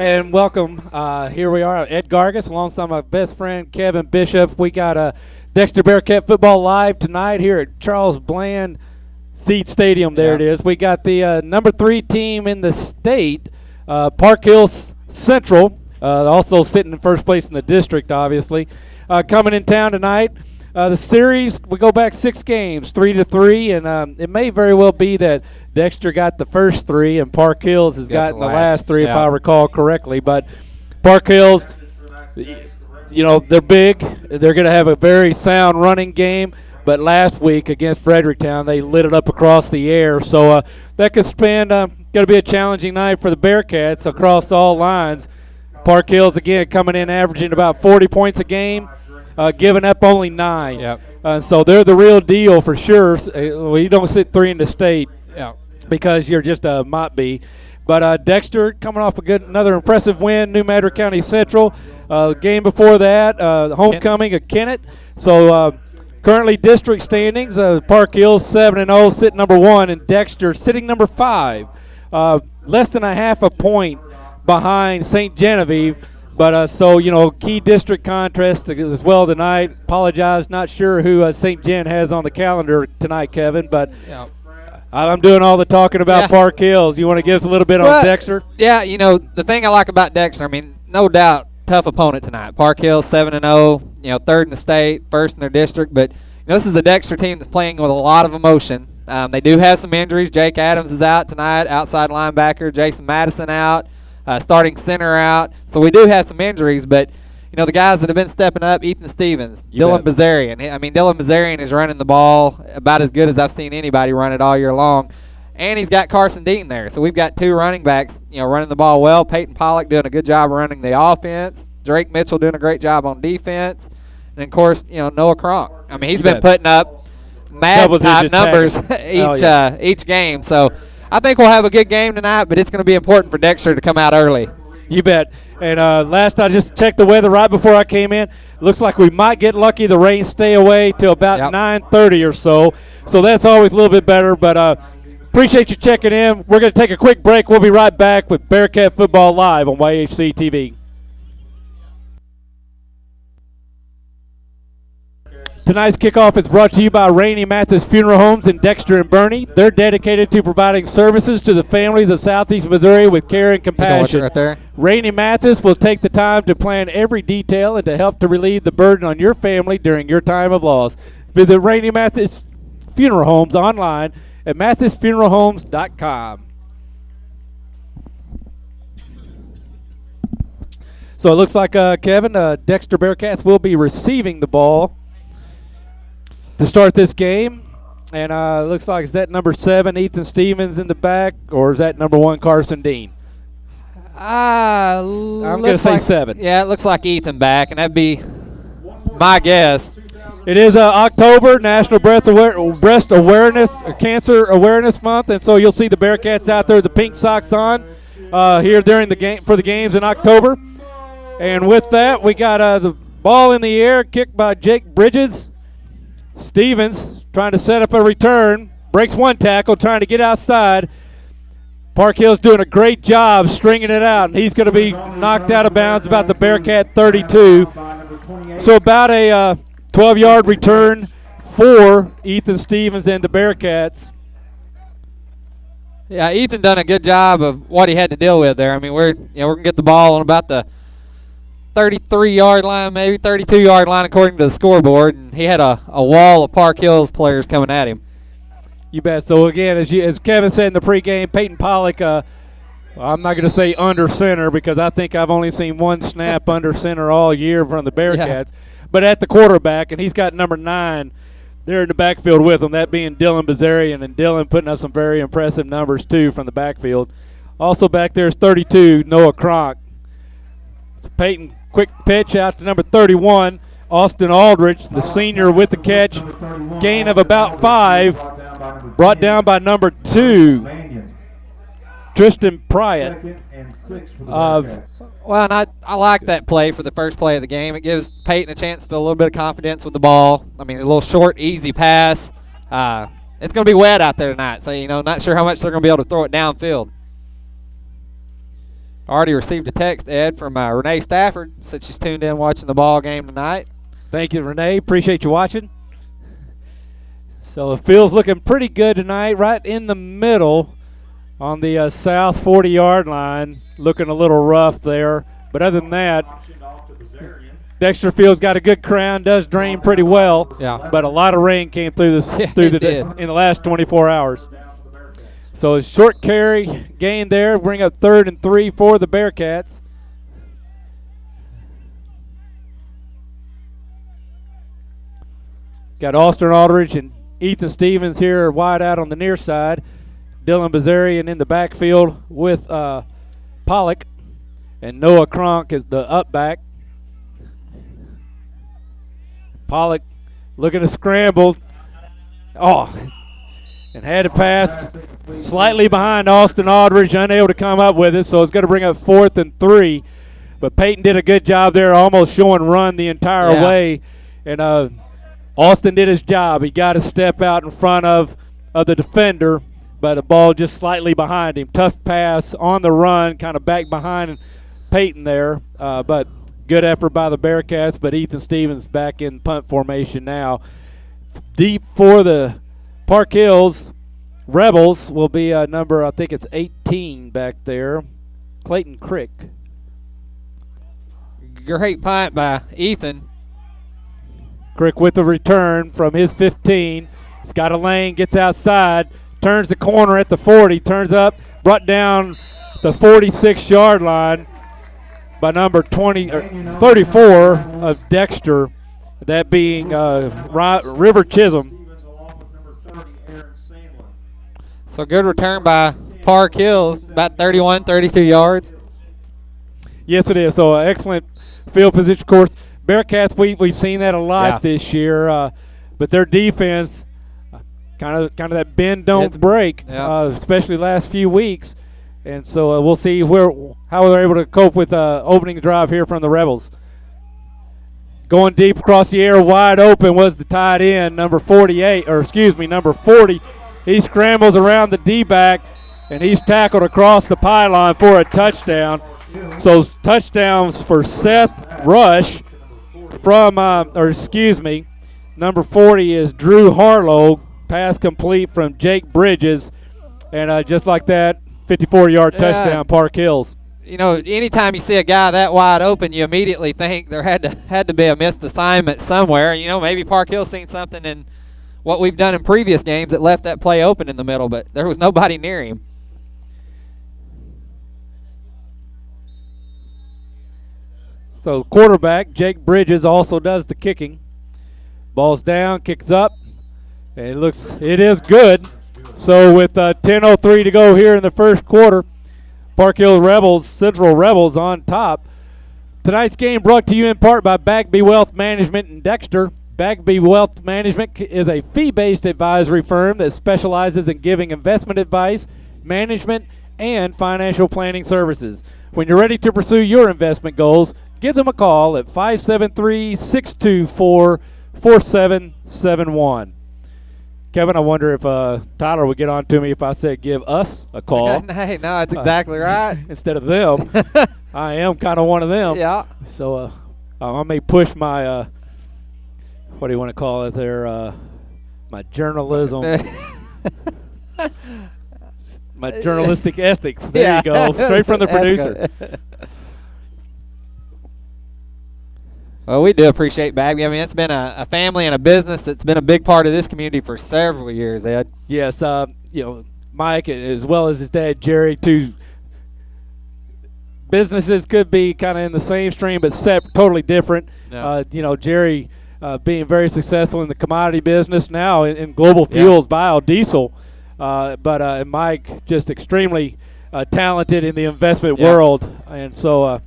And welcome. Here we are, Ed Gargas, alongside my best friend Kevin Bishop. We got Dexter Bearcat football live tonight here at Charles Bland Seed Stadium. There it is. We got the number 3 team in the state, Park Hills Central, also sitting in first place in the district, obviously, coming in town tonight. The series, we go back 6 games, 3-3, and it may very well be that Dexter got the first 3 and Park Hills has gotten the last 3, if I recall correctly. But Park Hills, you know, they're big. They're going to have a very sound running game. But last week against Fredericktown, they lit it up across the air. So that could spend, going to be a challenging night for the Bearcats across all lines. Park Hills, again, coming in averaging about 40 points a game. Giving up only 9. So they're the real deal for sure. Well, you don't sit 3 in the state because you're just a might be. But Dexter coming off another impressive win, New Madrid County Central. Game before that, homecoming of Kennett. So currently district standings, Park Hills 7-0, sitting number 1, and Dexter sitting number 5. Less than a half a point behind St. Genevieve. But so, you know, key district contest as well tonight. Apologize, not sure who St. Gen has on the calendar tonight, Kevin, but I'm doing all the talking about Park Hills. You want to give us a little bit on Dexter? Yeah, you know, the thing I like about Dexter, I mean, no doubt, tough opponent tonight. Park Hills 7-0, you know, 3rd in the state, 1st in their district. But, you know, this is a Dexter team that's playing with a lot of emotion. They do have some injuries. Jake Adams is out tonight, outside linebacker. Jason Madison out. Starting center out. So we do have some injuries, but, you know, the guys that have been stepping up, Ethan Stevens, Dylan Bazarian. I mean, Dylan Bazarian is running the ball about as good as I've seen anybody run it all year long. And he's got Carson Dean there. So we've got 2 running backs, you know, running the ball well. Peyton Pollock doing a good job running the offense. Drake Mitchell doing a great job on defense. And, of course, you know, Noah Kronk. I mean, he's been putting up mad-type numbers each game. So I think we'll have a good game tonight, but it's going to be important for Dexter to come out early. You bet. And last I just checked the weather right before I came in. Looks like we might get lucky. The rain stay away till about 9:30 or so. So that's always a little bit better. But appreciate you checking in. We're going to take a quick break. We'll be right back with Bearcat Football Live on YHC TV. Tonight's kickoff is brought to you by Rainey Mathis Funeral Homes in Dexter and Bernie. They're dedicated to providing services to the families of Southeast Missouri with care and compassion. Rainey Mathis will take the time to plan every detail and to help to relieve the burden on your family during your time of loss. Visit Rainey Mathis Funeral Homes online at mathisfuneralhomes.com. So it looks like, Kevin, Dexter Bearcats will be receiving the ball to start this game. And looks like, is that number 7, Ethan Stevens, in the back, or is that number 1, Carson Dean? I'm going to say 7. Yeah, it looks like Ethan back, and that'd be my guess. It is October, National Breast Awareness, Cancer Awareness Month, and so you'll see the Bearcats out there with the pink socks on here during the game for the games in October. And with that, we got the ball in the air, kicked by Jake Bridges. Stevens trying to set up a return, breaks 1 tackle, trying to get outside. Park Hill's doing a great job stringing it out, and he's going to be knocked out of bounds about the Bearcat 32. So about a 12-yard return for Ethan Stevens and the Bearcats. Yeah, Ethan done a good job of what he had to deal with there. I mean, we're going to get the ball on about the 33-yard line, maybe 32-yard line according to the scoreboard, and he had a wall of Park Hills players coming at him. You bet. So again, as Kevin said in the pregame, Peyton Pollock, I'm not going to say under center because I think I've only seen 1 snap under center all year from the Bearcats, but at the quarterback, and he's got number 9 there in the backfield with him, that being Dylan Bazarian, and Dylan putting up some very impressive numbers too from the backfield. Also back there is 32, Noah Kronk. So Peyton, quick pitch out to number 31, Austin Aldrich, the senior with the catch. Gain of about 5, brought down by number 2, Tristan Pryatt. Well, and I like that play for the first play of the game. It gives Peyton a chance to feel a little bit of confidence with the ball. I mean, a little short, easy pass. It's going to be wet out there tonight, so, you know, not sure how much they're going to be able to throw it downfield. Already received a text, Ed, from Renee Stafford. Said she's tuned in watching the ball game tonight. Thank you, Renee. Appreciate you watching. So the field's looking pretty good tonight, right in the middle on the south 40-yard line. Looking a little rough there. But other than that, Dexter Field's got a good crown, does drain pretty well. Yeah. But a lot of rain came through this in the last 24 hours. So a short carry gain there, bring up 3rd and 3 for the Bearcats. Got Austin Aldridge and Ethan Stevens here wide out on the near side. Dylan Bazarian in the backfield with Pollock. And Noah Kronk is the up back. Pollock looking to scramble. Oh, and had to pass slightly behind Austin Aldridge, unable to come up with it, so it's going to bring up 4th and 3. But Peyton did a good job there, almost showing run the entire way. And Austin did his job. He got to step out in front of the defender, but the ball just slightly behind him. Tough pass on the run, kind of back behind Peyton there. But good effort by the Bearcats, but Ethan Stevens back in punt formation now. Deep for the Park Hills Rebels will be number, I think it's 18 back there, Clayton Crick. Great punt by Ethan. Crick with the return from his 15. He's got a lane, gets outside, turns the corner at the 40, turns up, brought down the 46-yard line by number 34 of Dexter, that being River Chisholm. So good return by Park Hills, about 31, 32 yards. Yes, it is. So excellent field position course. Bearcats, we've seen that a lot this year, but their defense, kind of that bend don't break, especially last few weeks, and so we'll see how they're able to cope with opening drive here from the Rebels. Going deep across the air, wide open was the tight end, number 40. He scrambles around the D-back, and he's tackled across the pylon for a touchdown. So touchdowns for Seth Rush from, number 40 is Drew Harlow. Pass complete from Jake Bridges. And just like that, 54-yard touchdown, Park Hills. You know, anytime you see a guy that wide open, you immediately think there had to be a missed assignment somewhere. You know, maybe Park Hill's seen something in what we've done in previous games that left that play open in the middle, but there was nobody near him. So quarterback Jake Bridges also does the kicking. Ball's down, kicks up, and it is good. So with 10:03 to go here in the first quarter, Park Hill Central Rebels on top. Tonight's game brought to you in part by Bagby Wealth Management in Dexter. Bagby Wealth Management is a fee-based advisory firm that specializes in giving investment advice, management, and financial planning services. When you're ready to pursue your investment goals, give them a call at 573-624-4771. Kevin, I wonder if Tyler would get on to me if I said give us a call. Hey, no, that's exactly right. Instead of them. I am kind of one of them. Yeah. So I may push my, what do you want to call it there, my journalism. My journalistic ethics. There you go. Straight from the producer. Well, we do appreciate Bagby. I mean, it's been a family and a business that's been a big part of this community for several years, Ed. Yes, Mike, as well as his dad, Jerry, two businesses could be kind of in the same stream, but totally different. Yeah. Jerry being very successful in the commodity business now in global fuels, biodiesel, but Mike just extremely talented in the investment world. And so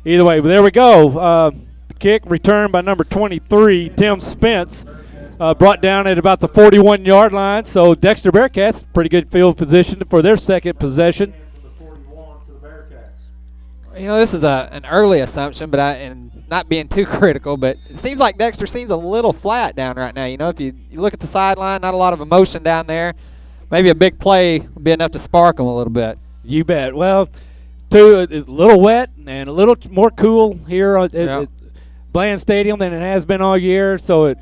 either way, there we go. Kick returned by number 23, Tim Spence, brought down at about the 41-yard line. So Dexter Bearcats, pretty good field position for their second possession. You know, this is an early assumption, but and not being too critical, but it seems like Dexter seems a little flat down right now. You know, if you look at the sideline, not a lot of emotion down there. Maybe a big play would be enough to spark them a little bit. You bet. Well, too, it's a little wet and a little more cool here at Bland Stadium than it has been all year, so it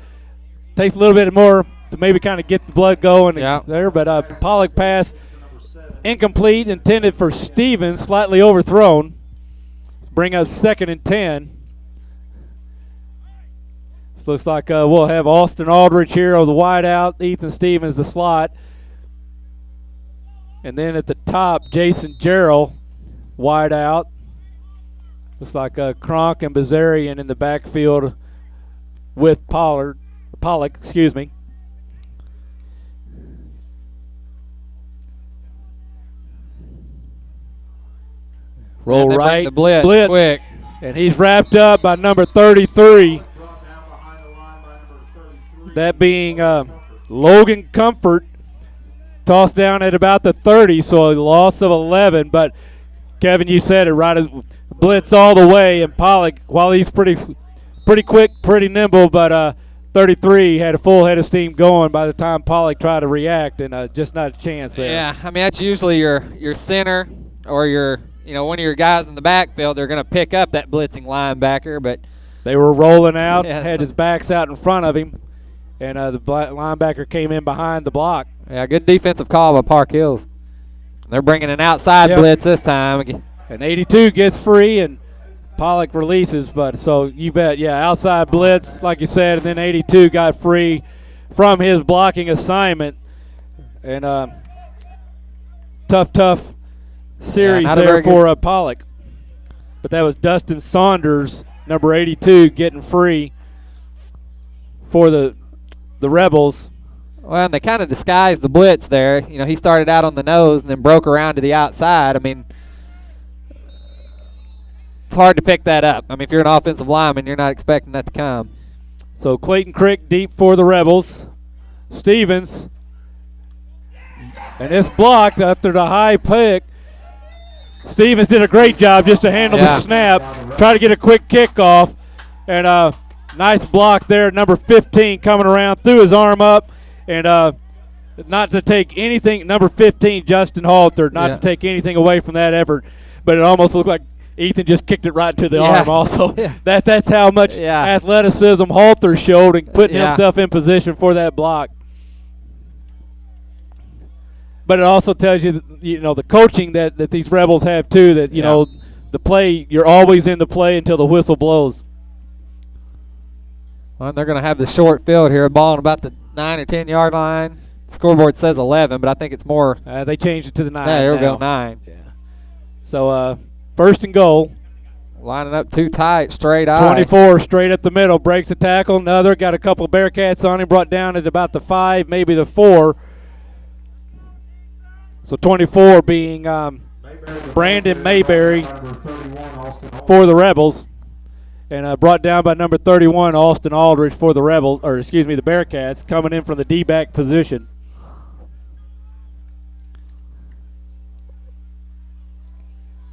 takes a little bit more to maybe kind of get the blood going there. But Pollock pass incomplete, intended for Stevens, slightly overthrown. Let's bring up 2nd and 10. This looks like we'll have Austin Aldridge here on the wide out, Ethan Stevens the slot. And then at the top, Jason Jarrell wide out. Looks like Kronk and Bazarian in the backfield with Pollock, excuse me. Roll right, the blitz quick. And he's wrapped up by number 33. That being Logan Comfort, tossed down at about the 30, so a loss of 11. But Kevin, you said it right, as blitz all the way, and Pollock, while he's pretty quick, pretty nimble, but 33 had a full head of steam going by the time Pollock tried to react, and just not a chance there. Yeah, I mean, that's usually your center or one of your guys in the backfield. They're going to pick up that blitzing linebacker, but they were rolling out, had his backs out in front of him, and the linebacker came in behind the block. Yeah, good defensive call by Park Hills. They're bringing an outside blitz this time. And 82 gets free, and Pollock releases, but so you bet, outside blitz, like you said, and then 82 got free from his blocking assignment. And tough series there for Pollock. But that was Dustin Saunders, number 82, getting free for the Rebels. Well, and they kind of disguised the blitz there. He started out on the nose and then broke around to the outside. I mean, it's hard to pick that up. I mean, if you're an offensive lineman, you're not expecting that to come. So Clayton Crick deep for the Rebels. Stevens. And it's blocked after the high pick. Stevens did a great job just to handle the snap. Try to get a quick kickoff. And nice block there. Number 15 coming around, threw his arm up. And not to take anything, number 15, Justin Halter, not to take anything away from that effort. But it almost looked like Ethan just kicked it right to the arm also. That's how much athleticism Halter showed in putting himself in position for that block. But it also tells you, the coaching that these Rebels have too, that, the play, you're always in the play until the whistle blows. Well, they're going to have the short field here, ball on about the 9 or 10 yard line. Scoreboard says 11, but I think it's more. They changed it to the 9. Yeah, there we go, 9. Yeah. So, first and goal. Lining up too tight, straight eye. 24 straight up the middle, breaks a tackle. Another, got a couple Bearcats on him, brought down at about the 5, maybe the 4. So 24 being Brandon Mayberry for the Rebels. And brought down by number 31, Austin Aldridge for the Rebels, or excuse me, the Bearcats, coming in from the D-back position.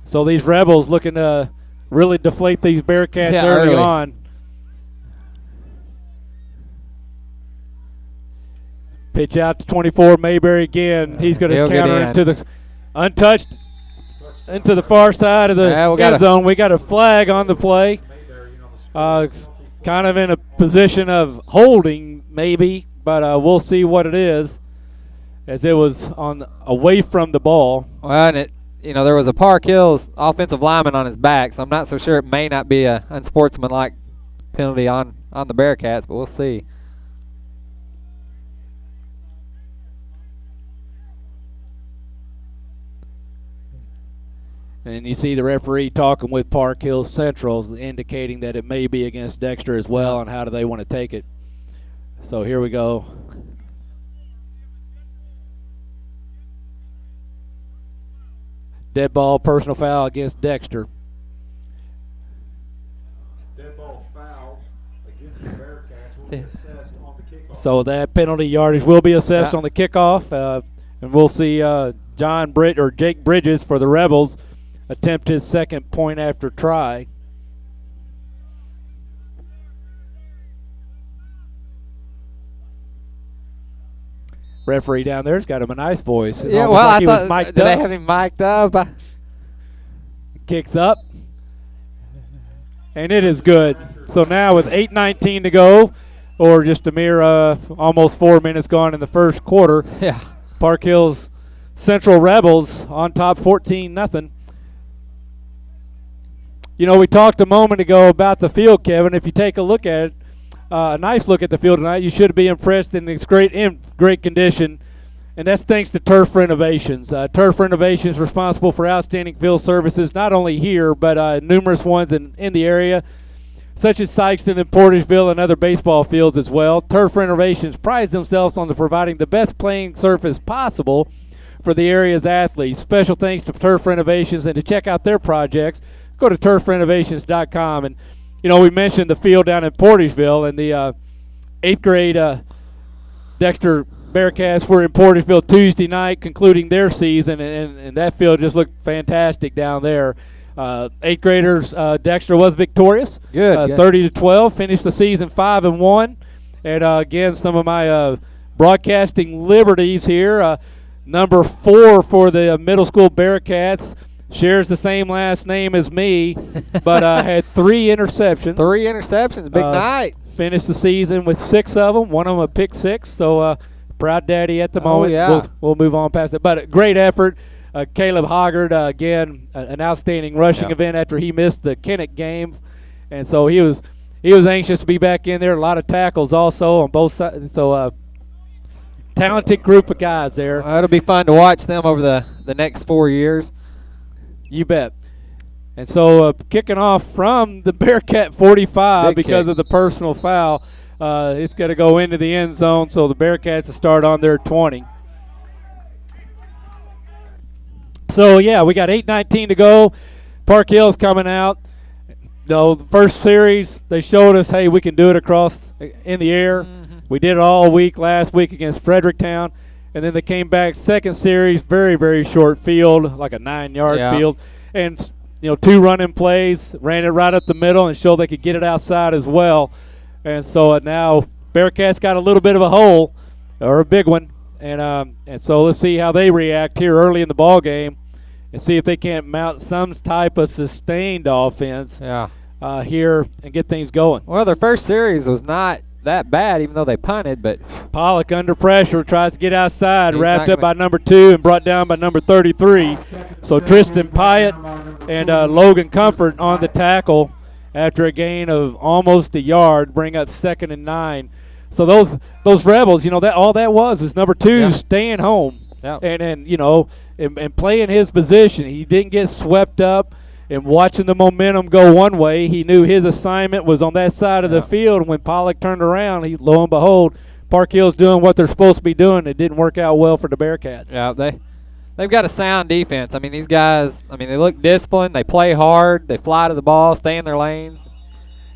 So these Rebels looking to really deflate these Bearcats early on. Pitch out to 24, Mayberry again. He's going to counter into the untouched, into the far side of the end zone. We got a flag on the play. Kind of in a position of holding, maybe, but we'll see what it is, as it was away from the ball. Well, and there was a Park Hills offensive lineman on his back, so I'm not so sure it may not be a unsportsmanlike penalty on the Bearcats, but we'll see. And you see the referee talking with Park Hills Centrals, indicating that it may be against Dexter as well, and how do they want to take it. So here we go. Dead ball, personal foul against Dexter. Dead ball foul against the Bearcats will be assessed on the kickoff. So that penalty yardage will be assessed on the kickoff, and we'll see Jake Bridges for the Rebels attempt his second point after try. Referee down there's got him a nice voice. It's I like thought, did they have him mic'd up? Kicks up. And it is good. So now with 8:19 to go, or just a mere almost 4 minutes gone in the first quarter, Yeah. Park Hills Central Rebels on top 14-0. You know, we talked a moment ago about the field, Kevin. If you take a look at it, a nice look at the field tonight, you should be impressed in its great condition, and that's thanks to Turf Renovations. Turf Renovations responsible for outstanding field services, not only here, but numerous ones in the area, such as Sykeston and Portageville and other baseball fields as well. Turf Renovations prides themselves on providing the best playing surface possible for the area's athletes. Special thanks to Turf Renovations, and to check out their projects, go to turfrenovations.com. And, you know, we mentioned the field down in Portageville, and the 8th grade Dexter Bearcats were in Portageville Tuesday night concluding their season, and that field just looked fantastic down there. 8th graders, Dexter was victorious. Good. 30-12, finished the season 5-1. And again, some of my broadcasting liberties here. Number 4 for the middle school Bearcats shares the same last name as me, but had 3 interceptions. 3 interceptions, big night. Finished the season with 6 of them. One of them a pick 6. So proud daddy at the moment. Yeah. We'll move on past it. But a great effort. Caleb Hoggard, again, an outstanding rushing event after he missed the Kennett game, and so he was anxious to be back in there. A lot of tackles also on both sides. So talented group of guys there. It'll be fun to watch them over the next 4 years. You bet. And so kicking off from the Bearcat 45 because of the personal foul, it's going to go into the end zone. So the Bearcats will start on their 20. So, yeah, we got 8:19 to go. Park Hill's coming out. No, the first series, they showed us, hey, we can do it across in the air. Mm-hmm. We did it all week last week against Fredericktown. And then they came back second series, very, very short field, like a 9-yard field. And, you know, 2 running plays, ran it right up the middle and showed they could get it outside as well. And so now Bearcats got a little bit of a hole, or a big one. And so let's see how they react here early in the ball game, and see if they can't mount some type of sustained offense here and get things going. Well, their first series was not that bad, even though they punted. But Pollock under pressure tries to get outside, wrapped up by number 2 and brought down by number 33. So Tristan Pyatt and Logan Comfort on the tackle after a gain of almost a yard, bring up 2nd and 9. So those Rebels, you know, that all that was number 2 staying home and you know, and playing his position. He didn't get swept up, and watching the momentum go one way, he knew his assignment was on that side of the field. And when Pollock turned around, lo and behold, Park Hill's doing what they're supposed to be doing. It didn't work out well for the Bearcats. Yeah, they've got a sound defense. I mean, these guys, they look disciplined. They play hard. They fly to the ball, stay in their lanes.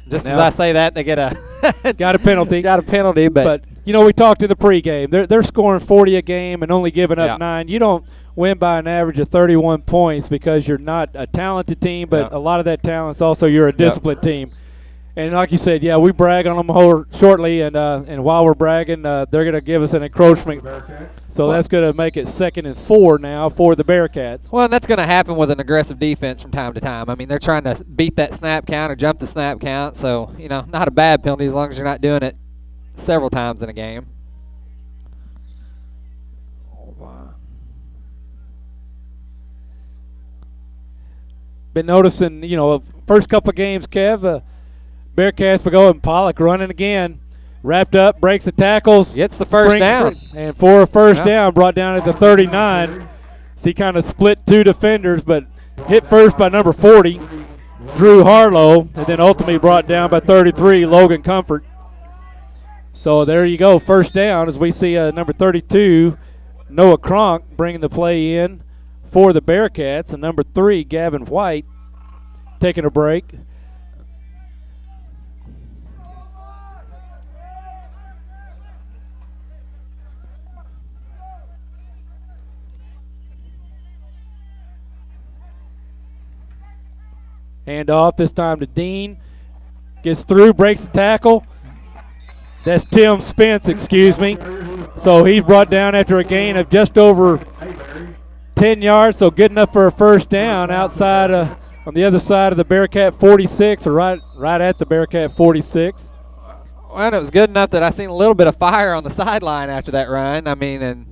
Just as I say that, they get a got a penalty. Got a penalty, but you know, we talked in the pregame. They're scoring 40 a game and only giving up 9. You don't win by an average of 31 points because you're not a talented team, but a lot of that talent's also you're a disciplined team. And like you said, we brag on them shortly, and while we're bragging, they're going to give us an encroachment. So that's going to make it 2nd and 4 now for the Bearcats. Well, and that's going to happen with an aggressive defense from time to time. I mean, they're trying to beat that snap count or jump the snap count. So, you know, not a bad penalty as long as you're not doing it several times in a game. Been noticing, you know, first couple of games, Kev, Bearcats will go and Pollock running again. Wrapped up, breaks the tackles. Gets the first down. And for a first down, brought down at the 39. So he kind of split 2 defenders, but hit first by number 40, Drew Harlow, and then ultimately brought down by 33, Logan Comfort. So there you go, first down as we see number 32, Noah Cronk, bringing the play in for the Bearcats, and number 3, Gavin White, taking a break. Hand off this time to Dean. Gets through, breaks the tackle. That's Tim Spence, excuse me. So he's brought down after a gain of just over 10 yards, so good enough for a first down outside on the other side of the Bearcat 46, or right at the Bearcat 46. Well, it was good enough that I seen a little bit of fire on the sideline after that run. I mean, and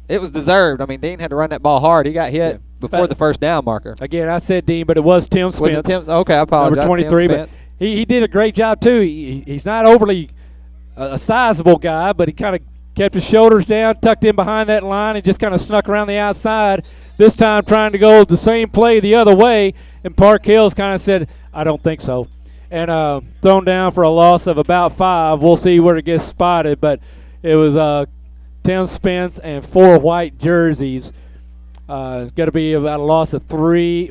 it was deserved. I mean, Dean had to run that ball hard. He got hit before the first down marker. Again, I said Dean, but it was Tim Spence. Was it Tim? Okay, I apologize. Number 23, but he did a great job too. He's not overly a sizable guy, but he kind of kept his shoulders down, tucked in behind that line, and just kind of snuck around the outside. This time trying to go the same play the other way, and Park Hills kind of said, I don't think so. And thrown down for a loss of about 5. We'll see where it gets spotted, but it was Tim Spence and 4 white jerseys. It's going to be about a loss of 4.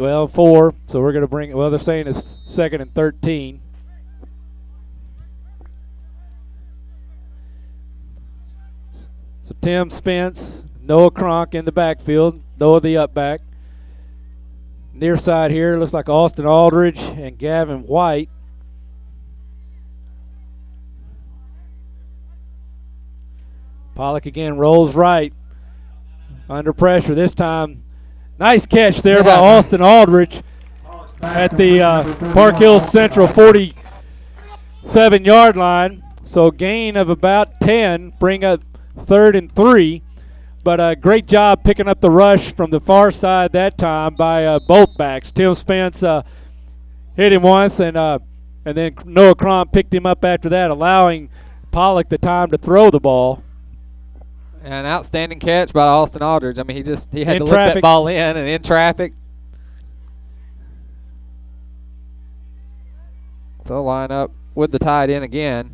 So we're going to bring, well, they're saying it's 2nd and 13. So Tim Spence, Noah Cronk in the backfield, Noah the up back. Near side here looks like Austin Aldridge and Gavin White. Pollock again rolls right. Under pressure this time. Nice catch there by Austin Aldridge at the Park Hills Central 47-yard line. So gain of about 10, bring up 3rd and 3. But a great job picking up the rush from the far side that time by both backs. Tim Spence hit him once, and then Noah Cronk picked him up after that, allowing Pollock the time to throw the ball. An outstanding catch by Austin Aldridge. I mean, he had to lift traffic. that ball in and in traffic. So line up with the tight end again.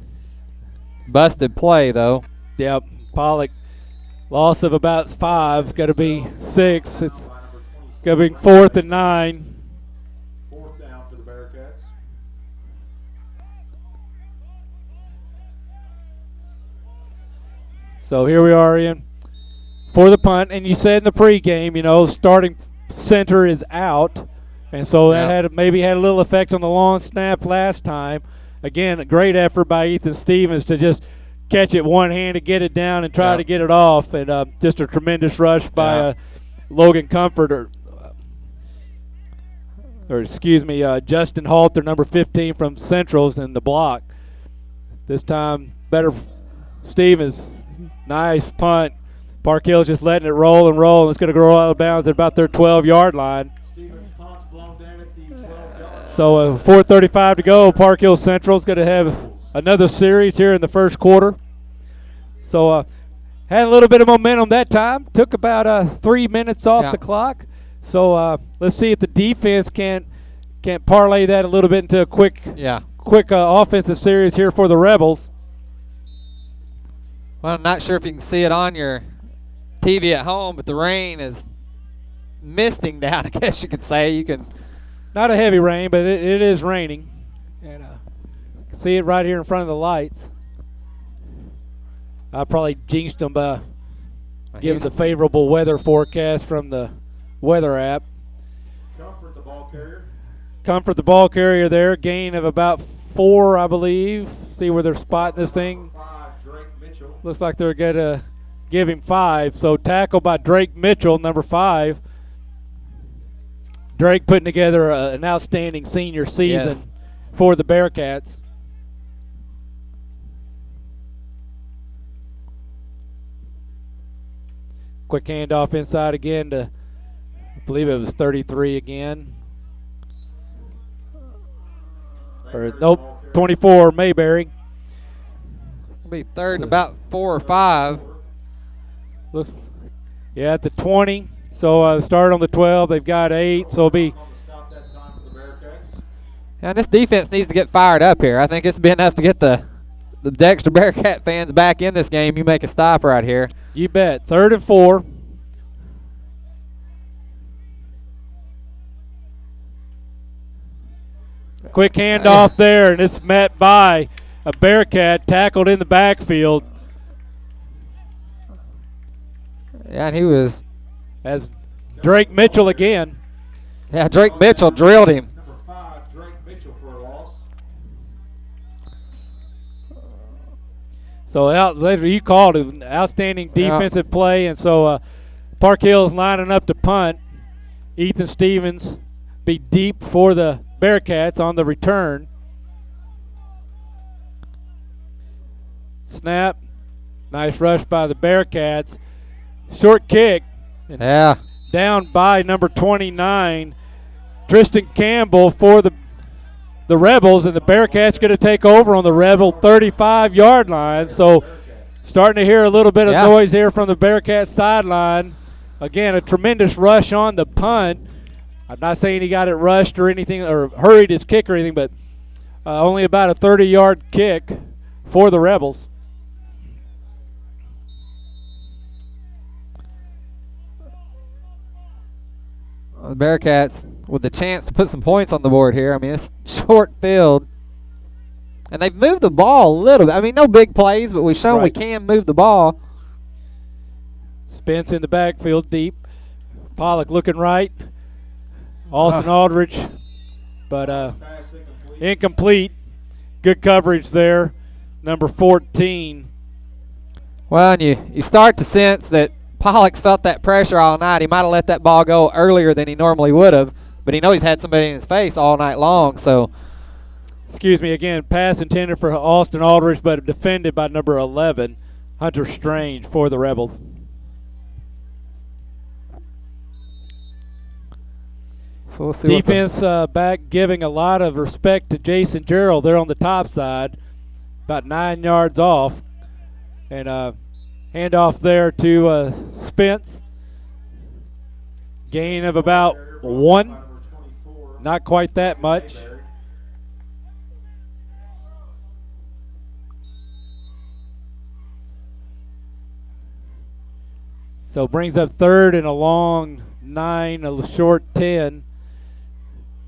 Busted play, though. Yep, Pollock. Loss of about 5, got to be 6. It's going to be 4th and 9. 4th down for the Bearcats. So here we are, Ian, for the punt. And you said in the pregame, starting center is out. And so that maybe had a little effect on the long snap last time. Again, a great effort by Ethan Stevens to just catch it one-handed, get it down, and try to get it off. And just a tremendous rush by Logan Comfort, Justin Halter, number 15 from Centrals in the block. This time, better Stevens. Nice punt. Park Hill's just letting it roll and roll, and it's going to go out of bounds at about their 12-yard line. Stevens punt's blown down at the 12-yard. So 4:35 to go. Park Hill Central's going to have another series here in the first quarter. So had a little bit of momentum that time. Took about 3 minutes off the clock. So let's see if the defense can't parlay that a little bit into a quick offensive series here for the Rebels. Well, I'm not sure if you can see it on your TV at home, but the rain is misting down, I guess you could say. You can. Not a heavy rain, but it is raining. And see it right here in front of the lights. I probably jinxed them by giving the favorable weather forecast from the weather app. Comfort the ball carrier. Comfort the ball carrier there. Gain of about 4, I believe. See where they're spotting this thing. 5, Drake Mitchell. Looks like they're going to give him 5. So tackle by Drake Mitchell, number 5. Drake putting together an outstanding senior season for the Bearcats. Quick handoff inside again to, I believe it was 33 again. Or nope, 24 Mayberry. It'll be 3rd and about 4 or 5. Looks, at the 20. So start on the 12. They've got 8. So it'll be. And this defense needs to get fired up here. I think it's been enough to get the Dexter Bearcat fans back in this game. You make a stop right here. You bet. 3rd and 4. Quick handoff there, and it's met by a Bearcat tackled in the backfield. Yeah, and he was. As Drake Mitchell again. Yeah, Drake Mitchell drilled him. Number 5, Drake Mitchell for a loss. So you called it an outstanding defensive play, and so Park Hill's lining up to punt. Ethan Stevens, be deep for the Bearcats on the return. Snap. Nice rush by the Bearcats. Short kick. Yeah. Down by number 29, Tristan Campbell for the Rebels, and the Bearcats going to take over on the Rebel 35-yard line. So starting to hear a little bit of noise here from the Bearcats sideline. Again, a tremendous rush on the punt. I'm not saying he got it rushed or anything or hurried his kick or anything, but only about a 30-yard kick for the Rebels. The Bearcats with the chance to put some points on the board here. I mean, it's short field. And they've moved the ball a little bit. I mean, no big plays, but we've shown we can move the ball. Spence in the backfield deep. Pollock looking right. Austin Aldridge, but incomplete. Good coverage there, number 14. Well, and you start to sense that Pollock's felt that pressure all night. He might have let that ball go earlier than he normally would have, but he knows he's had somebody in his face all night long. So, excuse me again, pass intended for Austin Aldridge, but defended by number 11, Hunter Strange for the Rebels. So we'll see. Defense back giving a lot of respect to Jason Gerald there on the top side, about 9 yards off, and handoff there to Spence. Gain of about 1. Not quite that much. So brings up third and a long 9, a short 10.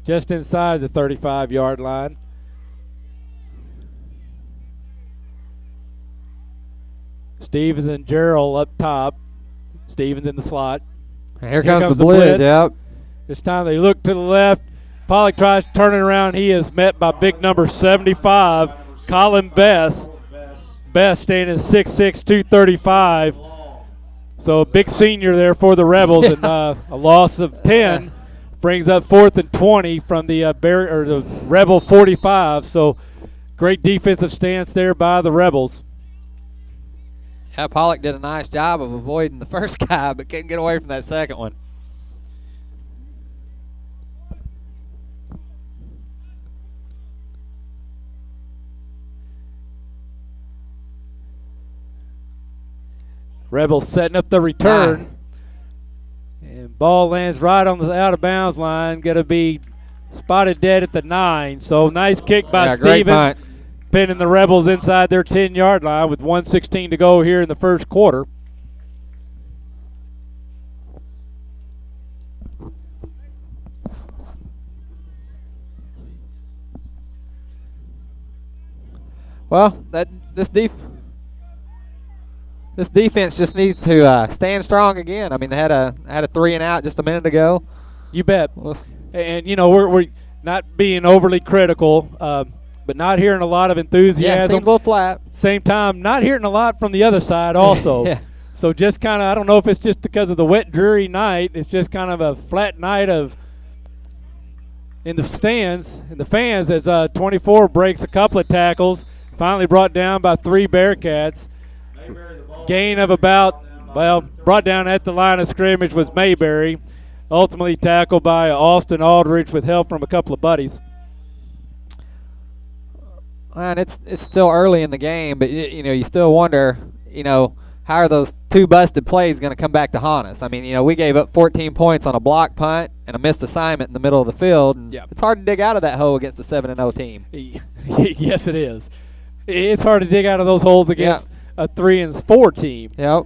Just inside the 35-yard line. Stevens and Gerald up top. Stevens in the slot. And here comes the blitz. Yep. This time they look to the left. Pollock tries to turn it around. He is met by big number 75, Colin Best. Best standing 6'6", 235. So a big senior there for the Rebels, and a loss of 10 brings up 4th and 20 from the the Rebel 45. So great defensive stance there by the Rebels. Yeah, Pollock did a nice job of avoiding the first guy, but couldn't get away from that second one. Rebels setting up the return. And ball lands right on the out-of-bounds line. Going to be spotted dead at the 9. So nice kick by Stevens, pinning the Rebels inside their 10-yard line with 1:16 to go here in the first quarter. Well, this defense just needs to stand strong again. I mean, they had a 3 and out just a minute ago. You bet. And you know, we're not being overly critical, but not hearing a lot of enthusiasm. Yeah, it seems a little flat. Same time, not hearing a lot from the other side also. Yeah. So just kind of, I don't know if it's just because of the wet, dreary night. It's just kind of a flat night in the stands and the fans as 24 breaks a couple of tackles. Finally brought down by 3 Bearcats. Gain of about, brought down at the line of scrimmage was Mayberry. Ultimately tackled by Austin Aldridge with help from a couple of buddies. And it's still early in the game, but you still wonder, how are those 2 busted plays going to come back to haunt us? I mean, we gave up 14 points on a block punt and a missed assignment in the middle of the field. And it's hard to dig out of that hole against a 7-0 team. Yes, it is. It's hard to dig out of those holes against a 3-4 team. Yep.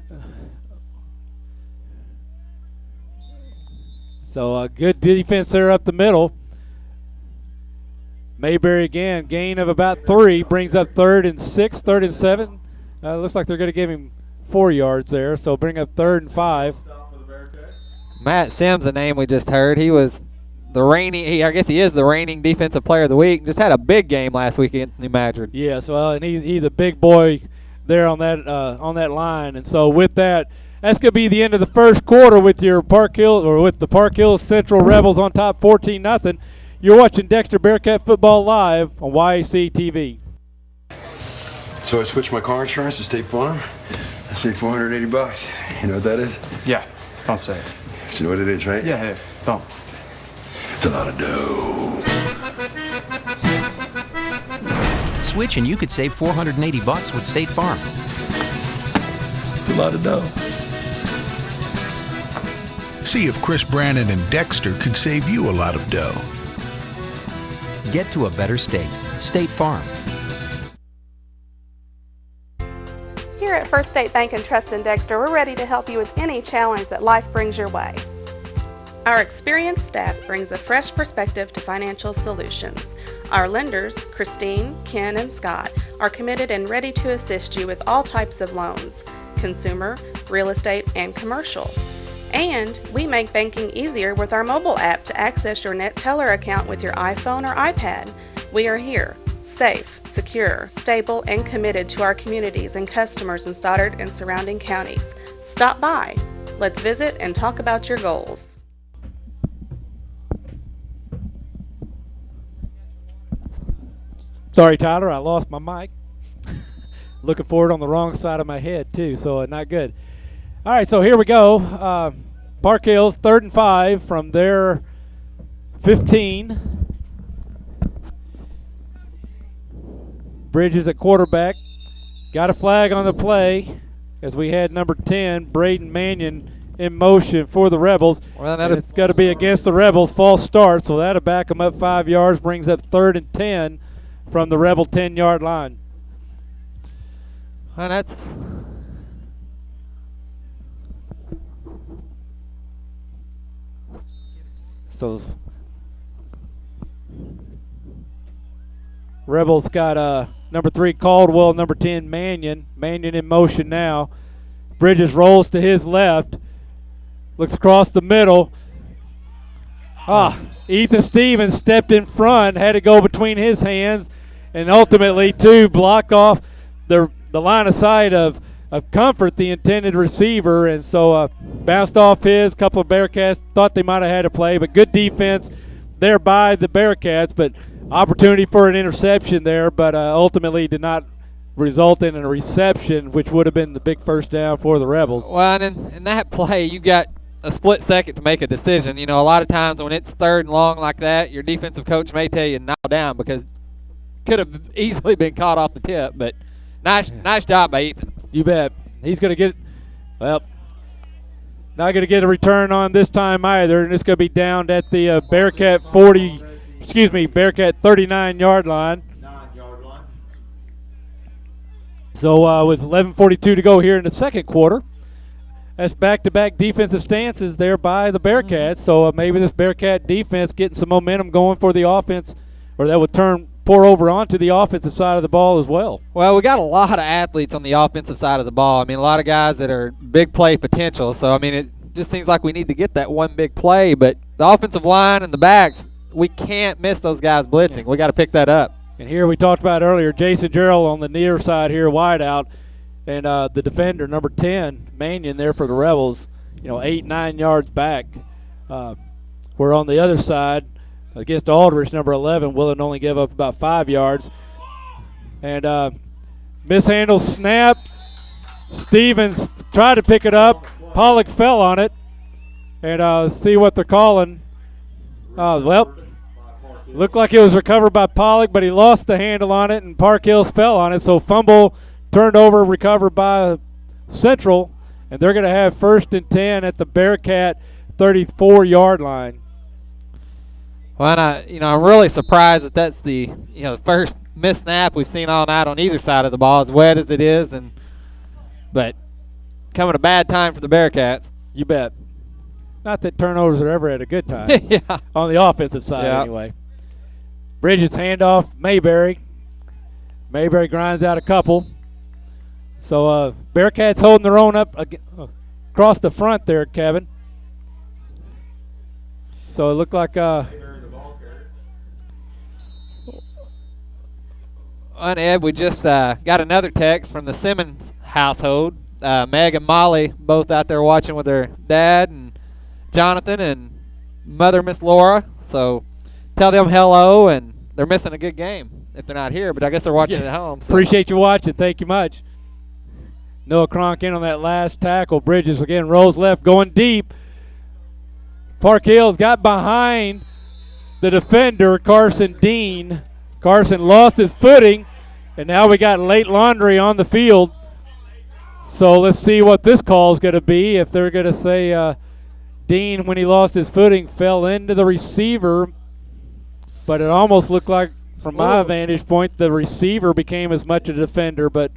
So a good defense there up the middle. Mayberry again, gain of about 3, brings up 3rd and 6, 3rd and 7. Looks like they're going to give him 4 yards there, so bring up 3rd and 5. Matt Sims, the name we just heard, he was the reigning, I guess he is the reigning defensive player of the week. Just had a big game last week against New Madrid. Yes, well, and he's a big boy there on that line, and so with that, that's going to be the end of the first quarter with your Park Hill or with the Park Hills Central Rebels on top 14-0. You're watching Dexter Bearcat football live on YAC TV. So I switched my car insurance to State Farm. I saved $480. You know what that is? Yeah, don't say it. You know what it is, right? Yeah, don't. It's a lot of dough. Switch and you could save $480 with State Farm. It's a lot of dough. See if Chris Brannon and Dexter could save you a lot of dough. Get to a better state. State Farm. Here at First State Bank and Trust in Dexter, we're ready to help you with any challenge that life brings your way. Our experienced staff brings a fresh perspective to financial solutions. Our lenders, Christine, Ken, and Scott, are committed and ready to assist you with all types of loans, consumer, real estate, and commercial. And we make banking easier with our mobile app to access your Net Teller account with your iPhone or iPad. We are here, safe, secure, stable, and committed to our communities and customers in Stoddard and surrounding counties. Stop by. Let's visit and talk about your goals. Sorry, Tyler, I lost my mic. Looking for it on the wrong side of my head, too, so not good. All right, so here we go. Park Hills, 3rd and 5 from their 15. Bridges at quarterback. Got a flag on the play as we had number 10, Braden Mannion, in motion for the Rebels. Well, and it's got to be against the Rebels. False start, so that'll back them up 5 yards, brings up 3rd and 10 from the Rebel 10-yard line. Well, that's so Rebels got number 3 Caldwell, number 10 Mannion. Mannion in motion now. Bridges rolls to his left. Looks across the middle. Ethan Stevens stepped in front, had to go between his hands, and ultimately blocked off the line of sight of Comfort, the intended receiver, and so bounced off his. Couple of Bearcats thought they might have had a play, but good defense there by the Bearcats, but opportunity for an interception there, but ultimately did not result in a reception, which would have been the big first down for the Rebels. well, and in that play, you got a split second to make a decision. You know, a lot of times when it's 3rd and long like that, your defensive coach may tell you to knock down because could have easily been caught off the tip, but nice job by Ethan. You bet. He's going to get, not going to get a return on this time either, and it's going to be down at the Bearcat 39-yard line. 9-yard line. So with 11:42 to go here in the second quarter, that's back-to-back defensive stances there by the Bearcats. So maybe this Bearcat defense getting some momentum going for the offense, or that would pour over onto the offensive side of the ball as well. Well, we got a lot of athletes on the offensive side of the ball. I mean, a lot of guys that are big play potential. So, I mean, it just seems like we need to get that one big play. But the offensive line and the backs, we can't miss those guys blitzing. Yeah. We got to pick that up. And here we talked about earlier, Jason Gerald on the near side here, wide out. And the defender, number 10, Mannion there for the Rebels, 8-9 yards back. We're on the other side against Aldrich, number 11, willing to only give up about 5 yards. And mishandled snap. Stevens tried to pick it up. Pollock fell on it. And see what they're calling. Looked like it was recovered by Pollock, but he lost the handle on it, and Park Hills fell on it. So fumble, turned over, recovered by Central, and they're going to have 1st and 10 at the Bearcat 34-yard line. Well, and I'm really surprised that that's the first missed snap we've seen all night on either side of the ball, as wet as it is, but coming a bad time for the Bearcats. You bet. Not that turnovers are ever at a good time. Yeah. On the offensive side, anyway. Bridges handoff, Mayberry. Mayberry grinds out a couple. So Bearcats holding their own up across the front there, Kevin. So it looked like and Ed, we just got another text from the Simmons household. Meg and Molly both out there watching with their dad and Jonathan and mother, Miss Laura. So tell them hello, and they're missing a good game if they're not here, but I guess they're watching it at home. So. Appreciate you watching. Thank you much. Noah Cronk in on that last tackle. Bridges again rolls left, going deep. Park Hills got behind the defender, Carson Dean. Carson lost his footing, and now we got late laundry on the field. So let's see what this call is going to be. If they're going to say Dean, when he lost his footing, fell into the receiver, but it almost looked like, from my vantage point, the receiver became as much a defender, but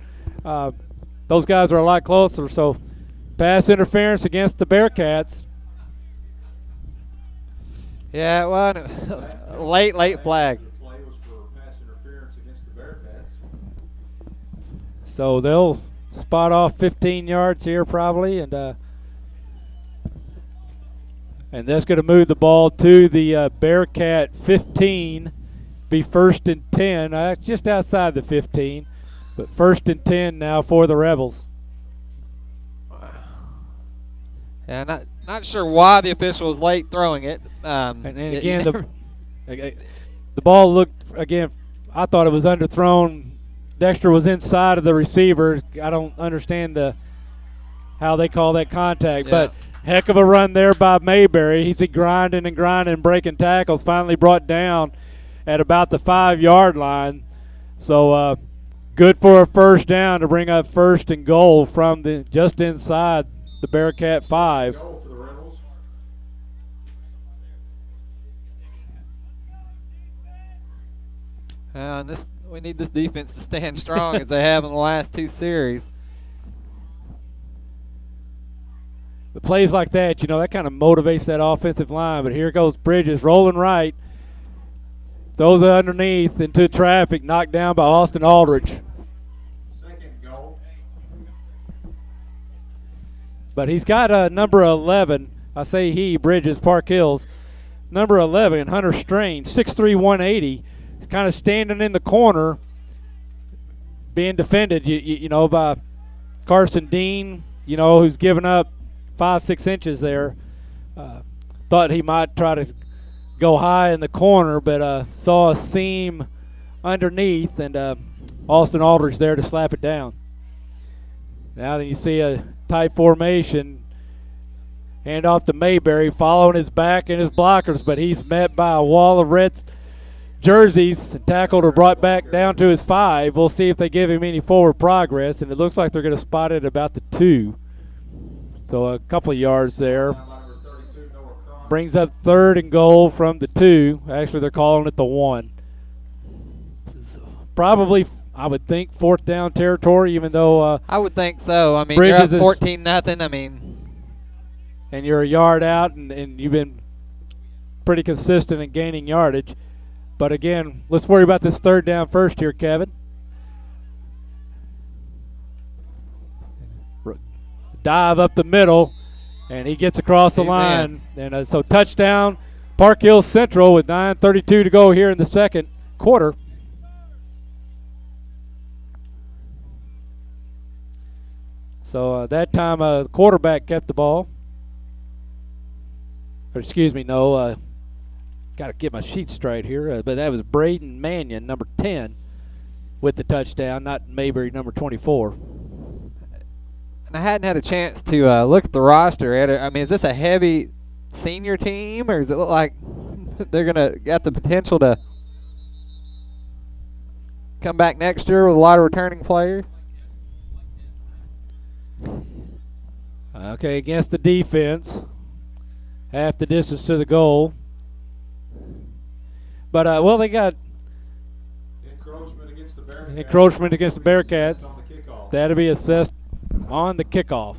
those guys are a lot closer. So pass interference against the Bearcats. Yeah, well, late flag. The play was for pass interference against the Bearcats. So they'll spot off 15 yards here probably, and that's going to move the ball to the Bearcat 15, be 1st and 10, just outside the 15, but 1st and 10 now for the Rebels. Yeah, not sure why the official was late throwing it. And again, the ball looked, again, I thought it was underthrown. Dexter was inside of the receiver. I don't understand how they call that contact, but heck of a run there by Mayberry. He's grinding and grinding, breaking tackles, finally brought down at about the 5-yard line. So good for a first down to bring up 1st and goal from just inside the Bearcat 5. Goal for the Rebels. We need this defense to stand strong as they have in the last 2 series. The plays like that, that kind of motivates that offensive line. But here goes Bridges rolling right. Throws it underneath into traffic, knocked down by Austin Aldridge. Second goal. But he's got number 11. I say he, Bridges, Park Hills. Number 11, Hunter Strange, 6'3", 180. He's kind of standing in the corner, being defended, by Carson Dean, who's given up 5-6 inches there. Thought he might try to go high in the corner, but saw a seam underneath, and Austin Aldridge there to slap it down. Now then you see a tight formation. Hand off to Mayberry, following his back and his blockers, but he's met by a wall of Reds jerseys and tackled or brought back down to his 5. We'll see if they give him any forward progress, and it looks like they're going to spot it about the 2. So a couple of yards there. Brings up 3rd and goal from the 2. Actually, they're calling it the 1. Probably, I would think, 4th down territory, even though I would think so. I mean, Bridges you're up 14-0. I mean, and you're a yard out, and you've been pretty consistent in gaining yardage. But again, let's worry about this 3rd down first here, Kevin. Dive up the middle, and he gets across the line. And so touchdown, Park Hills Central with 9:32 to go here in the second quarter. So that time the quarterback kept the ball. Or excuse me, no. Got to get my sheet straight here. But that was Braden Mannion, number 10, with the touchdown, not Mayberry, number 24. And I hadn't had a chance to look at the roster. I mean, is this a heavy senior team, or does it look like they're going to got the potential to come back next year with a lot of returning players? Okay, against the defense. Half the distance to the goal. But, they got Encroachment against the Bearcats. That'll be assessed on the kickoff,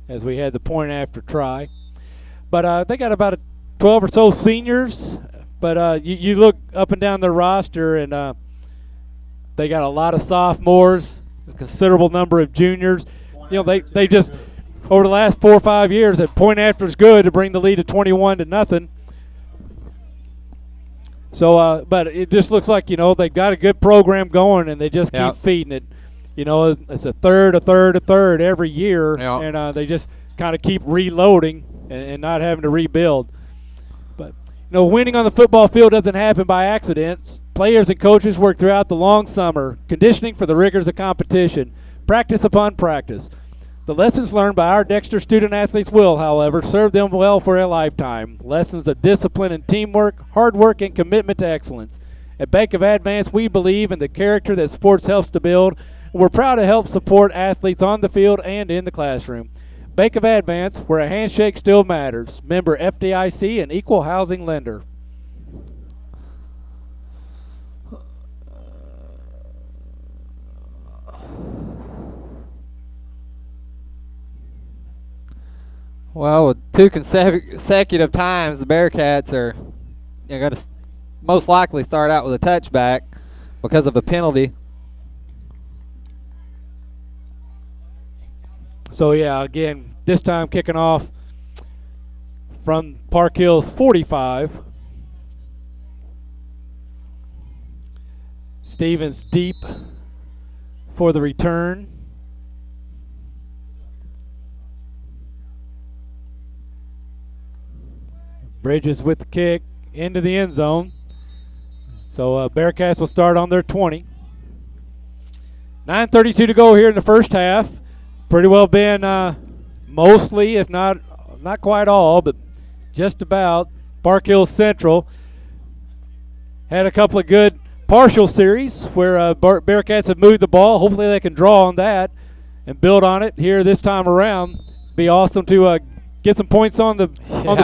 as we had the point after try. But they got about 12 or so seniors. But you look up and down the roster, and they got a lot of sophomores, a considerable number of juniors. They just, over the last 4 or 5 years, that point after is good to bring the lead to 21-0. So, but it just looks like, they've got a good program going, and they just keep feeding it. You know, it's a third every year, Yeah. and they just kind of keep reloading and not having to rebuild. But, you know, winning on the football field doesn't happen by accident. Players and coaches work throughout the long summer, conditioning for the rigors of competition, practice upon practice. The lessons learned by our Dexter student athletes will, however, serve them well for a lifetime. Lessons of discipline and teamwork, hard work, and commitment to excellence. At Bank of Advance, we believe in the character that sports helps to build. We're proud to help support athletes on the field and in the classroom. Bank of Advance, where a handshake still matters. Member FDIC and equal housing lender. Well, with two consecutive times, the Bearcats are going to most likely start out with a touchback because of a penalty. So, yeah, again, this time kicking off from Park Hills 45. Stevens deep for the return. Bridges with the kick into the end zone. So Bearcats will start on their 20. 9:32 to go here in the first half. Pretty well been mostly, if not quite all, but just about. Park Hills Central had a couple of good partial series where Bearcats have moved the ball. Hopefully they can draw on that and build on it here this time around. Be awesome to get some points on the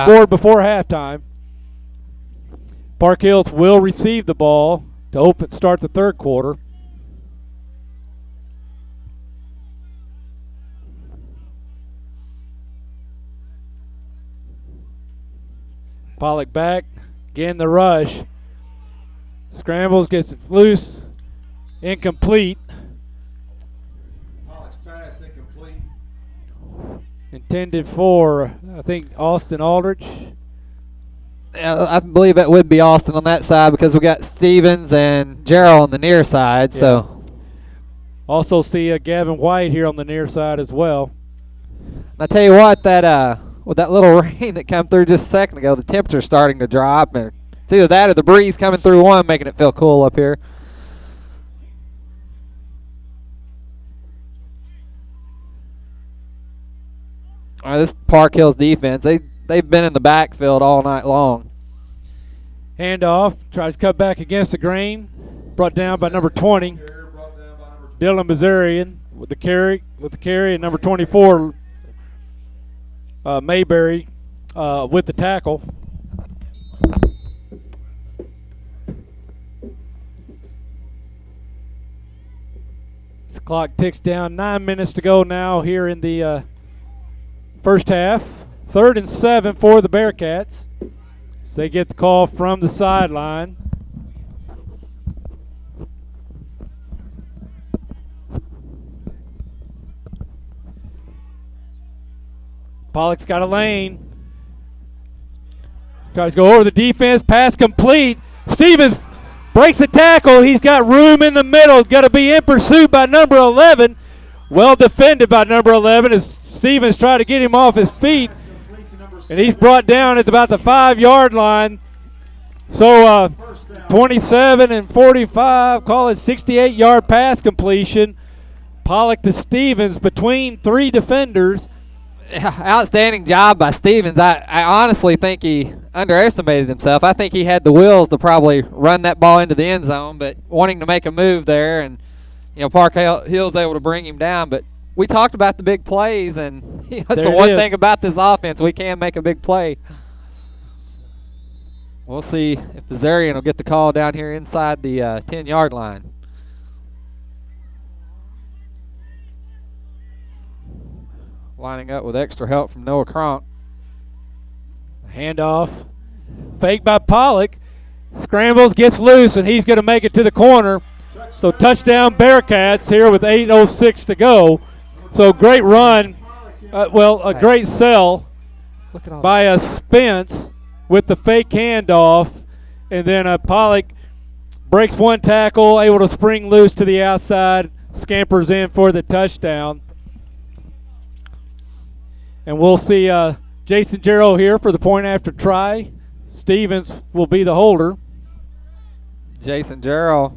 board before halftime. Park Hills will receive the ball to start the third quarter. Pollock back, again the rush. Scrambles, gets it loose, incomplete. Pollock's pass incomplete. Intended for, I think, Austin Aldrich. Yeah, I believe it would be Austin on that side because we got Stevens and Gerald on the near side. Yeah. So also see Gavin White here on the near side as well. And I tell you what, that with that little rain that came through just a second ago, the temperature's starting to drop. And it's either that or the breeze coming through one, making it feel cool up here. All right, this Park Hills defense, they've been in the backfield all night long. Handoff, tries to cut back against the grain. Brought down by number 20, Dylan Bazarian with the carry, and number 24, Mayberry with the tackle. The clock ticks down. 9 minutes to go now here in the first half. 3rd and 7 for the Bearcats. So they get the call from the sideline. Pollock's got a lane. Tries to go over the defense. Pass complete. Stevens breaks the tackle. He's got room in the middle. Got to be in pursuit by number 11. Well defended by number 11 as Stevens tried to get him off his feet. And he's brought down at about the 5-yard line. So 27 and 45, call it 68-yard pass completion. Pollock to Stevens between 3 defenders. Outstanding job by Stevens. I honestly think he underestimated himself. I think he had the wheels to probably run that ball into the end zone, but wanting to make a move there, and Park Hill's able to bring him down. But we talked about the big plays, and that's the one thing about this offense. We can make a big play. We'll see if Bazarian will get the call down here inside the 10-yard line. Lining up with extra help from Noah Cronk. Handoff. Fake by Pollock. Scrambles, gets loose, and he's going to make it to the corner. So touchdown Bearcats here with 8:06 to go. So great run. A great sell by Spence with the fake handoff. And then Pollock breaks one tackle, able to spring loose to the outside scampers in for the touchdown. And we'll see Jason Jarrell here for the point after try. Stevens will be the holder. Jason Jarrell.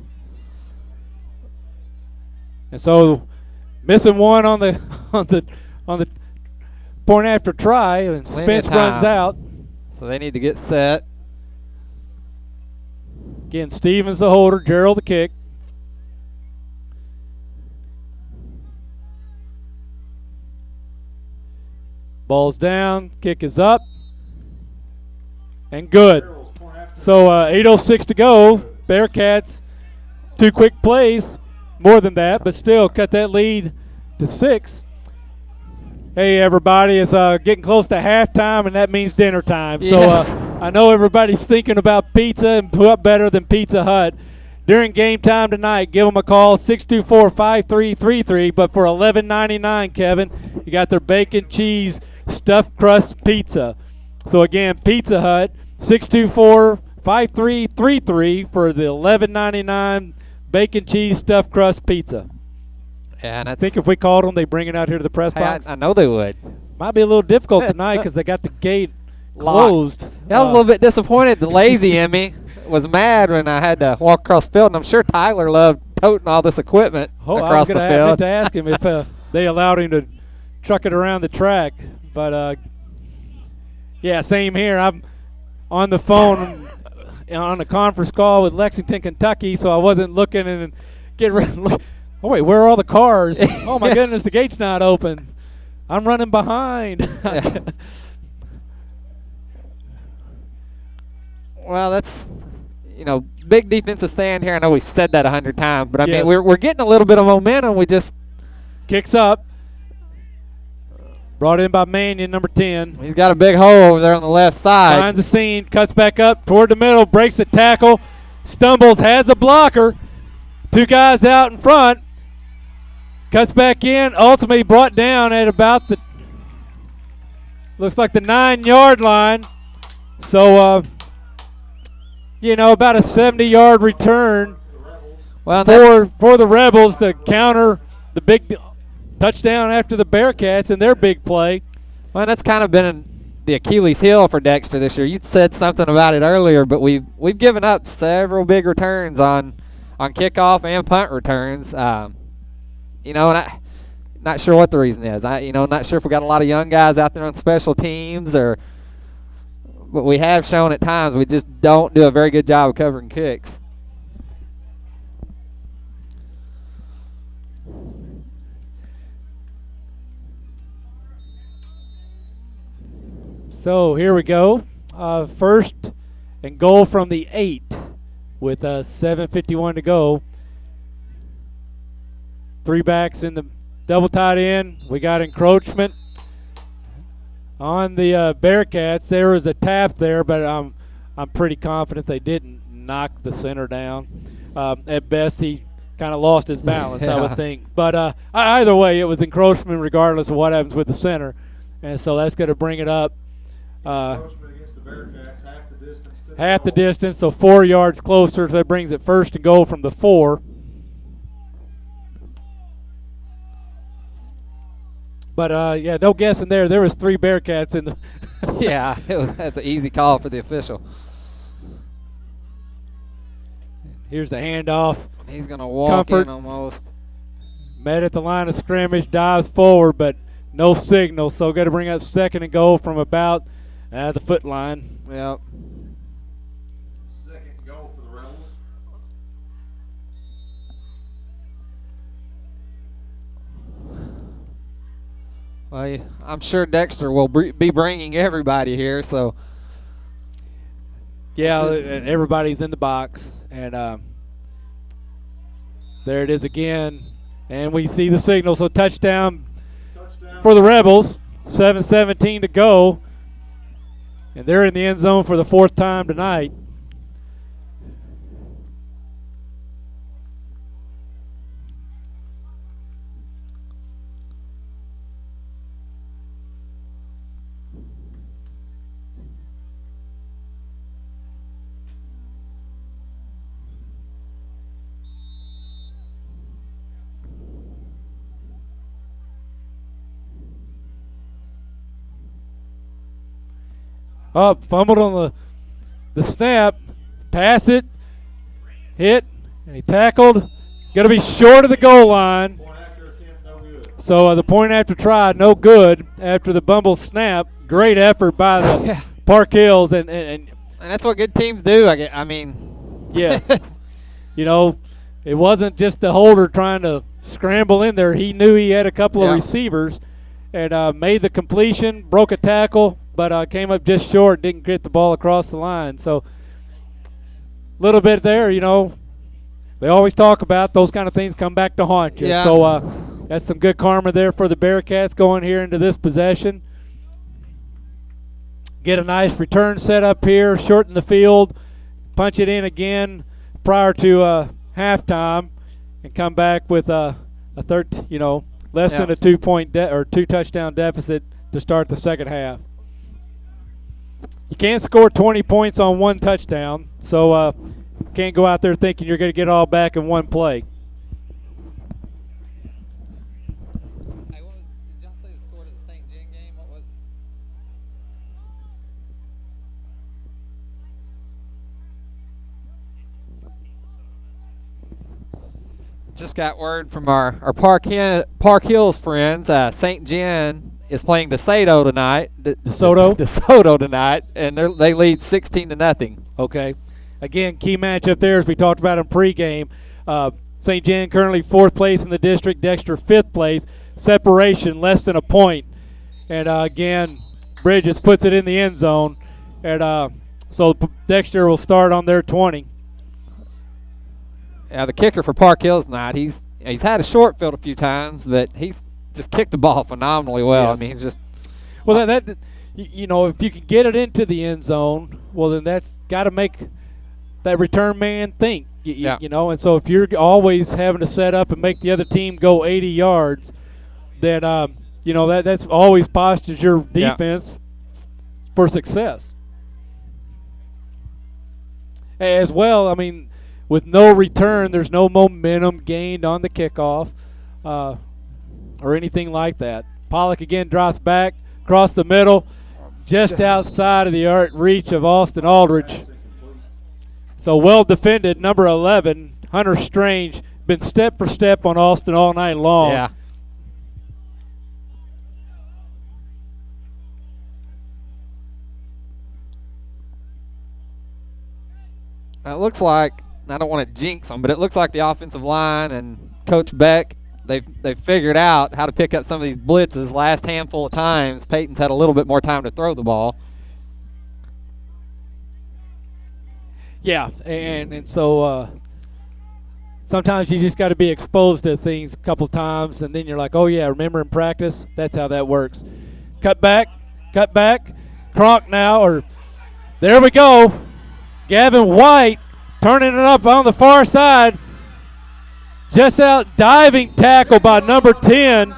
And so missing one on the on the point after try, and Spence runs out. So they need to get set. Again, Stevens the holder, Jarrell the kick. Ball's down, kick is up, and good. So 8:06 to go. Bearcats, 2 quick plays, more than that, but still cut that lead to 6. Hey, everybody, it's getting close to halftime, and that means dinner time. Yeah. So I know everybody's thinking about pizza, and what better than Pizza Hut. During game time tonight, give them a call, 624-5333. But for $11.99, Kevin, you got their bacon, cheese, stuffed crust pizza. So, again, Pizza Hut, 624-5333 for the $11.99 bacon, cheese, stuffed crust pizza. Yeah, and I think if we called them, they bring it out here to the press box. I know they would. Might be a little difficult tonight because they got the gate closed. I was a little bit disappointed. The lazy in me was mad when I had to walk across the field, and I'm sure Tyler loved toting all this equipment across the field. I was going to ask him if they allowed him to truck it around the track. But, yeah, same here. I'm on the phone on a conference call with Lexington, Kentucky, so I wasn't looking and getting ready. Oh, wait, where are all the cars? Oh, my goodness, the gate's not open. I'm running behind. Well, that's, big defensive stand here. I know we said that 100 times, but, I Yes. mean, we're getting a little bit of momentum. We just kicks up. Brought in by Mannion, number 10. He's got a big hole over there on the left side. Finds the seam, cuts back up toward the middle, breaks the tackle, stumbles, has a blocker. 2 guys out in front. Cuts back in, ultimately brought down at about the, looks like the 9-yard line. So, about a 70-yard return for the Rebels to counter the big touchdown after the Bearcats and their big play. Well, that's kind of been the Achilles heel for Dexter this year. You said something about it earlier, but we've given up several big returns on kickoff and punt returns. And I'm not sure what the reason is. Not sure if we got a lot of young guys out there on special teams, but we have shown at times we just don't do a very good job of covering kicks. So here we go. First and goal from the 8 with 7:51 to go. 3 backs in the double tight end. We got encroachment on the Bearcats. There was a tap there, but I'm pretty confident they didn't knock the center down. At best, he kind of lost his balance, I would think. But either way, it was encroachment regardless of what happens with the center. And so that's going to bring it up. Against the Bearcats, half the distance, so 4 yards closer. So that brings it first and goal from the 4. But yeah, no guessing there. There was 3 Bearcats in the. Yeah, that's an easy call for the official. Here's the handoff. He's gonna walk in almost. Met at the line of scrimmage, dives forward, but no signal. So got to bring up second and goal from about the foot line. Yep. Second goal for the Rebels. Well, I'm sure Dexter will be bringing everybody here, so. Yeah, and everybody's in the box. And there it is again. And we see the signal. So touchdown for the Rebels. 7:17 to go. And they're in the end zone for the 4th time tonight. Up, fumbled on the snap, pass it, hit, and he tackled. Going to be short of the goal line. Point after attempt, no good. So the point after try, no good after the bumble snap. Great effort by the Park Hills. And that's what good teams do. I mean, yes. You know, it wasn't just the holder trying to scramble in there. He knew he had a couple of receivers and made the completion, broke a tackle, but came up just short, didn't get the ball across the line. So a little bit there, you know, they always talk about those kind of things come back to haunt you. Yeah. So that's some good karma there for the Bearcats going here into this possession. Get a nice return set up here, shorten the field, punch it in again prior to halftime, and come back with a third, you know, less than a 2-point or 2 touchdown deficit to start the second half. You can't score 20 points on 1 touchdown, so can't go out there thinking you're going to get all back in one play. Hey, did y'all say the score to the St. John game? What was? Just got word from our Park Hills friends. St. John is playing DeSoto tonight. DeSoto tonight, and they lead 16-0. Okay. Again, key matchup there as we talked about in pregame. St. John currently 4th place in the district. Dexter 5th place. Separation less than a point. And again, Bridges puts it in the end zone. And so Dexter will start on their 20. The kicker for Park Hills tonight, he's had a short field a few times, but he's just kicked the ball phenomenally well. Yes. I mean, he's just well. That you know, if you can get it into the end zone, well, then that's got to make that return man think. You know, and so if you're always having to set up and make the other team go 80 yards, then you know that's always postures your defense for success. As well, I mean, with no return, there's no momentum gained on the kickoff or anything like that. Pollock again drops back across the middle, just outside of the reach of Austin Aldridge. So well defended, number 11, Hunter Strange, been step for step on Austin all night long. Yeah. It looks like, I don't want to jinx them, but it looks like the offensive line and Coach Beck, they've figured out how to pick up some of these blitzes. Last handful of times, Peyton's had a little bit more time to throw the ball. Yeah, and so sometimes you just got to be exposed to things a couple times, and then you're like, oh, yeah, remember in practice? That's how that works. Cut back. Kronk now, or there we go. Gavin White turning it up on the far side. Just out diving tackle by number 10.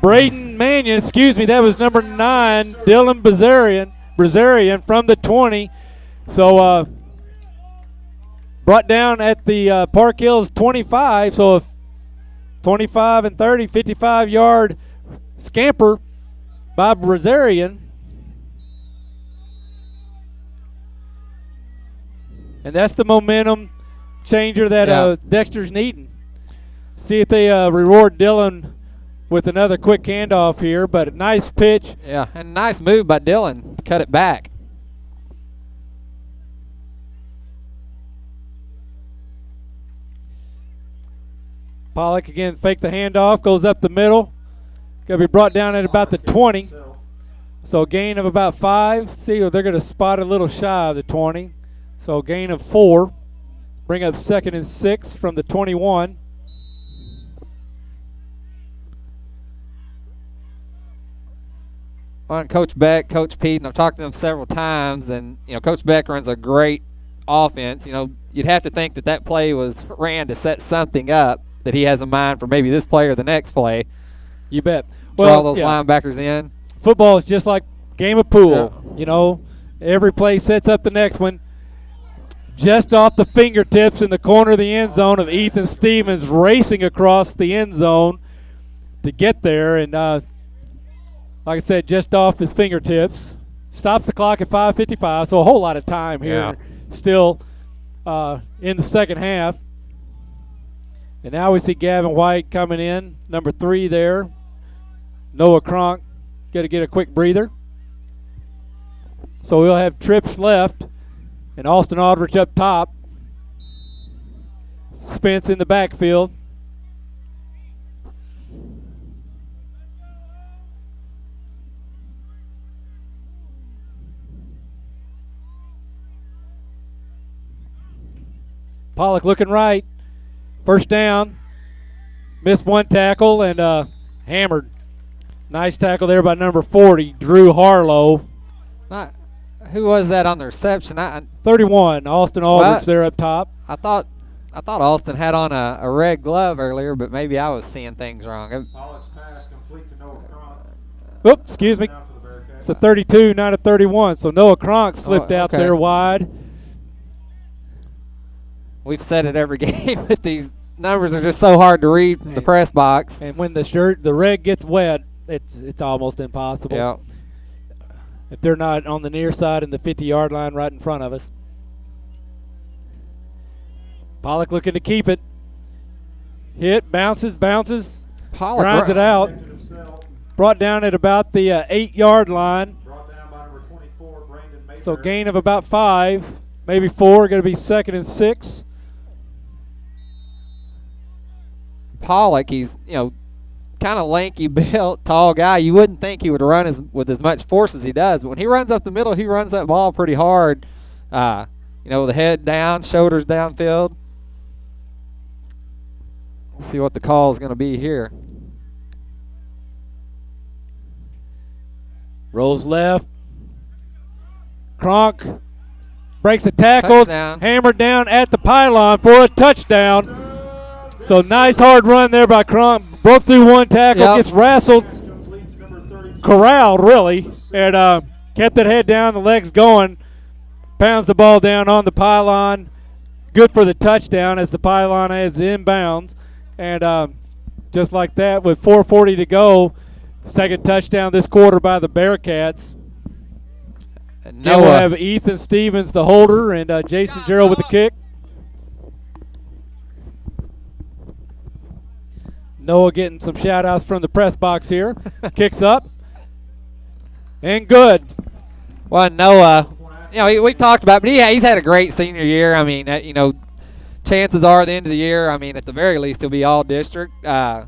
Braden Mannion, excuse me, that was number 9, Dylan Brazarian from the 20. So brought down at the Park Hills 25, so a 25 and 30, 55-yard scamper by Brazarian. And that's the momentum changer that Dexter's needing. See if they reward Dylan with another quick handoff here, but a nice pitch. Yeah, and nice move by Dylan to cut it back. Pollock again fake the handoff, goes up the middle. Going to be brought down at about the 20. So a gain of about 5. See, they're going to spot a little shy of the 20. So gain of 4. Bring up 2nd and 6 from the 21. Well, Coach Beck, Coach Pete, and I've talked to them several times, and you know, Coach Beck runs a great offense. You know, you'd have to think that play was ran to set something up that he has in mind for maybe this play or the next play. You bet. Well, all those linebackers in. Football is just like game of pool. Yeah. You know, every play sets up the next one. Just off the fingertips in the corner of the end zone of Ethan Stevens racing across the end zone to get there. And like I said, just off his fingertips. stops the clock at 5:55, so a whole lot of time here still in the second half. And now we see Gavin White coming in, number 3 there. Noah Cronk got to get a quick breather. So we'll have trips left and Austin Aldrich up top. Spence in the backfield. Pollock looking right. First down. Missed one tackle and hammered. Nice tackle there by number 40, Drew Harlow. Who was that on the reception? 31, Austin Aldrich there up top. I thought Austin had on a red glove earlier, but maybe I was seeing things wrong. Pollock's pass complete to Noah Cronk. Oops, excuse me. It's a 32, not a 31. So Noah Cronk slipped out there wide. We've said it every game that these numbers are just so hard to read from the press box. And when the red gets wet, it's almost impossible. Yeah. If they're not on the near side in the 50-yard line right in front of us. Pollock looking to keep it. Hit, bounces, Pollock grinds it out. Brought down at about the 8-yard line. Brought down by number 24, Brandon Maker. So gain of about 5, maybe 4. Going to be 2nd and 6. Pollock, he's kind of lanky built, tall guy. You wouldn't think he would run with as much force as he does, but when he runs up the middle, he runs that ball pretty hard. The head down, shoulders downfield. Let's see what the call is going to be here. Rolls left. Cronk breaks a tackle, hammered down at the pylon for a touchdown. So nice hard run there by Cronk. Broke through one tackle, gets wrestled, corralled really, and kept that head down, the legs going. Pounds the ball down on the pylon. Good for the touchdown as the pylon is inbounds. And just like that, with 4:40 to go, second touchdown this quarter by the Bearcats. And we'll have Ethan Stevens, the holder, and Jason Gerald with the kick. Noah getting some shout-outs from the press box here. Kicks up. And good. Well, Noah, we talked about it, but he's had a great senior year. I mean, chances are at the end of the year, at the very least, he'll be all district. And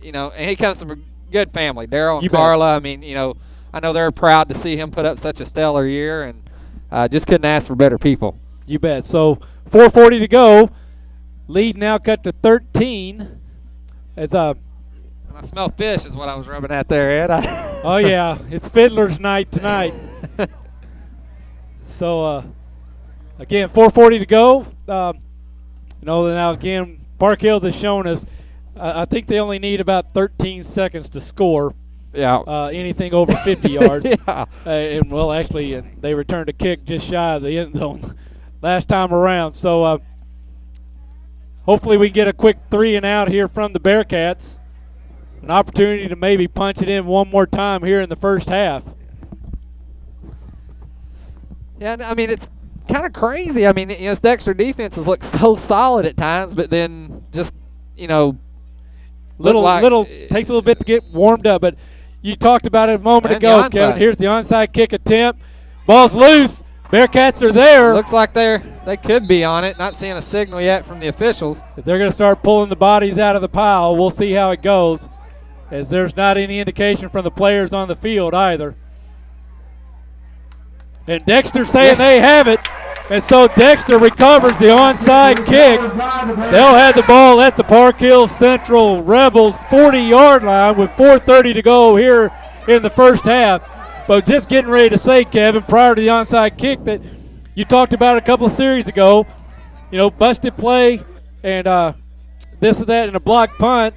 he comes from a good family. Daryl and Carla, I know they're proud to see him put up such a stellar year, and just couldn't ask for better people. You bet. So 4:40 to go. Lead now cut to 13. It's I smell fish is what I was rubbing at there, Ed. Oh yeah, it's Fiddler's night tonight. So again, 4:40 to go. Now again, Park Hills has shown us. I think they only need about 13 seconds to score. Yeah. Anything over 50 yards. Yeah. And well, actually, they returned a kick just shy of the end zone last time around. So. Hopefully we get a quick 3 and out here from the Bearcats. An opportunity to maybe punch it in one more time here in the first half. Yeah, it's kind of crazy. This Dexter defense has looked so solid at times, but then just, takes a little bit to get warmed up. But you talked about it a moment ago, Kevin. Here's the onside kick attempt. Ball's loose. Bearcats are there. Looks like they could be on it. Not seeing a signal yet from the officials. If they're going to start pulling the bodies out of the pile, we'll see how it goes, as there's not any indication from the players on the field either. And Dexter saying they have it. And so Dexter recovers the onside kick. They'll have the ball at the Park Hills Central Rebels 40-yard line with 4:30 to go here in the first half. But just getting ready to say, Kevin, prior to the onside kick that you talked about a couple of series ago, busted play and this or that and a blocked punt,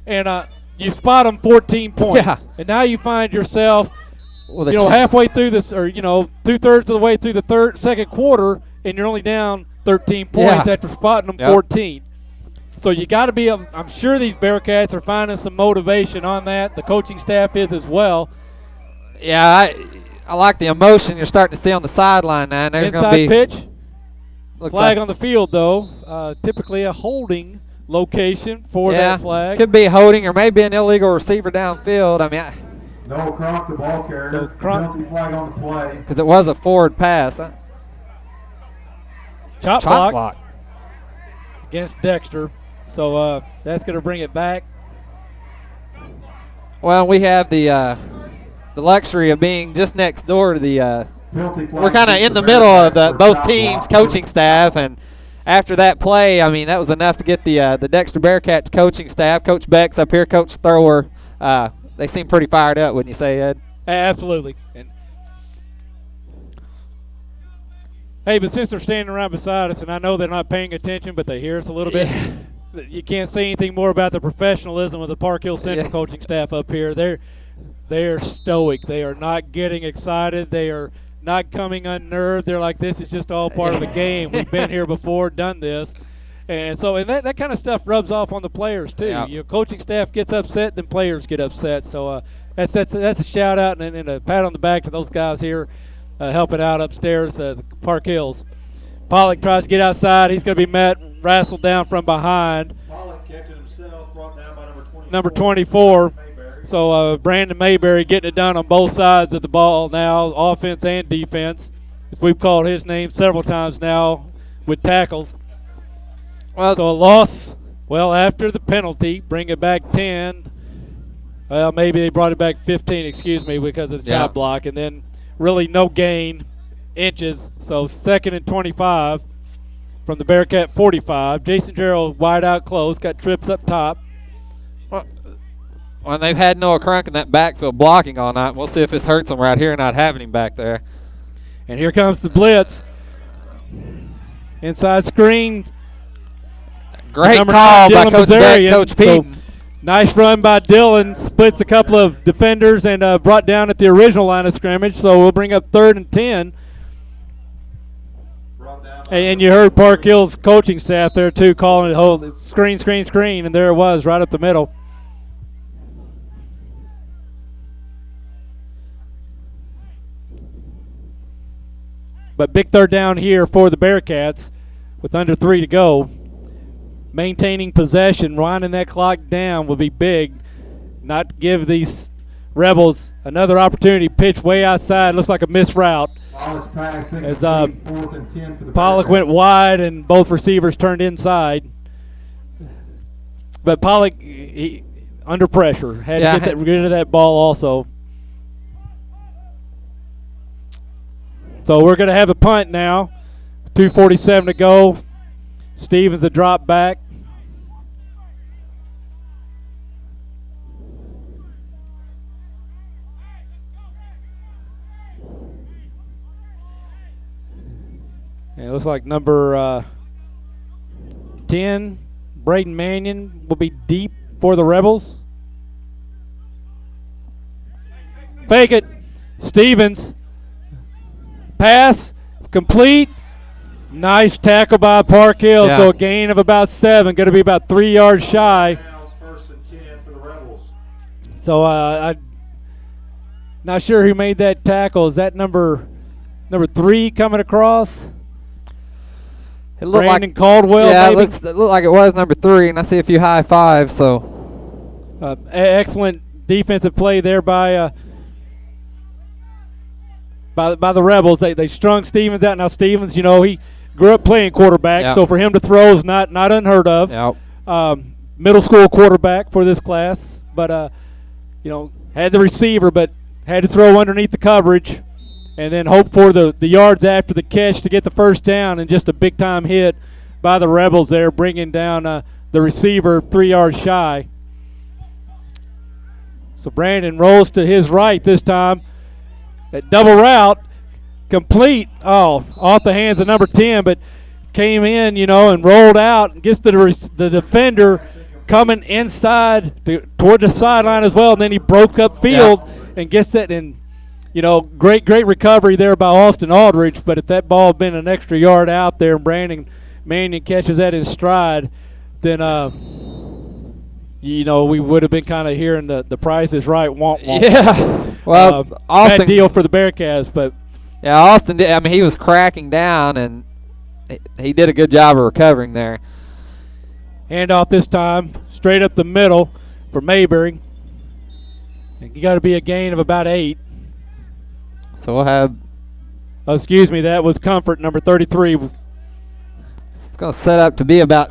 and you spot them 14 points. Yeah. And now you find yourself, halfway through this, or, 2/3 of the way through the second quarter, and you're only down 13 points after spotting them 14. So you got to be, I'm sure these Bearcats are finding some motivation on that. The coaching staff is as well. Yeah, I like the emotion you're starting to see on the sideline now. And there's going to Inside be pitch. looks Flag like, on the field, though. Typically a holding location for that flag. Could be holding or maybe an illegal receiver downfield. I mean, No, Kronk, the ball carrier. So Kronk- Penalty flag on the play. because it was a forward pass. Chop Chop block against Dexter. So that's going to bring it back. Well, we have the luxury of being just next door to the. Penalty flag We're kind of against in the the middle of Bearcats for both chop teams' block. coaching staff, and after that play, I mean that was enough to get the Dexter Bearcats coaching staff, Coach Beck's up here, Coach Thrower. They seem pretty fired up, wouldn't you say, Ed? Absolutely. And hey, but since they're standing right beside us, and I know they're not paying attention, but they hear us a little bit, you can't say anything more about the professionalism of the Park Hill Central coaching staff up here. They're stoic. They are not getting excited. They are not coming unnerved. They're like, this is just all part of the game. We've been here before, done this. And so that kind of stuff rubs off on the players, too. Yeah. Your coaching staff gets upset, then players get upset. So that's a shout-out and a pat on the back to those guys here helping out upstairs the Park Hills. Pollock tries to get outside. He's going to be met, wrestled down from behind. Pollock kicked it himself, brought down by Number 24. So Brandon Mayberry getting it done on both sides of the ball now, offense and defense. As we've called his name several times now with tackles. Well, So a loss, well, after the penalty, bring it back 10. Well, maybe they brought it back 15, excuse me, because of the Yeah. chop block. And then really no gain, inches. So 2nd and 25 from the Bearcat 45. Jason Gerald wide out close, got trips up top. when they've had Noah Crunk in that backfield blocking all night, we'll see if this hurts them right here not having him back there. And here comes the blitz. Inside screen. Great Number call 9, by Dylan Coach Beck, Bazarian. Coach So, Peden. nice run by Dylan. Splits a couple of defenders and brought down at the original line of scrimmage. So we'll bring up 3rd and 10. And you heard Park Hill's coaching staff there too calling it hold screen, screen, screen, and there it was right up the middle. But big 3rd down here for the Bearcats with under 3 to go. Maintaining possession, winding that clock down will be big. Not to give these Rebels another opportunity. Pitch way outside, looks like a missed route. Pollock's passing. As 4th and 10 for the Pollock Bearcats. went wide and both receivers turned inside. But Pollock, he, under pressure, had to get rid of that ball also. So we're going to have a punt now. 2:47 to go. Stevens a drop back. And it looks like number 10, Braden Mannion, will be deep for the Rebels. Fake it. Stevens. Pass. Complete. Nice tackle by Park Hill. Yeah. So a gain of about 7. Going to be about 3 yards shy. Downs, 1st and 10 for the Rebels. So I'm not sure who made that tackle. Is that number 3 coming across? It looked Brandon like Caldwell, yeah, maybe? it looked like it was number 3, and I see a few high fives. So Excellent defensive play there by the Rebels. They strung Stevens out. Now Stevens, he grew up playing quarterback, Yep. so for him to throw is not unheard of. Yep. Middle school quarterback for this class, but had the receiver, but had to throw underneath the coverage, and then hope for the yards after the catch to get the first down, and just a big time hit by the Rebels there, bringing down the receiver 3 yards shy. So Brandon rolls to his right this time. That double route, complete. Oh, off the hands of number 10, but came in, and rolled out and gets the defender coming inside toward the sideline as well. And then he broke up field and gets that in. Great recovery there by Austin Aldridge. But if that ball had been an extra yard out there and Brandon Mannion catches that in stride, then we would have been kind of hearing the Price is Right womp womp. Yeah. Well, Austin, bad deal for the Bearcats, but yeah, Austin did. I mean, he was cracking down, and he did a good job of recovering there. handoff this time, straight up the middle for Mayberry. And you got to be a gain of about 8. So we'll have. Oh, excuse me, that was Comfort, number 33. It's going to set up to be about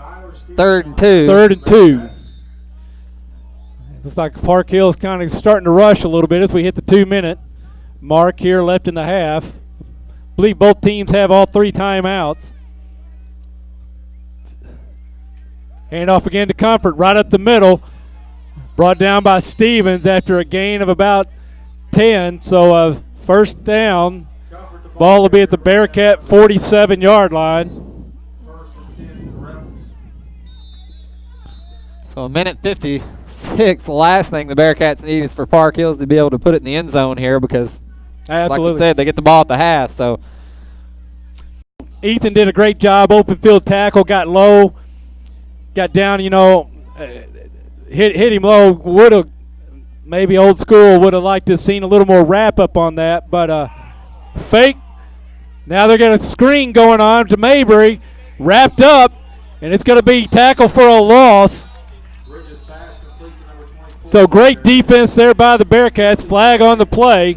3rd and 2. 3rd and 2. Looks like Park Hill's kind of starting to rush a little bit as we hit the 2-minute mark here left in the half. I believe both teams have all 3 timeouts. Hand off again to Comfort, right up the middle. Brought down by Stevens after a gain of about 10. So first down. Ball will be at the Bearcat 47-yard line. So a minute 56. The last thing the Bearcats need is for Park Hills to be able to put it in the end zone here because, Absolutely. like I said, they get the ball at the half. So Ethan did a great job. Open field tackle, got low, got down, hit him low. Would have, maybe old school, would have liked to have seen a little more wrap up on that. But fake. Now they're going to screen going on to Mayberry. Wrapped up, and it's going to be tackle for a loss. So great defense there by the Bearcats. Flag on the play.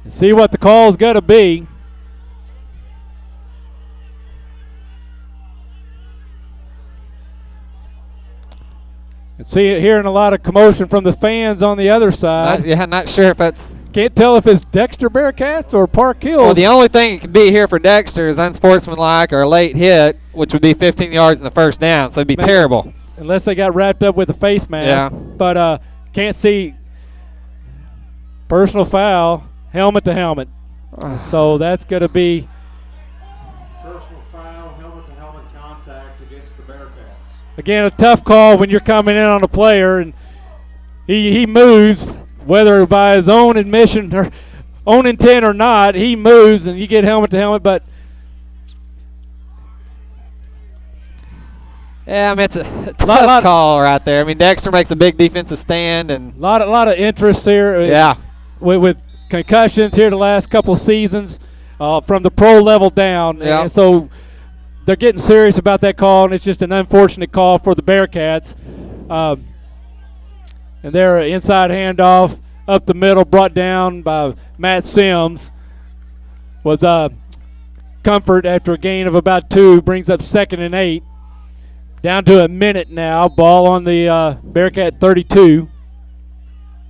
And see what the call is going to be. And hearing a lot of commotion from the fans on the other side. Not sure if that's. Can't tell if it's Dexter Bearcats or Park Hills. Well, the only thing it could be here for Dexter is unsportsmanlike or a late hit, which would be 15 yards in the first down. So it'd be terrible. Unless they got wrapped up with a face mask. Yeah. But can't see. Personal foul, helmet to helmet. So that's going to be. Personal foul, helmet-to-helmet contact against the Bearcats. Again, a tough call when you're coming in on a player and he moves, whether by his own admission or own intent or not, he moves and you get helmet to helmet. But yeah, I mean, it's a tough call right there. I mean, Dexter makes a big defensive stand and a lot of interest here. Yeah, with concussions here the last couple of seasons from the pro level down, yeah. And so they're getting serious about that call, and it's just an unfortunate call for the Bearcats. And their inside handoff up the middle, brought down by Matt Sims, was Comfort after a gain of about 2, brings up 2nd and 8. Down to a minute now. Ball on the Bearcat 32,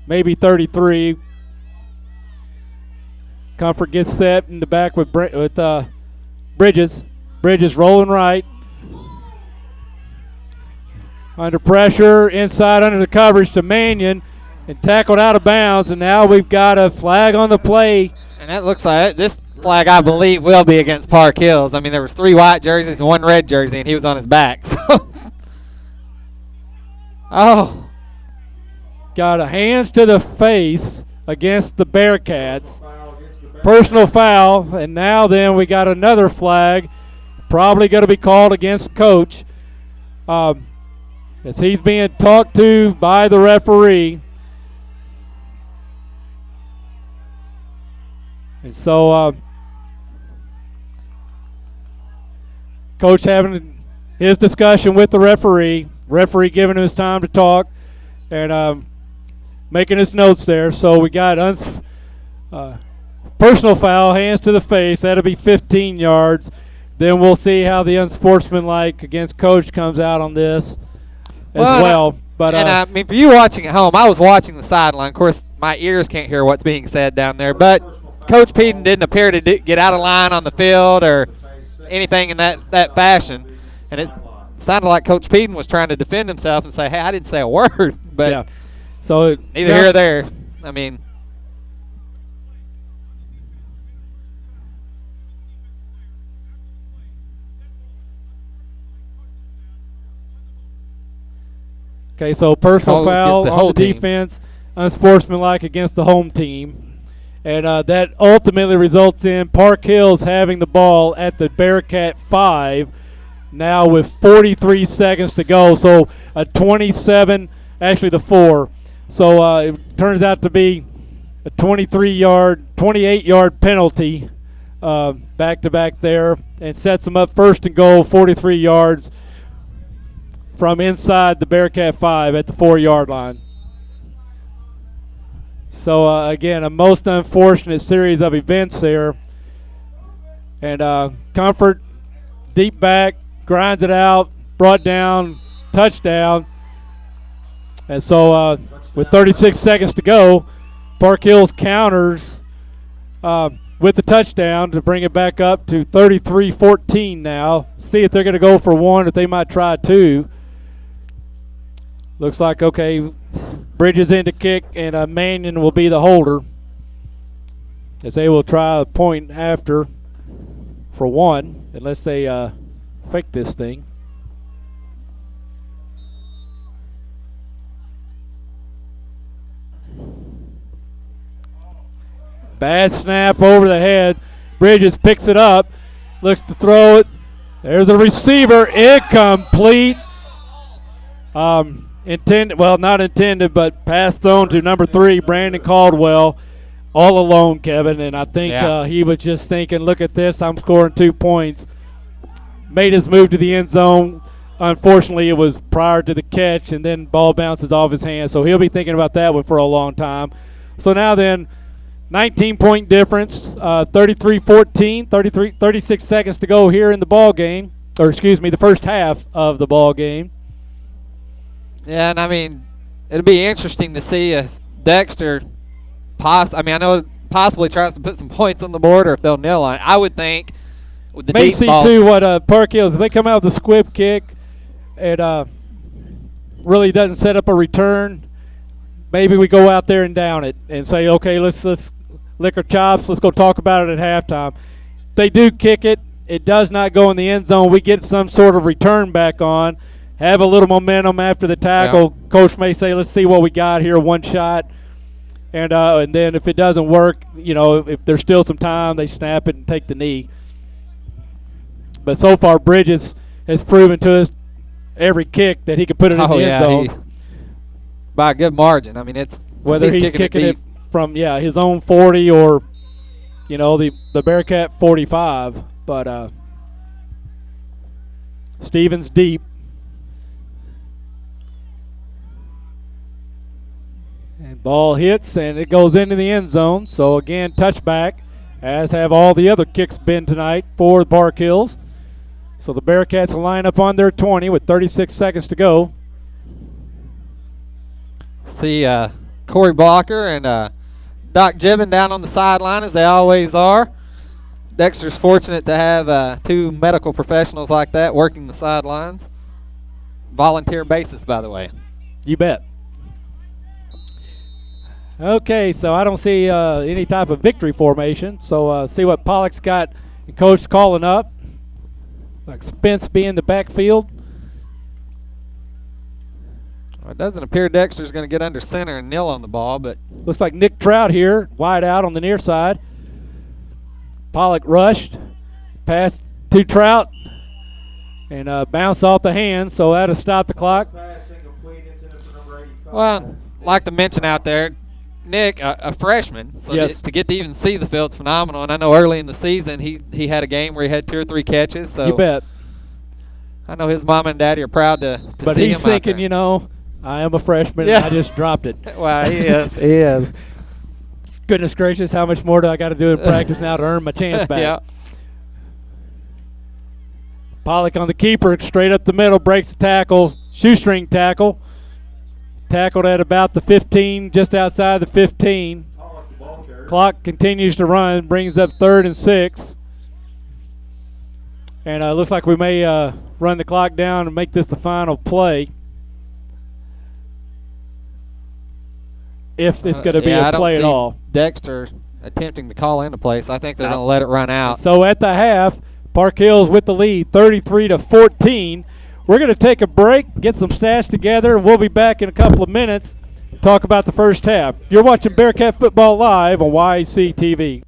maybe 33. Comfort gets set in the back with Bridges. Bridges rolling right. Under pressure, inside under the coverage to Mannion, and tackled out of bounds. And now we've got a flag on the play. And that looks like this flag, I believe, will be against Park Hills. I mean, there was 3 white jerseys and 1 red jersey, and he was on his back. So. Oh. Got a hands to the face against the Bearcats. Personal foul, and now then we got another flag, probably going to be called against Coach, as he's being talked to by the referee. And so Coach having his discussion with the referee giving him his time to talk, and making his notes there. So we got personal foul, hands to the face. That'll be 15 yards. Then we'll see how the unsportsmanlike against Coach comes out on this as well. But I mean, for you watching at home, I was watching the sideline. Of course, my ears can't hear what's being said down there. But Coach Peden didn't appear to get out of line on the field or anything in that fashion. And it sounded like Coach Peden was trying to defend himself and say, hey, I didn't say a word. But yeah. So neither here or there. I mean. Okay, so personal foul on the defense, unsportsmanlike against the home team. And that ultimately results in Park Hills having the ball at the Bearcat 5 now with 43 seconds to go. So a 27, actually the 4, So it turns out to be a 28-yard penalty back-to-back there, and sets them up first and goal, 43 yards from inside the Bearcat 5 at the 4-yard line. So, again, a most unfortunate series of events there. And Comfort, deep back, grinds it out, brought down, touchdown. And so with 36 seconds to go, Park Hills counters with the touchdown to bring it back up to 33-14 now. See if they're going to go for one, if they might try two. Looks like, okay, Bridges in to kick, and Mannion will be the holder, as they will try a point after for one, unless they fake this thing. Bad snap over the head. Bridges picks it up, looks to throw it. There's a receiver, incomplete. Not intended, but pass thrown to number 3, Brandon Caldwell, all alone, Kevin. And I think he was just thinking, look at this, I'm scoring 2 points. Made his move to the end zone. Unfortunately, it was prior to the catch, and then ball bounces off his hand. So he'll be thinking about that one for a long time. So now then, 19-point difference, 33-14, 36 seconds to go here in the ball game, or excuse me, the first half of the ball game. Yeah, and I mean, it'll be interesting to see if Dexter, I know possibly tries to put some points on the board, or if they'll kneel on it. I would think with the may deep see ball. too what Park Hills, if they come out with a squib kick, it really doesn't set up a return. Maybe we go out there and down it and say, okay, let's lick our chops. Let's go talk about it at halftime. They do kick it. It does not go in the end zone. We get some sort of return back on. Have a little momentum after the tackle. Yeah. Coach may say, let's see what we got here, one shot. And then if it doesn't work, if there's still some time, they snap it and take the knee. But so far, Bridges has proven to us every kick that he can put it in the end zone. By a good margin. I mean, it's whether he's kicking it from his own 40 or the Bearcat 45. But Stevens deep. And ball hits, and it goes into the end zone. So, again, touchback, as have all the other kicks been tonight for Park Hills. So the Bearcats will line up on their 20 with 36 seconds to go. See Corey Blocker and Doc Gibbon down on the sideline, as they always are. Dexter's fortunate to have 2 medical professionals like that working the sidelines. Volunteer basis, by the way. You bet. Okay, so I don't see any type of victory formation. So see what Pollock's got and Coach calling up. Like Spence being the backfield. Well, it doesn't appear Dexter's going to get under center and kneel on the ball, but looks like Nick Trout here, wide out on the near side. Pollock rushed, passed to Trout, and bounced off the hands, so that'll stop the clock. Well, like to mention out there, Nick, a freshman, so yes. to get to even see the field's phenomenal. And I know early in the season he had a game where he had 2 or 3 catches. So you bet. I know his mom and daddy are proud to see him. But he's thinking, I am a freshman. And I just dropped it. Well, he is. He is. Goodness gracious, how much more do I got to do in practice now to earn my chance back? Yeah. Pollock on the keeper, straight up the middle, breaks the tackle, shoestring tackle. Tackled at about the 15, just outside the 15. Clock continues to run, brings up 3rd and 6. And looks like we may run the clock down and make this the final play. If it's going to be a play at all. Dexter attempting to call into play, so I think they're going to let it run out. So at the half, Park Hills with the lead, 33-14. We're going to take a break, get some stats together, and we'll be back in a couple of minutes to talk about the first half. You're watching Bearcat Football Live on YAC TV.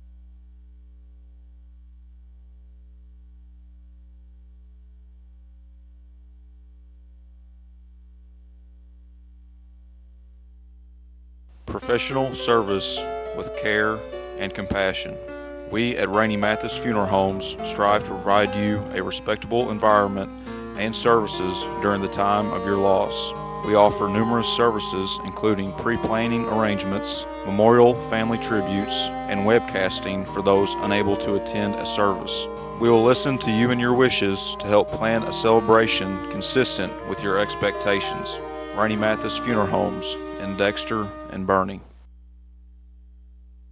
professional service with care and compassion. We at Rainey Mathis Funeral Homes strive to provide you a respectable environment and services during the time of your loss. We offer numerous services including pre-planning arrangements, memorial family tributes, and webcasting for those unable to attend a service. We will listen to you and your wishes to help plan a celebration consistent with your expectations. Rainey Mathis Funeral Homes in Dexter and Bernie.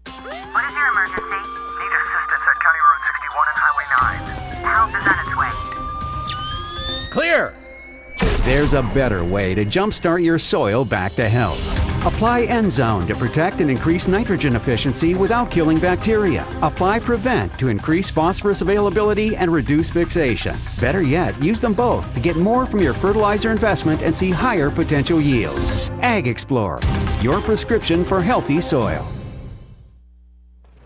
What is your emergency? Need assistance at County Road 61 and Highway 9. Help is on its way. Clear! There's a better way to jumpstart your soil back to health. Apply Endzone to protect and increase nitrogen efficiency without killing bacteria. Apply Prevent to increase phosphorus availability and reduce fixation. Better yet, use them both to get more from your fertilizer investment and see higher potential yields. Ag Explorer, your prescription for healthy soil.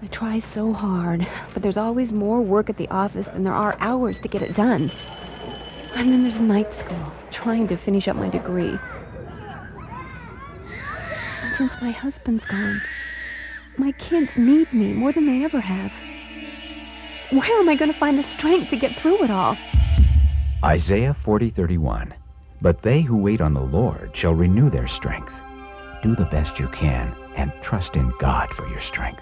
I try so hard, but there's always more work at the office than there are hours to get it done. And then there's night school, trying to finish up my degree. And since my husband's gone, my kids need me more than they ever have. Where am I going to find the strength to get through it all? Isaiah 40:31. But they who wait on the Lord shall renew their strength. Do the best you can and trust in God for your strength.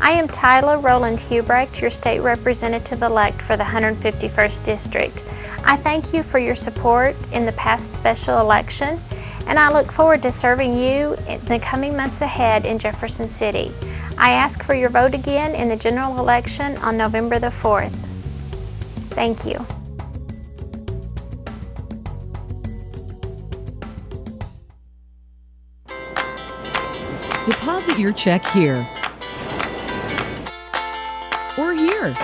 I am Tyler Rowland Hubrecht, your state representative-elect for the 151st District. I thank you for your support in the past special election, and I look forward to serving you in the coming months ahead in Jefferson City. I ask for your vote again in the general election on November the 4th. Thank you. Deposit your check here. Or here.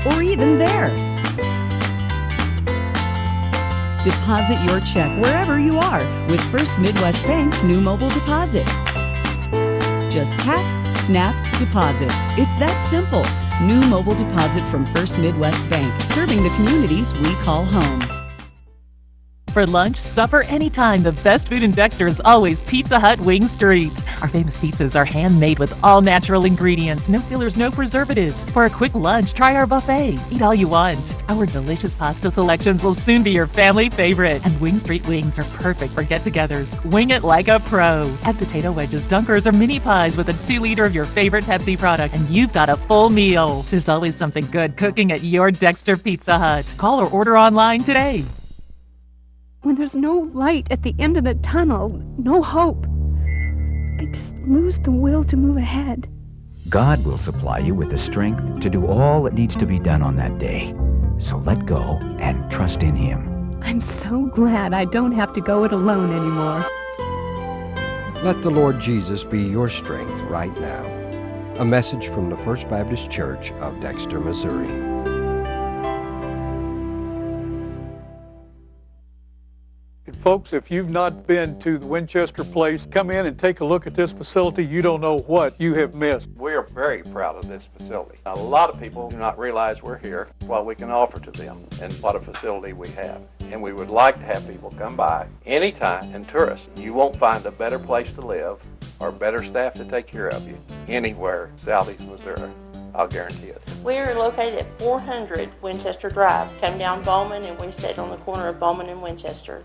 Or even there. Deposit your check wherever you are with First Midwest Bank's new mobile deposit. Just tap, snap, deposit. It's that simple. New mobile deposit from First Midwest Bank, serving the communities we call home. For lunch, supper, anytime, the best food in Dexter is always Pizza Hut Wing Street. Our famous pizzas are handmade with all natural ingredients, no fillers, no preservatives. For a quick lunch, try our buffet. Eat all you want. Our delicious pasta selections will soon be your family favorite. And Wing Street wings are perfect for get-togethers. Wing it like a pro. Add potato wedges, dunkers, or mini pies with a 2-liter of your favorite Pepsi product, and you've got a full meal. There's always something good cooking at your Dexter Pizza Hut. Call or order online today. When there's no light at the end of the tunnel, no hope, I just lose the will to move ahead. God will supply you with the strength to do all that needs to be done on that day. So let go and trust in Him. I'm so glad I don't have to go it alone anymore. Let the Lord Jesus be your strength right now. A message from the First Baptist Church of Dexter, Missouri. Folks, if you've not been to the Winchester Place, come in and take a look at this facility. You don't know what you have missed. We are very proud of this facility. A lot of people do not realize we're here, what we can offer to them, and what a facility we have. And we would like to have people come by anytime and tour us. You won't find a better place to live or better staff to take care of you anywhere southeast Missouri. I'll guarantee it. We are located at 400 Winchester Drive. Come down Bowman, and we sit on the corner of Bowman and Winchester.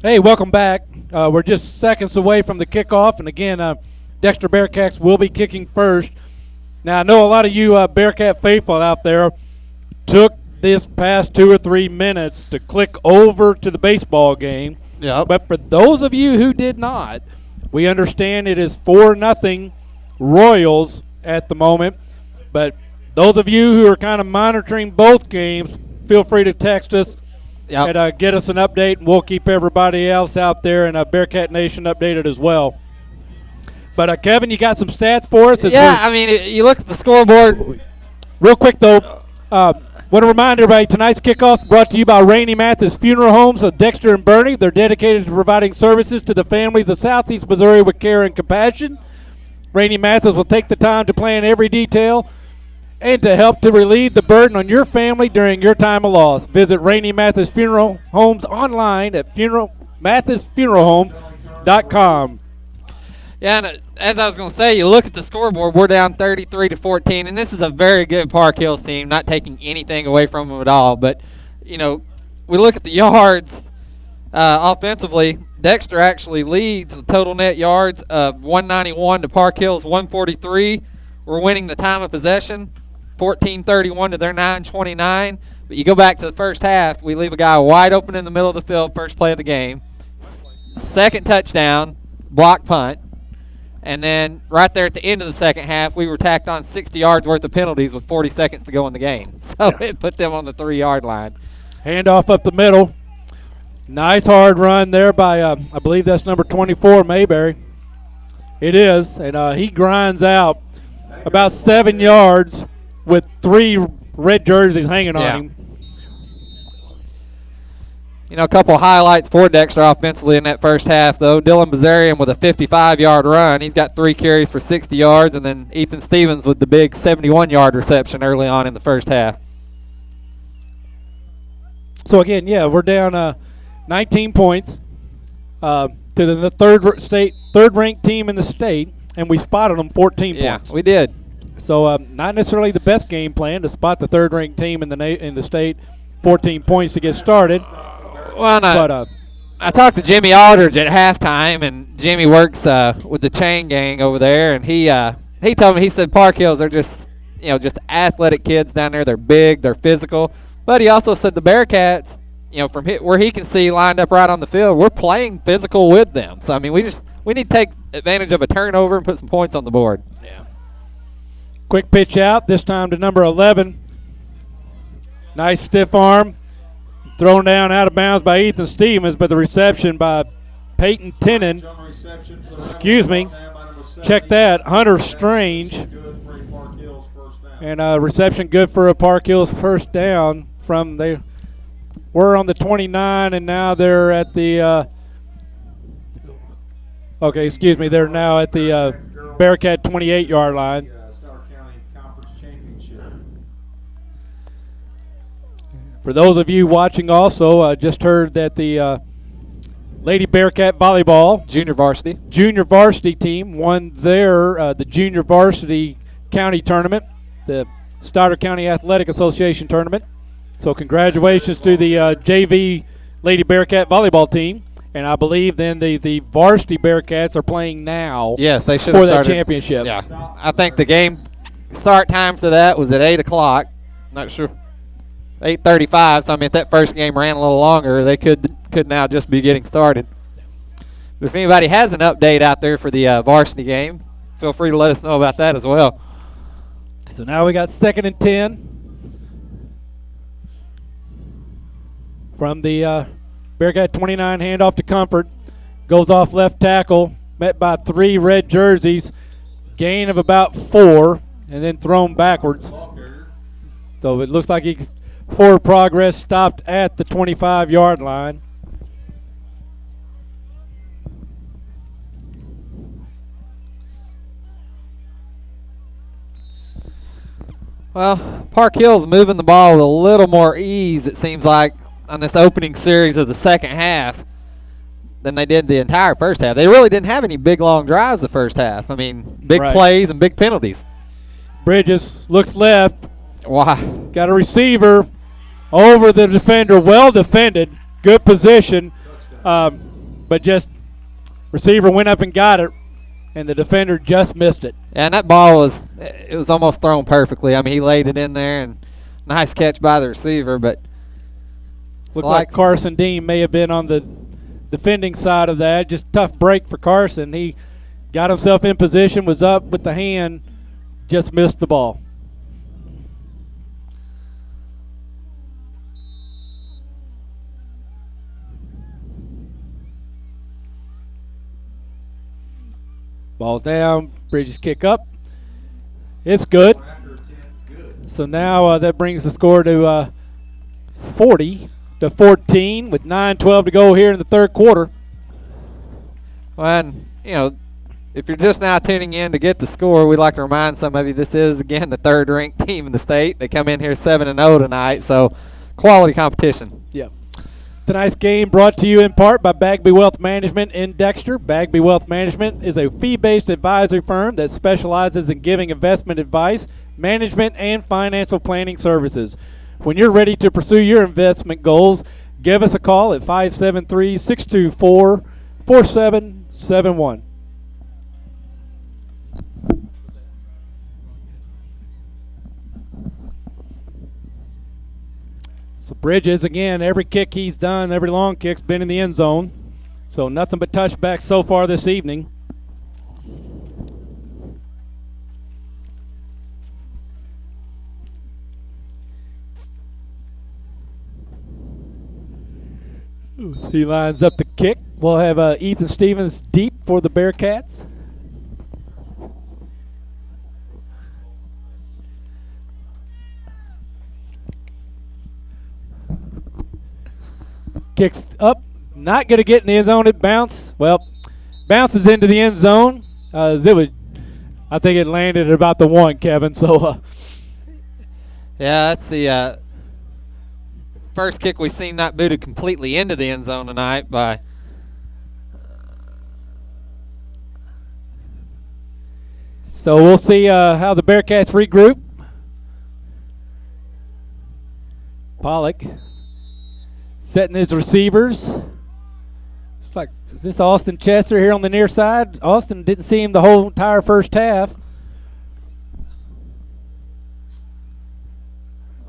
Hey, welcome back. We're just seconds away from the kickoff, and again, Dexter Bearcats will be kicking first. Now, I know a lot of you Bearcat faithful out there took this past 2 or 3 minutes to click over to the baseball game. Yep. But for those of you who did not, we understand it is 4-0 Royals at the moment. But those of you who are kind of monitoring both games, feel free to text us. Yep. And get us an update, and we'll keep everybody else out there in Bearcat Nation updated as well. But Kevin, you got some stats for us? Yeah, I mean, you look at the scoreboard. Real quick, though, want to remind everybody, tonight's kickoff is brought to you by Rainey Mathis Funeral Homes of Dexter and Bernie. They're dedicated to providing services to the families of Southeast Missouri with care and compassion. Rainey Mathis will take the time to plan every detail and to help to relieve the burden on your family during your time of loss. Visit Rainey Mathis Funeral Homes online at mathisfuneralhome.com. Yeah, and as I was going to say, you look at the scoreboard, we're down 33-14, and this is a very good Park Hills team, not taking anything away from them at all. But, you know, we look at the yards offensively. Dexter actually leads with total net yards of 191 to Park Hills 143. We're winning the time of possession, 14-31 to their 9-29. But you go back to the first half, we leave a guy wide open in the middle of the field, first play of the game. Second touchdown, block punt. And then right there at the end of the second half, we were tacked on 60 yards worth of penalties with 40 seconds to go in the game. So it put them on the 3-yard line. Handoff up the middle. Nice hard run there by, I believe that's number 24, Mayberry. It is, and he grinds out about 7 yards with 3 red jerseys hanging on him. You know, a couple highlights for Dexter offensively in that first half, though. Dylan Bazarian with a 55-yard run. He's got 3 carries for 60 yards, and then Ethan Stevens with the big 71-yard reception early on in the first half. So, again, yeah, we're down 19 points to the third-ranked team in the state, and we spotted them 14 points. Yeah, we did. So, not necessarily the best game plan to spot the third-ranked team in the state, 14 points to get started. Well, I talked to Jimmy Aldridge at halftime, and Jimmy works with the chain gang over there, and he told me, he said Park Hills are just athletic kids down there. They're big, they're physical, but he also said the Bearcats, from where he can see lined up right on the field, we're playing physical with them. So I mean, we need to take advantage of a turnover and put some points on the board. Yeah. Quick pitch out, this time to number 11. Nice stiff arm. Thrown down out of bounds by Ethan Stevens, but the reception by Peyton Tennant. Excuse me. Check that. Hunter Strange. And reception good for a Park Hills first down from they were on the 29, and now they're at the they're now at the Bearcat 28-yard line. For those of you watching also, just heard that the Lady Bearcat Volleyball junior varsity team won the junior varsity county tournament, the Stoddard County Athletic Association tournament. So congratulations to the JV Lady Bearcat Volleyball team. And I believe then the varsity Bearcats are playing now. Yes, they should for have that started. championship. Yeah, I think the game start time for that was at 8 o'clock. Not sure. 8:35. So I mean, if that first game ran a little longer, they could now just be getting started. But if anybody has an update out there for the varsity game, feel free to let us know about that as well. So now we got 2nd and 10 from the Bearcat 29 handoff to Comfort. Goes off left tackle, met by 3 red jerseys, gain of about 4, and then thrown backwards. So it looks like he's forward progress stopped at the 25-yard line. Well, Park Hill's moving the ball with a little more ease, it seems like, on this opening series of the second half than they did the entire first half. They really didn't have any big, long drives the first half. I mean, big plays and big penalties. Bridges looks left. Wow. Got a receiver over the defender. Well defended. Good position. But just receiver went up and got it, and the defender just missed it. Yeah, and that ball was almost thrown perfectly. I mean, he laid it in there, and nice catch by the receiver, but looked like Carson Dean may have been on the defending side of that. Just tough break for Carson. He got himself in position, was up with the hand, just missed the ball. Ball's down. Bridges kick up. It's good. So now that brings the score to 40-14 with 9:12 to go here in the third quarter. Well, and, if you're just now tuning in to get the score, we'd like to remind some of you this is, again, the third-ranked team in the state. They come in here 7-0 tonight, so quality competition. Yep. Tonight's game brought to you in part by Bagby Wealth Management in Dexter. Bagby Wealth Management is a fee-based advisory firm that specializes in giving investment advice, management, and financial planning services. When you're ready to pursue your investment goals, give us a call at 573-624-4771. So Bridges, again, every kick he's done, every long kick's been in the end zone. So nothing but touchbacks so far this evening. He lines up the kick. We'll have Ethan Stevens deep for the Bearcats. Kicks up, not going to get in the end zone. It bounces into the end zone. I think it landed at about the 1, Kevin. So, yeah, that's the first kick we've seen not booted completely into the end zone tonight by. So we'll see how the Bearcats regroup. Pollock setting his receivers. It's like, is this Austin Chester here on the near side? Austin didn't see him the whole entire first half.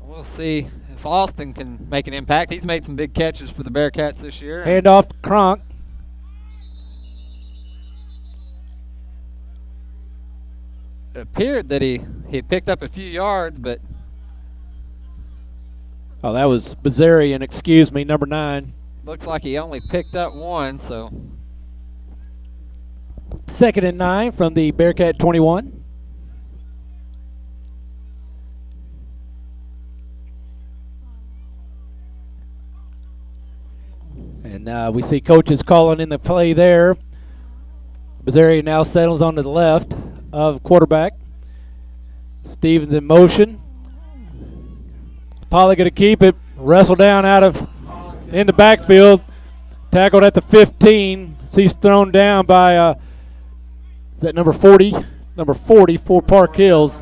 We'll see if Austin can make an impact. He's made some big catches for the Bearcats this year. Hand off to Kronk. It appeared that he picked up a few yards, but oh, that was Bazarian, excuse me, number 9. looks like he only picked up 1, so. 2nd and 9 from the Bearcat 21. And we see coaches calling in the play there. Bazarian now settles onto the left of quarterback. Stevens in motion. Pollock going to keep it. Wrestle down in the backfield. Tackled at the 15. He's thrown down by, is that number 40? Number 40 for Park Hills.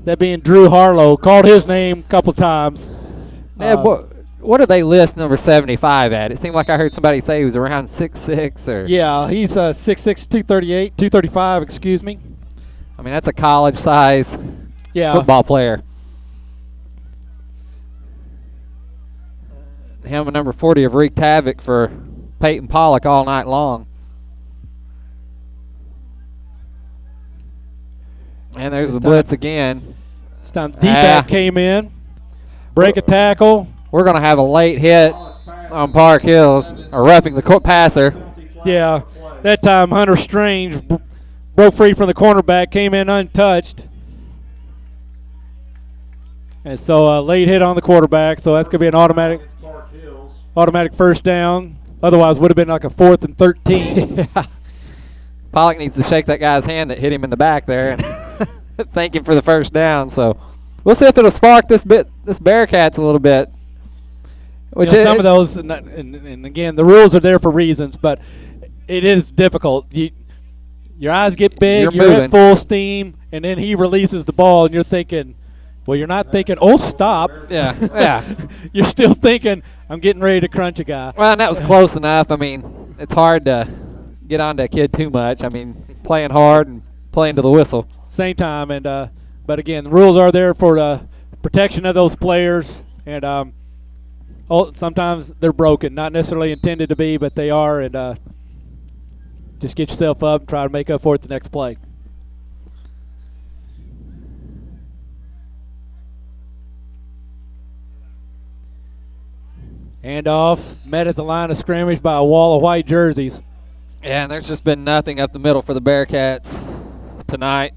That being Drew Harlow. Called his name a couple times. Yeah, what do they list number 75 at? It seemed like I heard somebody say he was around 6'6", or. Yeah, he's 6'6", 235, excuse me. I mean, that's a college size football player. Him and number 40 have wreaked havoc for Peyton Pollock all night long. And there's the blitz again. This time D-back came in. Break a tackle. We're going to have a late hit on Park Hills, or roughing the passer. Yeah, that time Hunter Strange broke free from the cornerback, came in untouched. And so late hit on the quarterback, so that's going to be an automatic first down. Otherwise, would have been like a 4th and 13. Pollock needs to shake that guy's hand that hit him in the back there and thank him for the first down. So we'll see if it'll spark this Bearcats a little bit. Which some of those, and again, the rules are there for reasons, but it is difficult. Your eyes get big, you're at full steam, and then he releases the ball, and you're thinking, well, you're not thinking, oh, stop. Yeah. You're still thinking, I'm getting ready to crunch a guy. Well, and that was close enough. I mean, it's hard to get onto a kid too much. I mean, playing hard and playing to the whistle. Same time, and but again, the rules are there for the protection of those players, and sometimes they're broken, not necessarily intended to be, but they are, and just get yourself up and try to make up for it the next play. Handoff met at the line of scrimmage by a wall of white jerseys. Yeah, and there's just been nothing up the middle for the Bearcats tonight.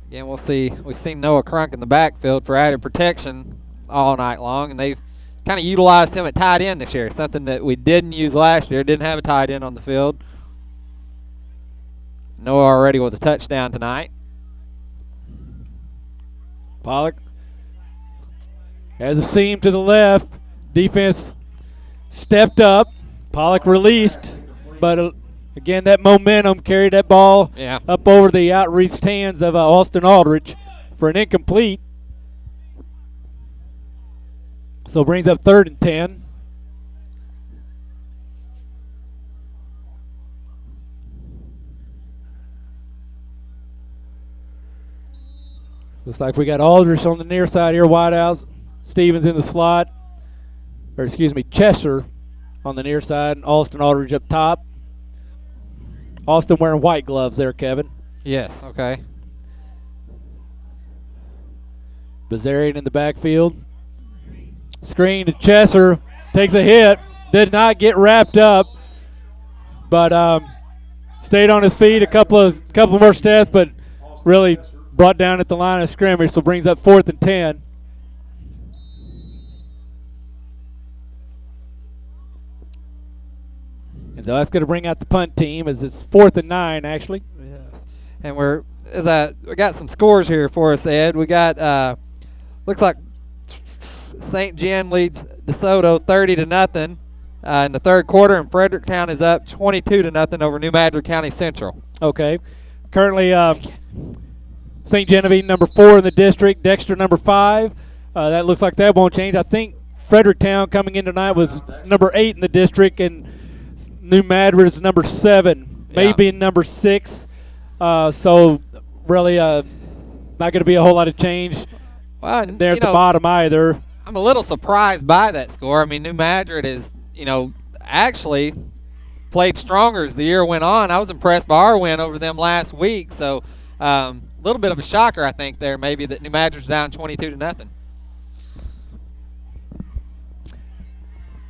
Again, we'll see. We've seen Noah Crunk in the backfield for added protection all night long, and they've kind of utilized him at tight end this year, something that we didn't use last year. Didn't have a tight end on the field. Noah already with a touchdown tonight. Pollock has a seam to the left. Defense stepped up. Pollock released, but again, that momentum carried that ball up over the outreached hands of Austin Aldrich for an incomplete. So brings up 3rd and 10. Looks like we got Aldrich on the near side here, wideouts. Stevens in the slot. Or excuse me, Cheshire on the near side, and Austin Aldrich up top. Austin wearing white gloves there, Kevin. Yes, okay. Bazarian in the backfield. Screen to Chesser. Takes a hit. Did not get wrapped up. But stayed on his feet a couple more steps, but really brought down at the line of scrimmage, so brings up 4th and 10. And so that's going to bring out the punt team as it's 4th and 9, actually. Yes. And we got some scores here for us, Ed. We got looks like St. John leads DeSoto 30-0 in the 3rd quarter, and Fredericktown is up 22-0 over New Madrid County Central. Okay. Currently, St. Genevieve number 4 in the district, Dexter number 5. That looks like that won't change. I think Fredericktown coming in tonight was number 8 in the district, and New Madrid is number 7, maybe number 6. So really not going to be a whole lot of change there at the bottom either. I'm a little surprised by that score. I mean, New Madrid is, actually played stronger as the year went on. I was impressed by our win over them last week. So a little bit of a shocker, I think, there maybe that New Madrid's down 22-0.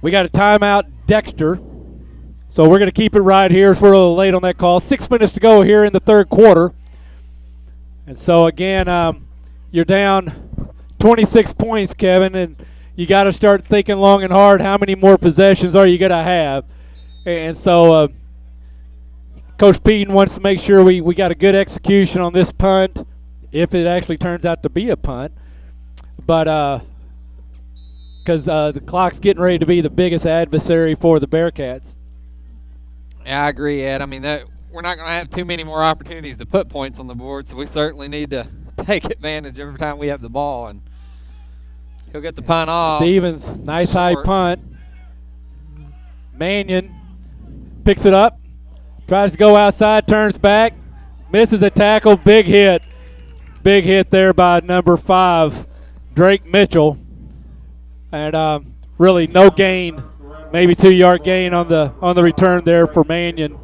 We got a timeout, Dexter. So we're going to keep it right here. We're a little late on that call. 6 minutes to go here in the 3rd quarter. And so, again, you're down 26 points, Kevin, and you got to start thinking long and hard how many more possessions are you going to have. And so Coach Peden wants to make sure we got a good execution on this punt, if it actually turns out to be a punt. But because the clock's getting ready to be the biggest adversary for the Bearcats. Yeah, I agree, Ed. I mean, we're not going to have too many more opportunities to put points on the board, so we certainly need to take advantage every time we have the ball. And he'll get the punt off. Stevens, nice high punt. Mannion picks it up, tries to go outside, turns back, misses a tackle, big hit. Big hit there by number 5, Drake Mitchell. And really no gain. Maybe 2-yard gain on the return there for Mannion.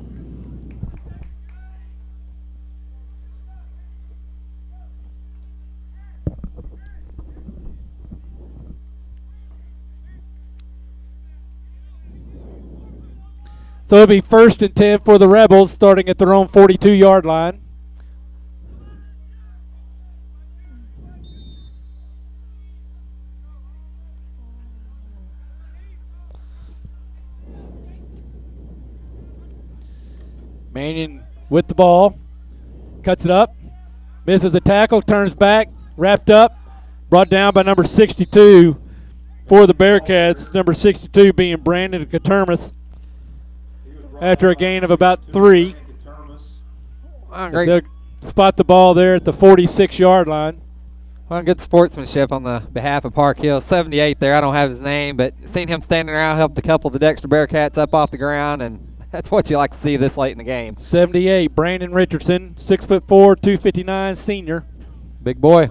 So it'll be 1st and 10 for the Rebels, starting at their own 42-yard line. Mannion with the ball, cuts it up, misses a tackle, turns back, wrapped up, brought down by number 62 for the Bearcats, number 62 being Brandon Katermas after a gain of about 3. They'll spot the ball there at the 46-yard line. Well, good sportsmanship on the behalf of Park Hill. 78 there, I don't have his name, but seen him standing around, helped a couple of the Dexter Bearcats up off the ground, and that's what you like to see this late in the game. 78, Brandon Richardson, 6'4", 259, senior. Big boy.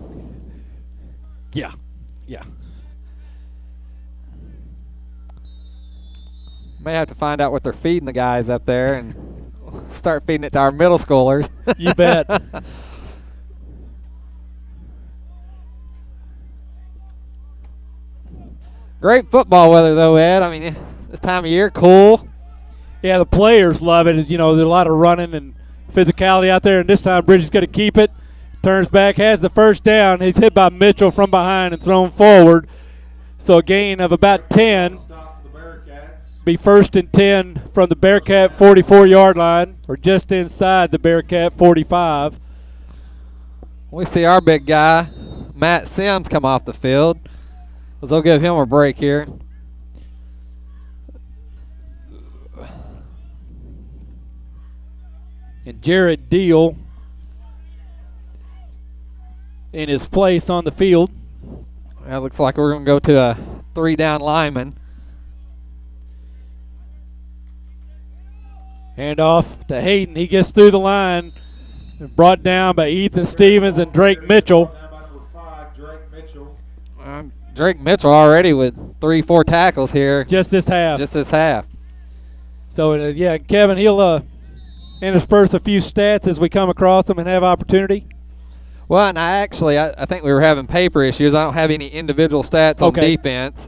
Yeah. May have to find out what they're feeding the guys up there, and start feeding it to our middle schoolers. You bet. Great football weather, though, Ed. I mean, this time of year, cool. Yeah, the players love it. You know, there's a lot of running and physicality out there, and this time Bridges going to keep it. Turns back, has the first down. He's hit by Mitchell from behind and thrown forward. So a gain of about 10. Be 1st and 10 from the Bearcat 44-yard line, or just inside the Bearcat 45. We see our big guy, Matt Sims, come off the field. They'll give him a break here. And Jared Deal in his place on the field. That looks like we're going to go to a 3-down lineman. Hand off to Hayden. He gets through the line. Brought down by Ethan Stevens and Drake Mitchell. Drake Mitchell already with 3-4 tackles here. Just this half. Just this half. So, yeah, Kevin, he'll intersperse a few stats as we come across them and have opportunity. Well, and I think we were having paper issues. I don't have any individual stats on defense.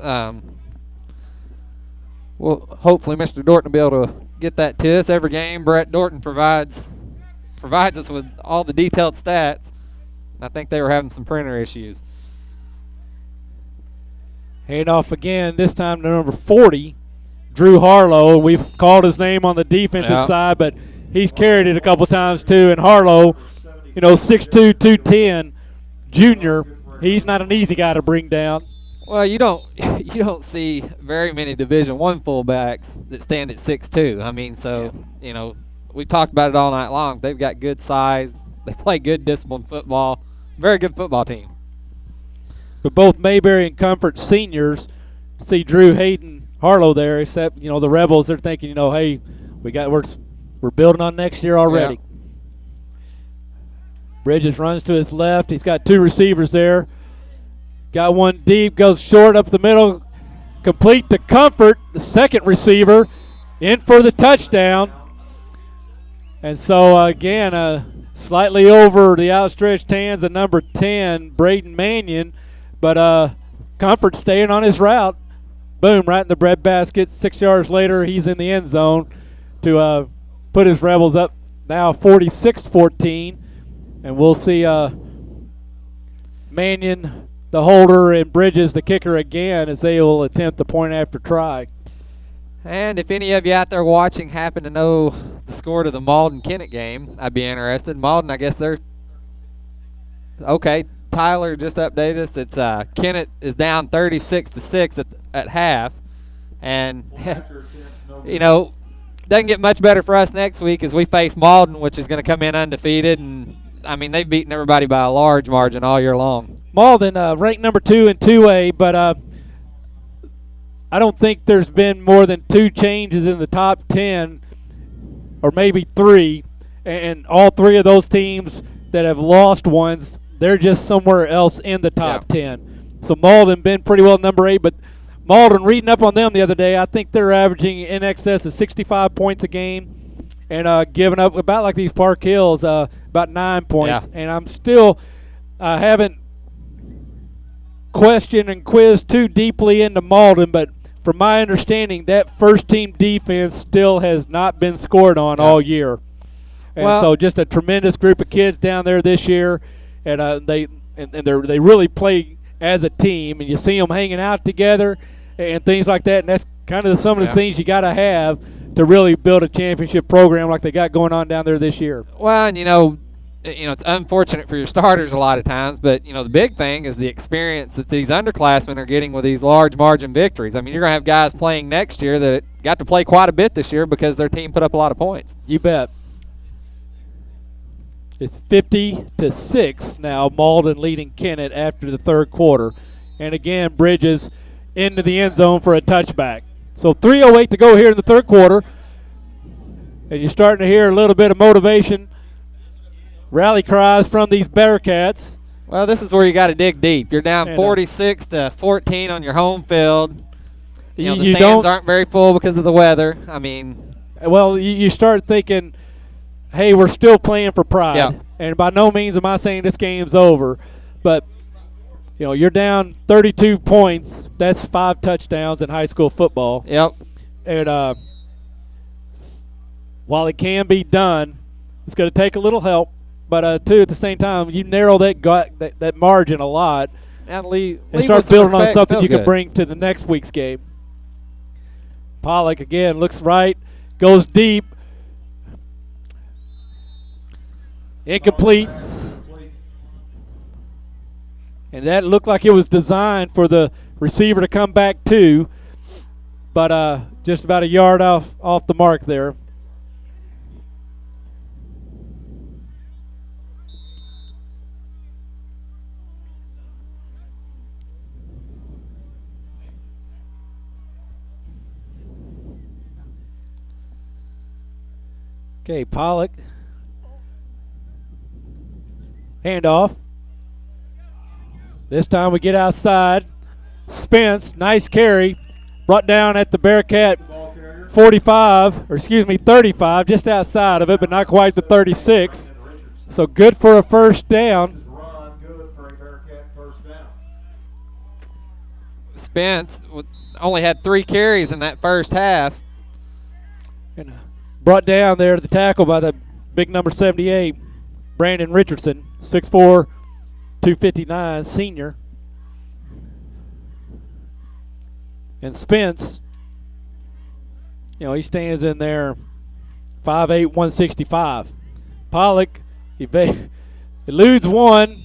Well, hopefully Mr. Dorton will be able to get that to us every game. Brett Dorton provides us with all the detailed stats. I think they were having some printer issues. Hand off again, this time to number 40, Drew Harlow. We've called his name on the defensive side, but he's carried it a couple times too. And Harlow, 6'2", 210, junior. He's not an easy guy to bring down. Well, you don't see very many Division I fullbacks that stand at 6'2". I mean, we talked about it all night long. They've got good size. They play good disciplined football. Very good football team. But both Mayberry and Comfort seniors see Drew, Hayden, Harlow there, except, the Rebels, they're thinking, hey, we're building on next year already. Yeah. Bridges runs to his left. He's got two receivers there. Got one deep, goes short up the middle, complete to Comfort, the second receiver, in for the touchdown. And so, again, slightly over the outstretched hands of number 10, Braden Mannion. But Comfort staying on his route. Boom, right in the breadbasket. 6 yards later, he's in the end zone to put his Rebels up now 46-14. And we'll see Mannion, the holder, and Bridges, the kicker, again as they will attempt the point after try. And if any of you out there watching happen to know the score to the Malden-Kennett game, I'd be interested. Malden, I guess they're – okay, Tyler just updated us. It's Kennett is down 36-6 at half. And, doesn't get much better for us next week as we face Malden, which is going to come in undefeated. And, they've beaten everybody by a large margin all year long. Malden ranked number 2 in 2A, but I don't think there's been more than 2 changes in the top 10, or maybe 3, and all 3 of those teams that have lost ones, they're just somewhere else in the top 10. So Malden been pretty well number 8, but Malden, reading up on them the other day, I think they're averaging in excess of 65 points a game and giving up about like these Park Hills, about 9 points. Yeah. And I'm still haven't questioned and quizzed too deeply into Malden, but from my understanding, that first-team defense still has not been scored on all year. And so just a tremendous group of kids down there this year, and they really play as a team, and you see them hanging out together and things like that, and that's kind of some of the things you got to have to really build a championship program like they got going on down there this year. Well, and it's unfortunate for your starters a lot of times, but the big thing is the experience that these underclassmen are getting with these large margin victories. You're going to have guys playing next year that got to play quite a bit this year because their team put up a lot of points. You bet. It's 50-6 now, Malden leading Kennett after the third quarter. And again, Bridges into the end zone for a touchback. So 3:08 to go here in the third quarter. And you're starting to hear a little bit of motivation, rally cries from these Bearcats. Well, this is where you got to dig deep. You're down 46-14 on your home field. The stands aren't very full because of the weather. Well, you start thinking, hey, we're still playing for pride. Yeah. And by no means am I saying this game's over, but you know, you're down 32 points. That's 5 touchdowns in high school football. Yep. And while it can be done, it's going to take a little help. But too, at the same time, you narrow that margin a lot, And leave start with some building on respect, something feel you can good. bring to the next week's game. Pollock again looks right, goes deep, incomplete, and that looked like it was designed for the receiver to come back to, but just about a yard off the mark there. Okay, Pollock. Handoff. This time we get outside. Spence, nice carry. Brought down at the Bearcat 35, just outside of it, but not quite the 36. So good for a first down. Spence only had 3 carries in that first half. Brought down there to the tackle by the big number 78, Brandon Richardson, 6'4", 259, senior. And Spence, you know, he stands in there 5'8", 165. Pollock, he eludes one,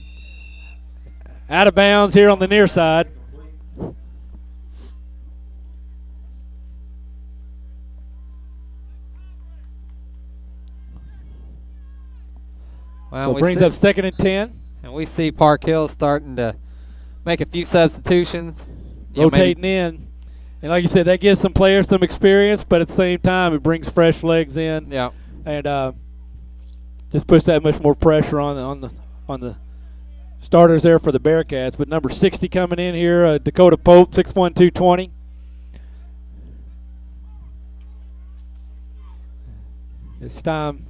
out of bounds here on the near side. Well, So brings up 2nd and 10. And we see Park Hill starting to make a few substitutions. Rotating in. And like you said, that gives some players some experience, but at the same time, it brings fresh legs in. Yeah. And just puts that much more pressure on the starters there for the Bearcats. But number 60 coming in here, Dakota Pope, 6'1", 220. This time,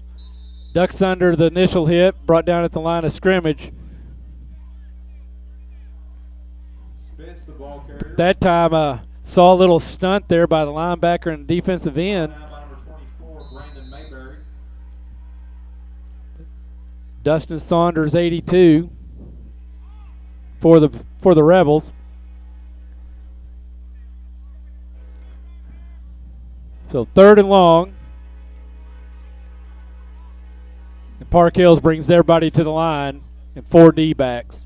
ducks under the initial hit, brought down at the line of scrimmage. Spence, the ball carrier. That time, saw a little stunt there by the linebacker and defensive end. Dustin Saunders, 82, for the Rebels. So 3rd and long. And Park Hills brings everybody to the line and 4 D-backs.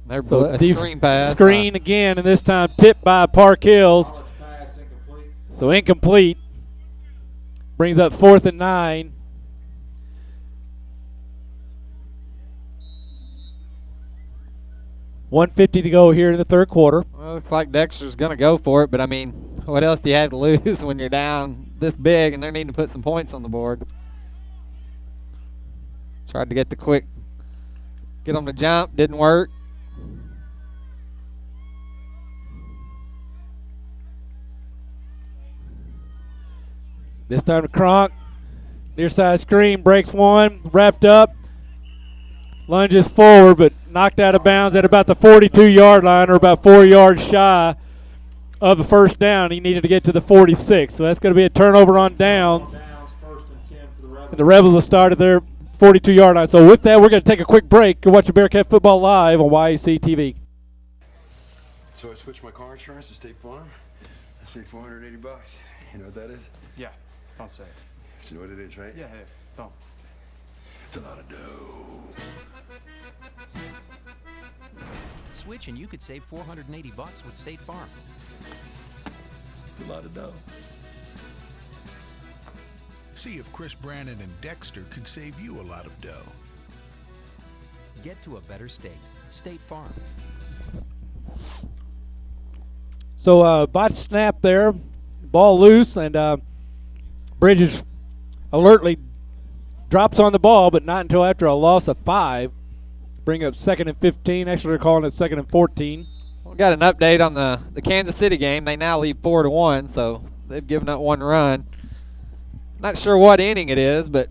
So screen pass. Screen again, and this time tipped by Park Hills. So incomplete. Brings up 4th and 9. $150 to go here in the 3rd quarter. Well, looks like Dexter's going to go for it, but I mean, what else do you have to lose when you're down this big and they're needing to put some points on the board? Tried to get them to jump, didn't work. This time to Kronk. Near side screen, breaks one, wrapped up. Lunges forward, but knocked out of bounds at about the 42-yard line, or about 4 yards shy of the first down. He needed to get to the 46. So that's going to be a turnover on downs. And the Rebels will start at their 42-yard line. So with that, we're going to take a quick break. You're watching Bearcat Football live on YAC TV. So I switched my car insurance to State Farm. I saved $480. You know what that is? Yeah, don't say it. You know what it is, right? Yeah, hey, don't. It's a lot of dough. Switch and you could save $480 with State Farm. It's a lot of dough. See if Chris Brannon and Dexter could save you a lot of dough. Get to a better state. State Farm. So bot snap there, ball loose, and Bridges alertly drops on the ball, but not until after a loss of 5. Bring up 2nd and 15. Actually, they're calling it 2nd and 14. We got an update on the Kansas City game. They now lead 4-1, so they've given up 1 run. Not sure what inning it is, but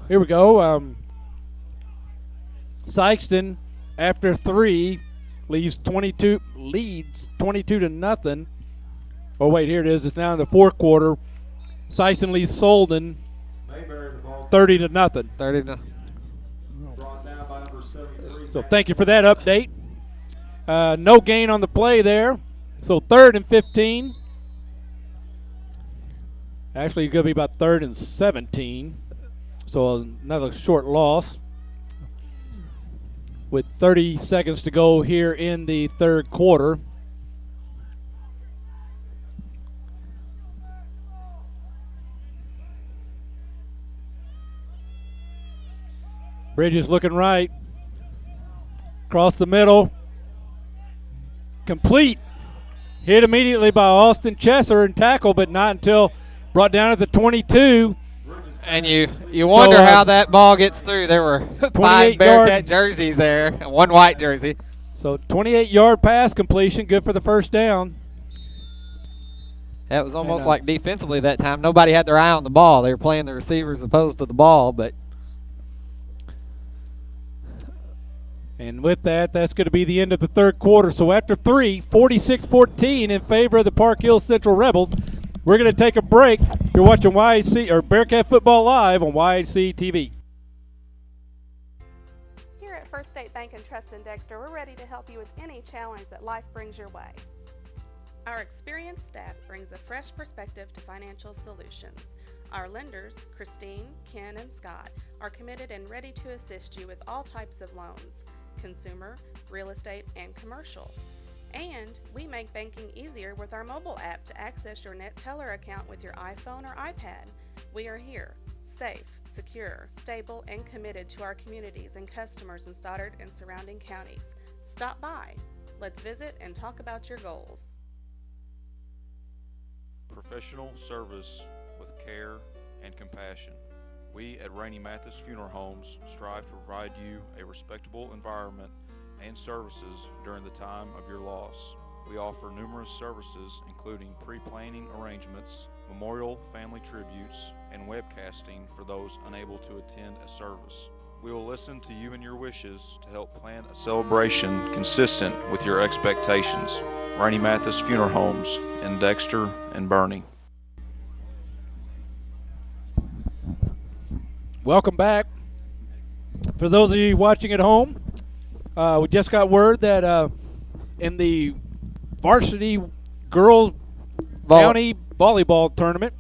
here we go. Sykeston, after 3, leads 22 to nothing. Oh wait, here it is. It's now in the 4th quarter. Sykeston leads Solden 30 to nothing. 30 to. So thank you for that update. No gain on the play there. So 3rd and 15. Actually, it's going to be about 3rd and 17. So another short loss. With 30 seconds to go here in the 3rd quarter. Bridges looking right. Across the middle. Complete. Hit immediately by Austin Chesser and tackle, but not until brought down at the 22. And you wonder how that ball gets through. There were 5 Bearcat jerseys there and 1 white jersey. So 28-yard pass completion, good for the first down. That was almost like defensively that time. Nobody had their eye on the ball. They were playing the receivers opposed to the ball, but. And with that, that's going to be the end of the 3rd quarter. So after 3, 46-14 in favor of the Park Hills Central Rebels. We're going to take a break. You're watching YHC or Bearcat Football Live on YHC TV. Here at First State Bank and Trust in Dexter, we're ready to help you with any challenge that life brings your way. Our experienced staff brings a fresh perspective to financial solutions. Our lenders, Christine, Ken, and Scott, are committed and ready to assist you with all types of loans, consumer, real estate, and commercial. And we make banking easier with our mobile app to access your Net Teller account with your iPhone or iPad. We are here, safe, secure, stable, and committed to our communities and customers in Stoddard and surrounding counties. Stop by. Let's visit and talk about your goals. Professional service with care and compassion. We at Rainey Mathis Funeral Homes strive to provide you a respectable environment and services during the time of your loss. We offer numerous services including pre-planning arrangements, memorial family tributes, and webcasting for those unable to attend a service. We will listen to you and your wishes to help plan a celebration consistent with your expectations. Rainey Mathis Funeral Homes in Dexter and Bernie. Welcome back. For those of you watching at home, we just got word that in the varsity girls county volleyball tournament,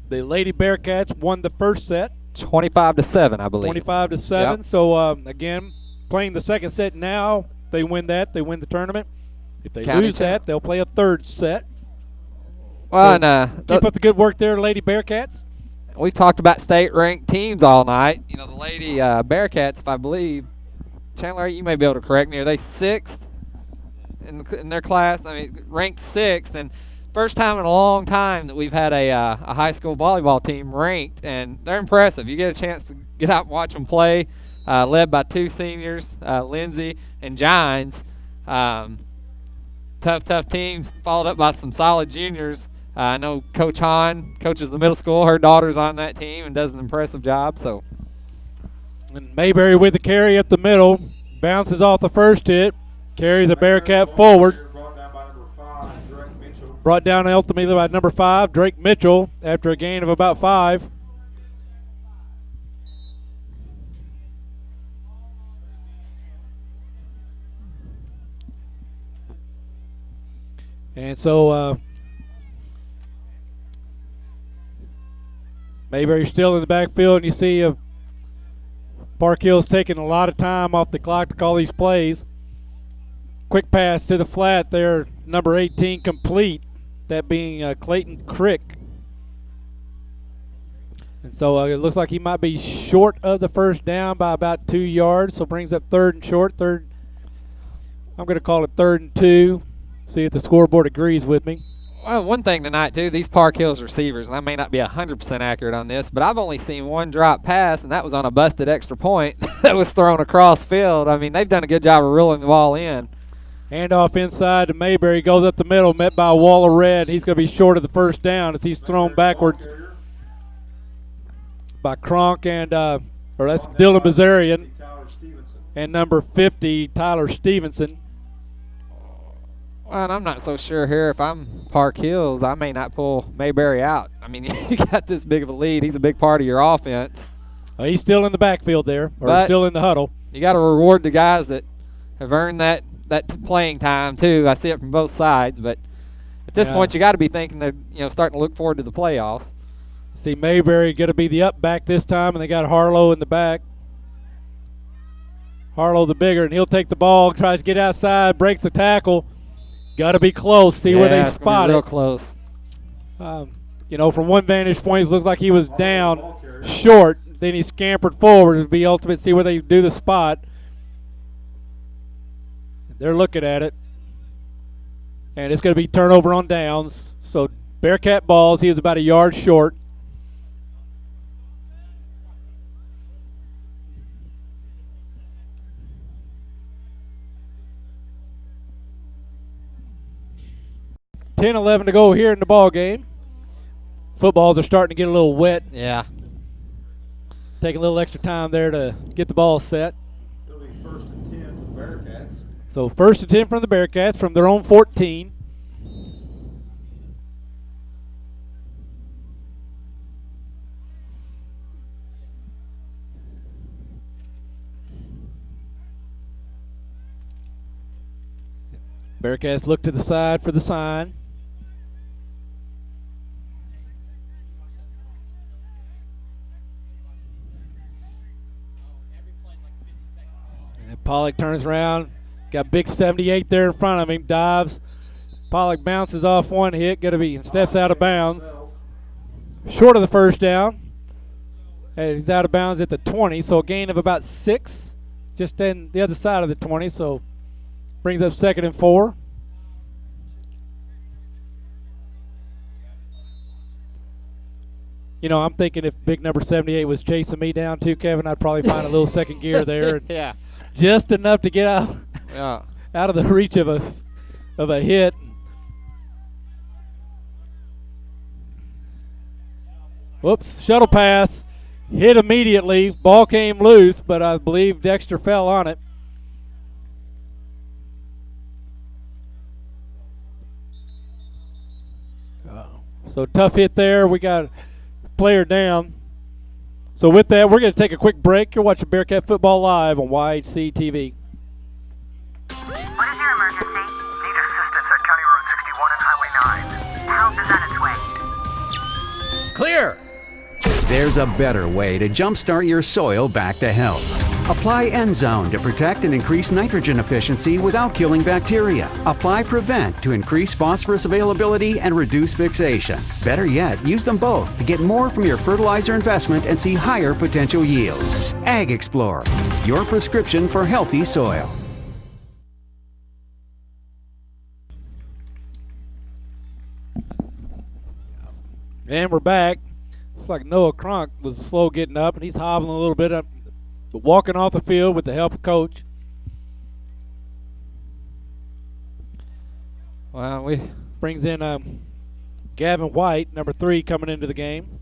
the Lady Bearcats won the first set. 25-7, I believe. 25-7. Yep. So, again, playing the second set now, they win that. They win the tournament. If they lose that, they'll play a third set. Well, so keep up the good work there, Lady Bearcats. We talked about state-ranked teams all night. You know, the Lady Bearcats, if I believe, Chandler, you may be able to correct me. Are they 6th in their class? I mean, ranked 6th, and first time in a long time that we've had a high school volleyball team ranked, and they're impressive. You get a chance to get out and watch them play, led by 2 seniors, Lindsay and Gines. Tough teams, followed up by some solid juniors. I know Coach Hahn coaches the middle school. Her daughter's on that team and does an impressive job. So, and Mayberry with the carry up the middle, bounces off the first hit, carries a Bearcat forward. Brought down ultimately by number 5, Drake Mitchell, after a gain of about 5. And so Mayberry's still in the backfield, and you see Park Hill's taking a lot of time off the clock to call these plays. Quick pass to the flat there, number 18 complete, that being Clayton Crick. And so it looks like he might be short of the first down by about 2 yards, so brings up 3rd and short. I'm going to call it 3rd and 2. See if the scoreboard agrees with me. Well, one thing tonight, too, these Park Hills receivers, and I may not be 100% accurate on this, but I've only seen one drop pass, and that was on a busted extra point that was thrown across field. I mean, they've done a good job of reeling the ball in. Handoff inside to Mayberry. Goes up the middle, met by a wall of red. He's going to be short of the first down as he's thrown backwards by Kronk and, or that's Dylan Bazarian. And number 50, Tyler Stevenson. Well, and I'm not so sure here. If I'm Park Hills, I may not pull Mayberry out. I mean, you got this big of a lead. He's a big part of your offense. He's still in the backfield there, or But still in the huddle. You got to reward the guys that have earned that playing time too. I see it from both sides, but at this point, you got to be thinking that starting to look forward to the playoffs. See Mayberry going to be the up back this time, and they got Harlow in the back. Harlow the bigger, and he'll take the ball, tries to get outside, breaks the tackle. Got to be close. See where they spot it. Real close. From one vantage point, it looks like he was down short. Then he scampered forward to be ultimate. See where they do the spot. They're looking at it. And it's going to be turnover on downs. So Bearcat balls. He is about a yard short. $10-11 to go here in the ball game. Footballs are starting to get a little wet. Yeah. Taking a little extra time there to get the ball set. It'll be 1st and 10 for the Bearcats. So 1st and 10 from the Bearcats from their own 14. Bearcats look to the side for the sign. And Pollock turns around. Got big 78 there in front of him. Dives. Pollock bounces off one hit. Steps out of bounds. Short of the first down. And he's out of bounds at the 20. So a gain of about 6. Just in the other side of the 20. So brings up 2nd and 4. I'm thinking if big number 78 was chasing me down too, Kevin, I'd probably find a little second gear there. Yeah. Just enough to get out, out of the reach of a hit. Whoops, shuttle pass. Hit immediately. Ball came loose, but I believe Dexter fell on it. So tough hit there. We got a player down. So with that, we're going to take a quick break. You're watching Bearcat Football Live on YHC TV. What is your emergency? Need assistance at County Road 61 and Highway 9. Help is on its way. Clear! There's a better way to jumpstart your soil back to health. Apply Endzone to protect and increase nitrogen efficiency without killing bacteria. Apply Prevent to increase phosphorus availability and reduce fixation. Better yet, use them both to get more from your fertilizer investment and see higher potential yields. Ag Explorer, your prescription for healthy soil. And we're back. Looks like Noah Kronk was slow getting up, and he's hobbling a little bit up, but walking off the field with the help of Coach. Well, we brings in Gavin White, number 3, coming into the game.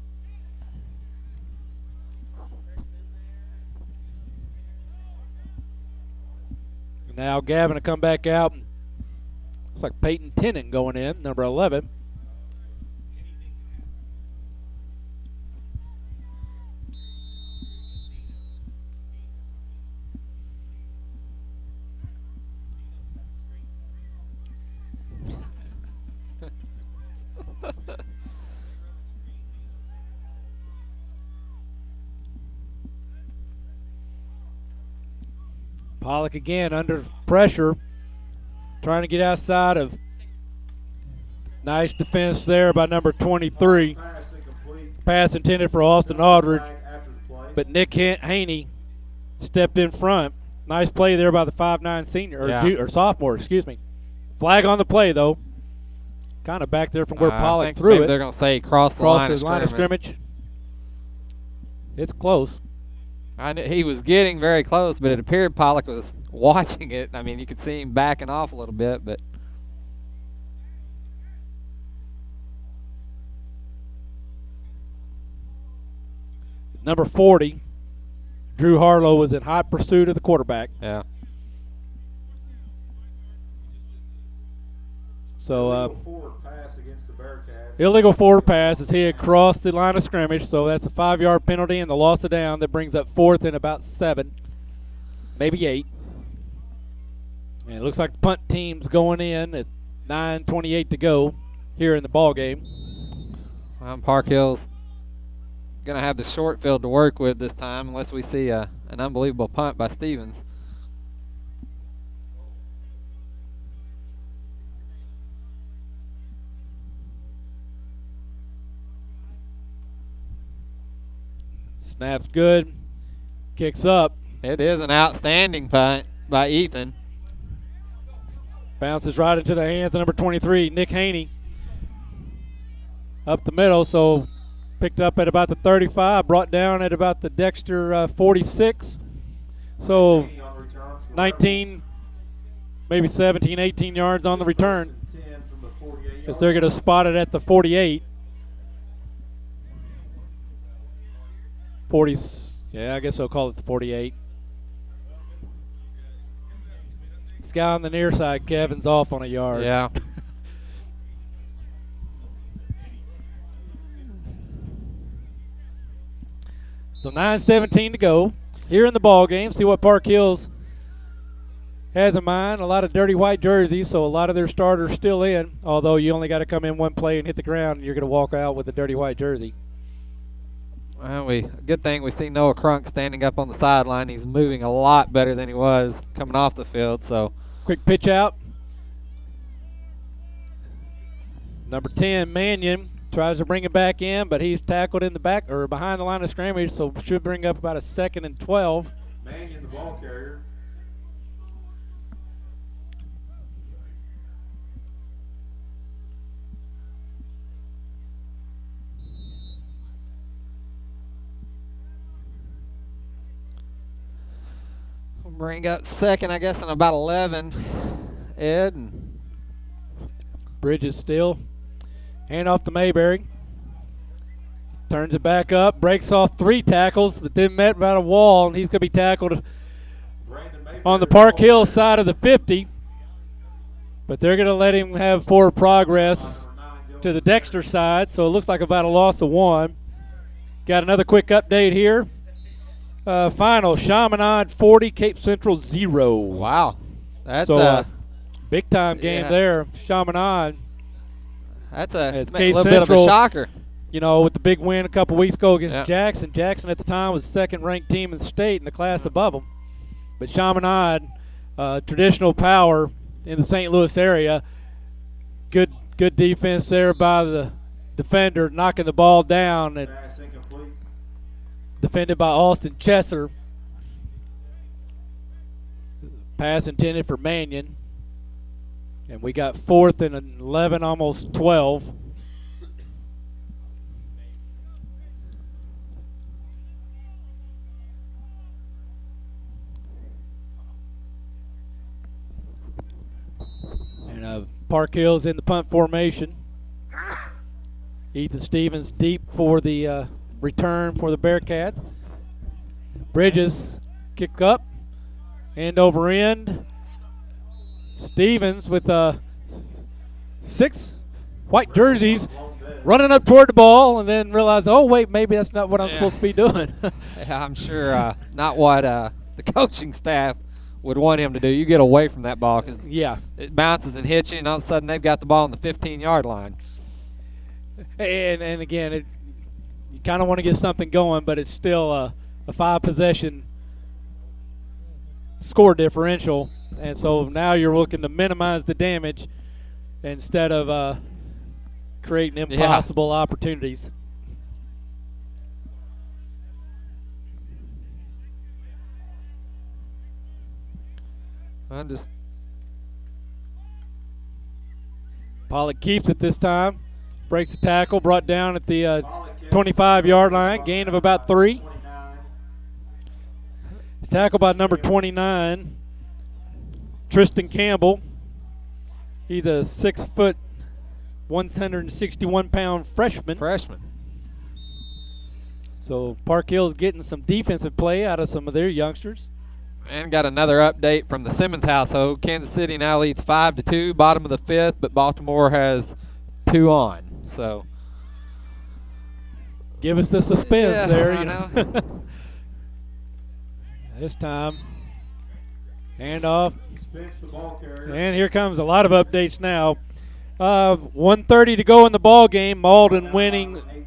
Now Gavin to come back out. Looks like Peyton Tennant going in, number 11. Pollock again under pressure, trying to get outside of. Nice defense there by number 23. Pass intended for Austin Aldridge, but Nick Haney stepped in front. Nice play there by the 5'9" senior, or sophomore, excuse me. Flag on the play, though. Kind of back there from where Pollock threw it. They're going to say cross the line of scrimmage. It's close. I knew he was getting very close, but it appeared Pollock was watching it. I mean, you could see him backing off a little bit, but number 40, Drew Harlow, was in hot pursuit of the quarterback. Yeah. So forward pass against the Bearcats. illegal forward pass as he had crossed the line of scrimmage, so that's a 5-yard penalty and the loss of down that brings up 4th and about 7, maybe 8. And it looks like the punt team's going in at 9:28 to go here in the ball game. Park Hill's going to have the short field to work with this time unless we see an unbelievable punt by Stevens. Snap's good. Kicks up. It is an outstanding punt by Ethan. Bounces right into the hands of number 23, Nick Haney. Up the middle, so picked up at about the 35, brought down at about the Dexter 46. So 19, maybe 17, 18 yards on the return. Because they're going to spot it at the 48. 40, yeah, I guess I'll call it the 48. This guy on the near side, Kevin's off on a yard. Yeah. So 9:17 to go here in the ball game. See what Park Hills has in mind. A lot of dirty white jerseys, so a lot of their starters still in, although you only got to come in one play and hit the ground, and you're going to walk out with a dirty white jersey. Well, good thing we see Noah Crunk standing up on the sideline. He's moving a lot better than he was coming off the field. So, quick pitch out. Number 10, Mannion, tries to bring it back in, but he's tackled in the back or behind the line of scrimmage, so should bring up about a 2nd and 12. Mannion, the ball carrier. bring up 2nd, I guess, in about 11. Ed. And Bridges still. Hand off to Mayberry. Turns it back up, breaks off 3 tackles, but then met by a wall, and he's going to be tackled on the Park Hill side of the 50. But they're going to let him have forward progress to the Dexter side, so it looks like about a loss of 1. Got another quick update here. Final, Chaminade 40, Cape Central 0. Wow. That's so, a big-time game there. Chaminade. That's a Cape little Central, bit of a shocker. You know, with the big win a couple weeks ago against Jackson. Jackson at the time was the 2nd-ranked team in the state in the class above them. But Chaminade, traditional power in the St. Louis area. Good defense there by the defender, knocking the ball down, and defended by Austin Chesser. Pass intended for Mannion. And we got 4th and 11, almost 12. And Park Hill's in the punt formation. Ethan Stevens deep for the return for the Bearcats. Bridges kick up, end over end. Stevens with 6 white jerseys running up toward the ball, and then realize, oh wait, maybe that's not what I'm supposed to be doing. Yeah, I'm sure not what the coaching staff would want him to do. You get away from that ball because it bounces and hits you, and all of a sudden they've got the ball on the 15-yard line. And again, you kind of want to get something going, but it's still a 5-possession score differential. And so now you're looking to minimize the damage instead of creating impossible opportunities. Pollock keeps it this time. Breaks the tackle, brought down at the 25-yard line, gain of about 3. tackle by number 29, Tristan Campbell. He's a 6 foot, 161-pound freshman. So Park Hill's getting some defensive play out of some of their youngsters. And got another update from the Simmons household. Kansas City now leads 5-2, bottom of the 5th, but Baltimore has 2 on. So give us the suspense there. I know. This time, handoff. Spence, the ball carrier. And here comes a lot of updates now. 1:30 to go in the ball game. Malden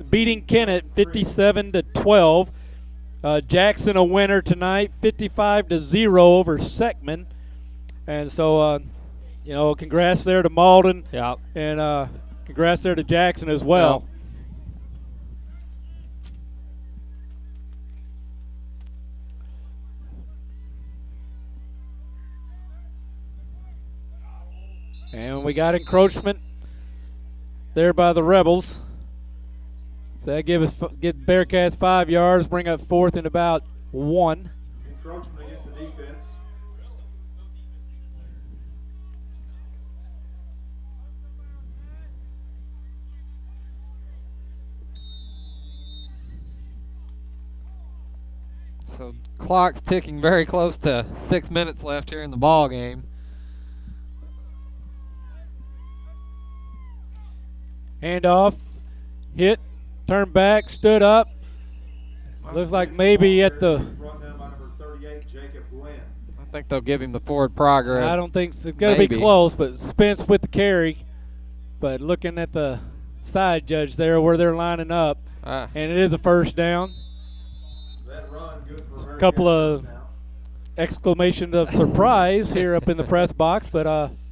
beating Kennett 57-12. Jackson a winner tonight, 55-0 over Seckman. And so, congrats there to Malden. Yeah. And congrats there to Jackson as well. And we got encroachment there by the Rebels. So that give Bearcats 5 yards, bring up 4th and about 1. Encroachment against the defense. So clock's ticking very close to 6 minutes left here in the ball game. Handoff, hit, turned back, stood up. Looks like maybe at the. I think they'll give him the forward progress. I don't think so. It's got to be close, but Spence with the carry. But looking at the side judge there where they're lining up, and it is a first down. That run good for A couple of exclamations of surprise here up in the press box, but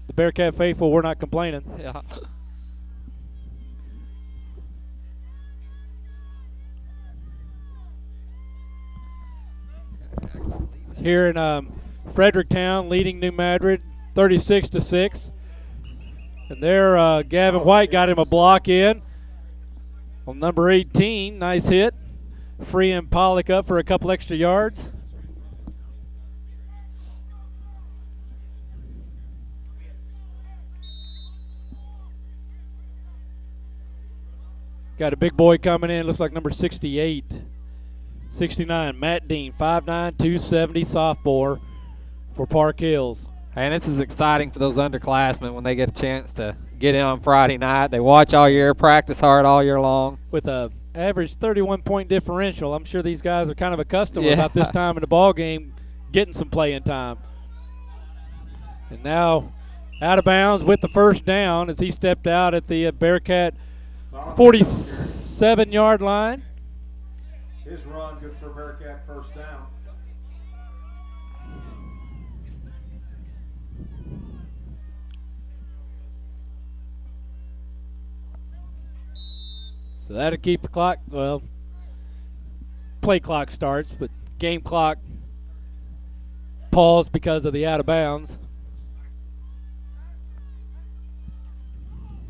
the Bearcat faithful, we're not complaining. Yeah. Here in Fredericktown, leading New Madrid 36-6. And there, Gavin White got him a block in on number 18. Nice hit. Freeing Pollock up for a couple extra yards. Got a big boy coming in. Looks like number 68. 69, Matt Dean, 5'9", 270 sophomore for Park Hills. And this is exciting for those underclassmen when they get a chance to get in on Friday night. They watch all year, practice hard all year long. With a average 31-point differential, I'm sure these guys are kind of accustomed about this time in the ball game getting some playing time. And now out of bounds with the first down as he stepped out at the Bearcat 47-yard line. His run good for Bearcat first down. So that'll keep the clock, well, play clock starts, but game clock paused because of the out of bounds.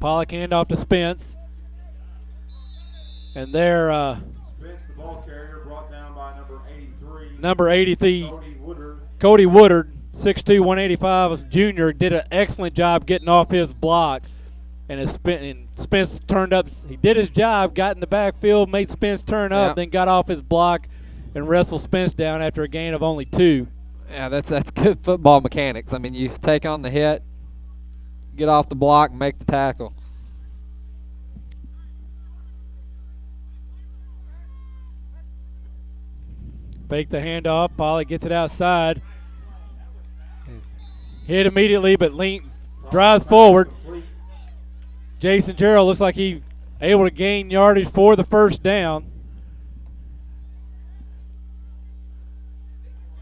Pollock handoff to Spence. And there, Spence, the ball carrier, brought down by number 83. Number 83, Cody Woodard. Cody Woodard, 6'2", 185 junior, did an excellent job getting off his block. And Spence turned up. He did his job, got in the backfield, made Spence turn up, then got off his block and wrestled Spence down after a gain of only 2. Yeah, that's good football mechanics. I mean, you take on the hit, get off the block, and make the tackle. Fake the handoff. Pollock gets it outside. Hit immediately, but drives forward. Jason Gerald looks like he able to gain yardage for the first down.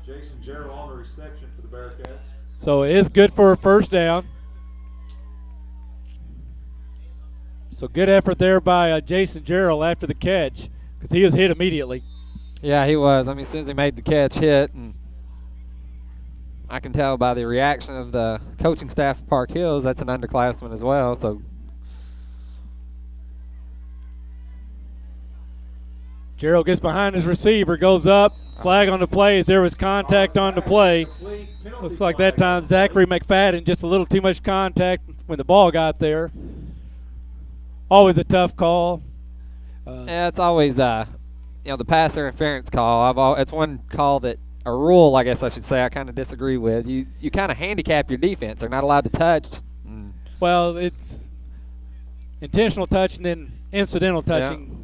Jason Gerald on the reception for the Bearcats. So it is good for a first down. So good effort there by Jason Gerald after the catch because he was hit immediately. Yeah, he was. I mean, as soon as he made the catch, hit, and I can tell by the reaction of the coaching staff at Park Hills, that's an underclassman as well. So Gerald gets behind his receiver, goes up, flag on the play as there was contact on the play. Looks like that time Zachary McFadden just a little too much contact when the ball got there. Always a tough call. Yeah, it's always the pass interference call. It's one call that a rule, I guess I should say, I kind of disagree with. You kind of handicap your defense. They're not allowed to touch. Well, it's intentional touch and then incidental touching.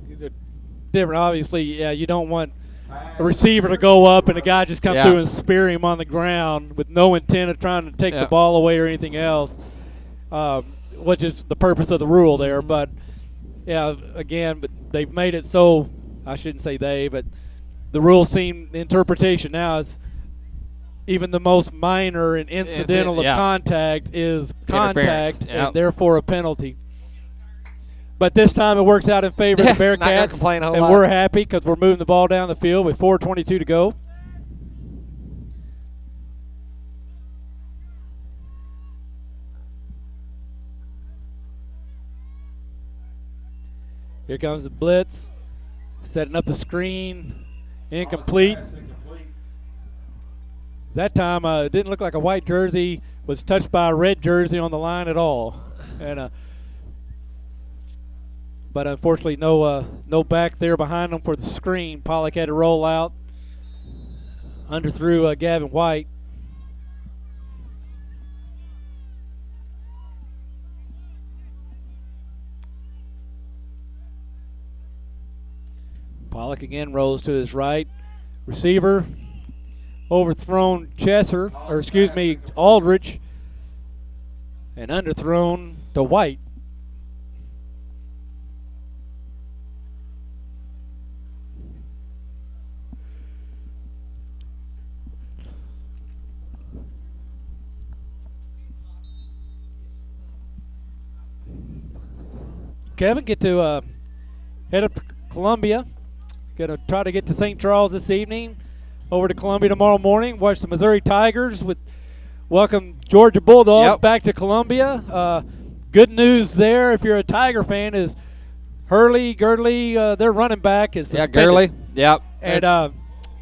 Different, obviously. Yeah, you don't want a receiver to go up and a guy just come through and spear him on the ground with no intent of trying to take the ball away or anything else, which is the purpose of the rule there. But yeah, again, but they've made it so, I shouldn't say they, but the rule the interpretation now is even the most minor and incidental of contact is contact and therefore a penalty. But this time it works out in favor of the Bearcats, and we're happy because we're moving the ball down the field with 4:22 to go. Here comes the blitz, setting up the screen, incomplete. That time it didn't look like a white jersey was touched by a red jersey on the line at all. And but unfortunately, no back there behind them for the screen. Pollock had to roll out. Underthrew Gavin White. Pollock again rolls to his right. Receiver overthrown Aldridge. And underthrown to White. Kevin, get to head up to Columbia. Going to try to get to St. Charles this evening. Over to Columbia tomorrow morning. Watch the Missouri Tigers welcome Georgia Bulldogs back to Columbia. Good news there, if you're a Tiger fan, is Gurley, their running back is suspended. Yeah, Gurley. Yep. And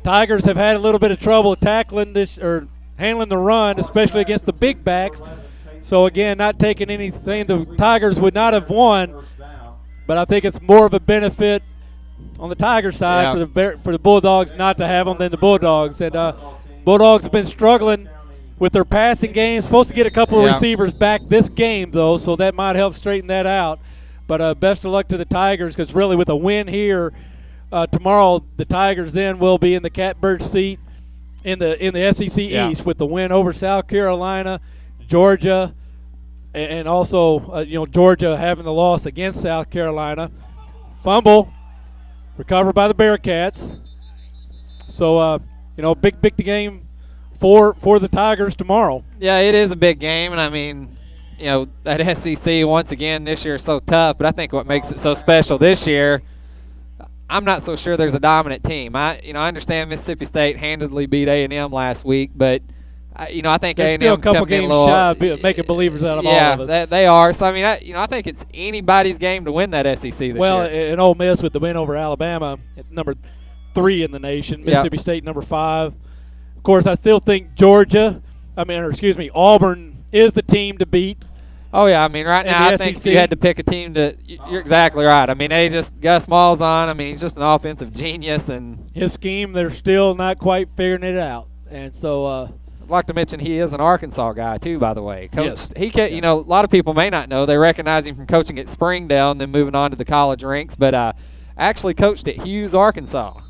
Tigers have had a little bit of trouble tackling handling the run, especially against the big backs. So again, not taking anything. The Tigers would not have won, but I think it's more of a benefit on the Tiger side for the Bulldogs not to have them than the Bulldogs. And Bulldogs have been struggling with their passing game. Supposed to get a couple of receivers back this game, though, so that might help straighten that out. But best of luck to the Tigers, because really with a win here tomorrow, the Tigers then will be in the catbird seat in the SEC East with the win over South Carolina, Georgia, and also Georgia having the loss against South Carolina. Fumble recovered by the Bearcats. So big game for the Tigers tomorrow. Yeah, it is a big game, and I mean, that SEC once again this year is so tough. But I think what makes it so special this year, I'm not so sure there's a dominant team. I understand Mississippi State handedly beat A&M last week, but I think they're A&M still a couple games shy of making believers out of all of us. Yeah, they are. So I mean, I think it's anybody's game to win that SEC this year. Well, and Ole Miss with the win over Alabama, at number 3 in the nation. Mississippi State number 5. Of course, I still think Auburn is the team to beat. Oh yeah, I mean right now I think if you had to pick a team you're exactly right. I mean Gus Malzahn. I mean he's just an offensive genius, and his scheme they're still not quite figuring it out. And so I'd like to mention he is an Arkansas guy too, by the way. Yes. A lot of people may not know. They recognize him from coaching at Springdale and then moving on to the college ranks, but actually coached at Hughes, Arkansas,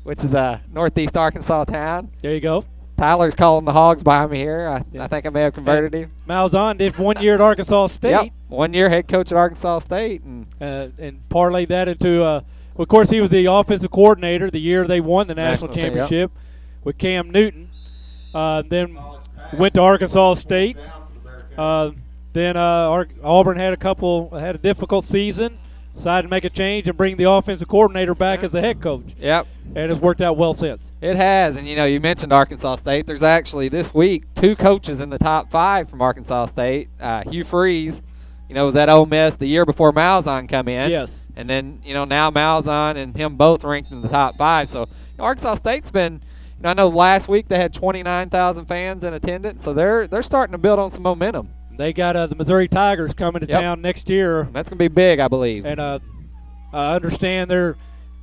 which is a northeast Arkansas town. There you go. Tyler's calling the Hogs behind me here. I think I may have converted him. Malzahn did 1 year at Arkansas State. Yep, 1 year head coach at Arkansas State. And parlayed that into, of course, he was the offensive coordinator the year they won the national championship with Cam Newton. Then went to Arkansas State. Then Auburn had a difficult season. Decided to make a change and bring the offensive coordinator back as the head coach. Yep. And it's worked out well since. It has. And, you mentioned Arkansas State. There's actually this week 2 coaches in the top 5 from Arkansas State. Hugh Freeze, was at Ole Miss the year before Malzahn come in. Yes. And then, now Malzahn and him both ranked in the top 5. So Arkansas State's been, I know last week they had 29,000 fans in attendance, so they're starting to build on some momentum. They got the Missouri Tigers coming to town next year. That's going to be big, I believe. And I understand they're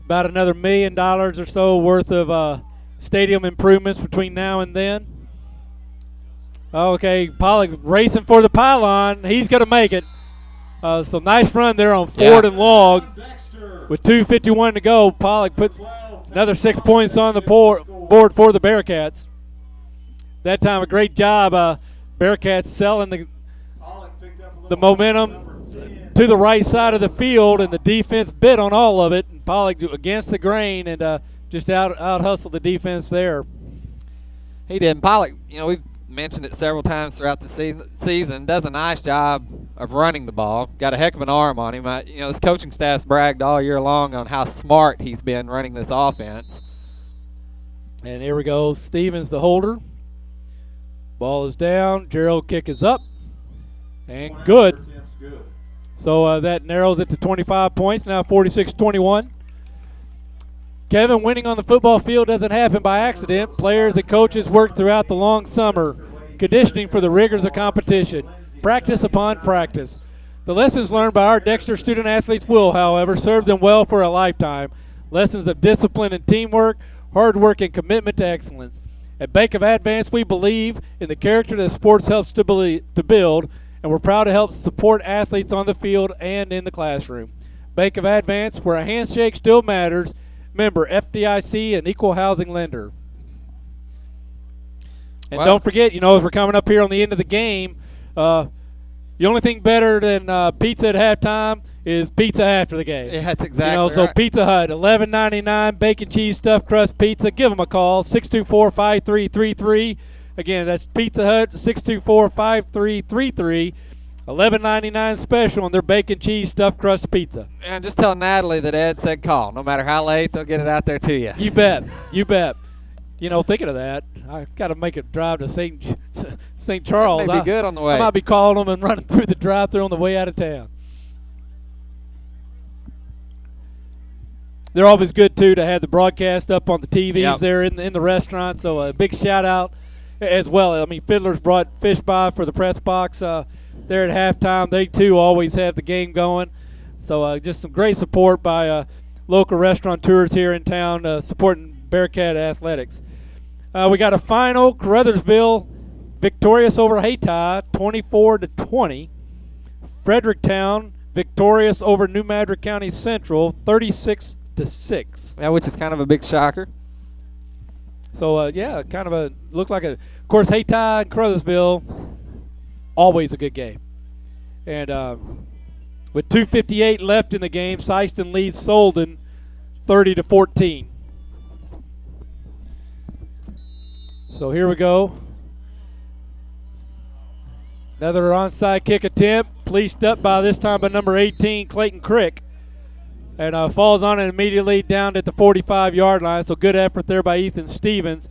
about another $1 million or so worth of stadium improvements between now and then. Okay, Pollock racing for the pylon. He's going to make it. So nice run there on 4th and long. With 2:51 to go, Pollock puts another 6 points on the board for the Bearcats. That time, a great job. Bearcats selling the momentum to the right side of the field, and the defense bit on all of it. And Pollock against the grain and just out hustled the defense there. He did. And Pollock, we've mentioned it several times throughout the season, does a nice job of running the ball. Got a heck of an arm on him. His coaching staff's bragged all year long on how smart he's been running this offense. And here we go. Stevens, the holder. Ball is down. Gerald kick is up. And good. So that narrows it to 25 points, now 46-21. Kevin, winning on the football field doesn't happen by accident. Players and coaches work throughout the long summer, conditioning for the rigors of competition, practice upon practice. The lessons learned by our Dexter student athletes will, however, serve them well for a lifetime. Lessons of discipline and teamwork, hard work and commitment to excellence. At Bank of Advance, we believe in the character that sports helps to build, and we're proud to help support athletes on the field and in the classroom. Bank of Advance, where a handshake still matters. Member FDIC, an equal housing lender. And don't forget, as we're coming up here on the end of the game, the only thing better than pizza at halftime is pizza after the game. Yeah, that's exactly So right. Pizza Hut, $11.99, bacon, cheese, stuffed crust pizza. Give them a call, 624-5333. Again, that's Pizza Hut, 624-5333. $11.99 special on their bacon, cheese, stuffed crust pizza. And just tell Natalie that Ed said call. No matter how late, they'll get it out there to you. You bet. You bet. Thinking of that, I got to make a drive to St. Charles. That may be good on the way. I might be calling them and running through the drive-thru on the way out of town. They're always good, too, to have the broadcast up on the TVs there in the restaurant. So a big shout-out as well. Fiddler's brought fish by for the press box there at halftime. They, too, always have the game going. So just some great support by local restaurateurs here in town supporting Bearcat athletics. We got a final. Caruthersville victorious over Hayti, 24-20. Fredericktown victorious over New Madrid County Central, 36-6. Yeah, which is kind of a big shocker. So, kind of looked like of course, Hayti and Caruthersville, always a good game. And with 2:58 left in the game, Syston leads Solden 30-14. So here we go. Another onside kick attempt, policed up by this time by number 18, Clayton Crick. And falls on it immediately down at the 45-yard line. So good effort there by Ethan Stevens,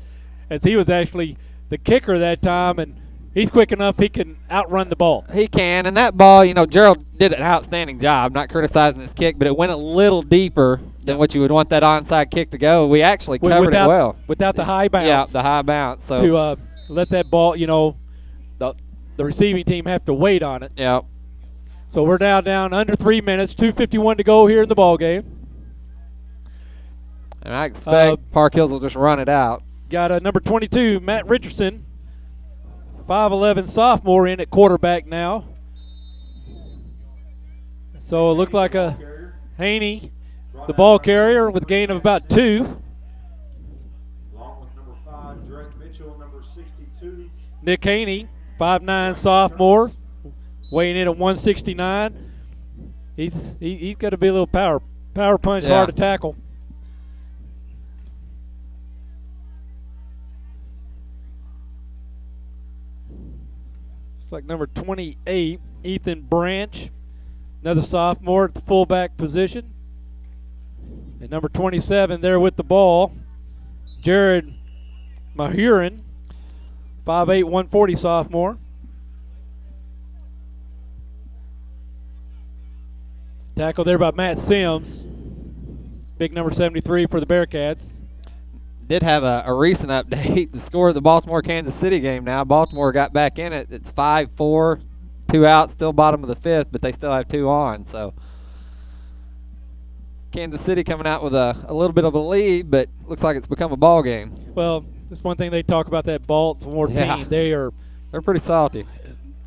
as he was actually the kicker that time, and he's quick enough he can outrun the ball. He can, and that ball, Gerald did an outstanding job, not criticizing his kick, but it went a little deeper than what you would want that onside kick to go. We actually covered it well. Without the high bounce. Yeah, the high bounce. So to let that ball, the receiving team have to wait on it. Yeah. So we're now down under 3 minutes, 2:51 to go here in the ball game. And I expect Park Hills will just run it out. Got number 22, Matt Richardson, 5'11" sophomore in at quarterback now. So it looked like a Haney, the ball carrier, with a gain of about 2. Along with number 5, Drake Mitchell, number 62. Nick Haney, 5'9" sophomore, weighing in at 169. He's got to be a little power punch, hard to tackle. It's like number 28, Ethan Branch, another sophomore at the fullback position. And number 27 there with the ball, Jared Mahurin, 5'8", 140 sophomore. Tackle there by Matt Sims. Big number 73 for the Bearcats. Did have a recent update. The score of the Baltimore-Kansas City game now. Baltimore got back in it. It's 5-4, 2 out, still bottom of the fifth, but they still have 2 on. So Kansas City coming out with a little bit of a lead, but looks like it's become a ball game. Well, that's one thing they talk about, that Baltimore team. They're pretty salty.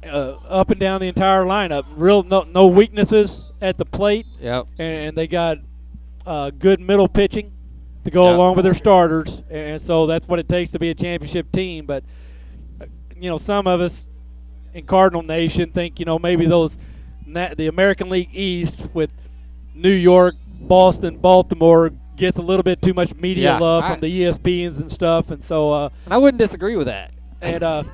Up and down the entire lineup. Real no weaknesses at the plate. Yep. And they got good middle pitching to go along with their starters, and so that's what it takes to be a championship team. But some of us in Cardinal Nation think maybe the American League East with New York, Boston, Baltimore gets a little bit too much media love from the ESPNs and stuff, and so and I wouldn't disagree with that. And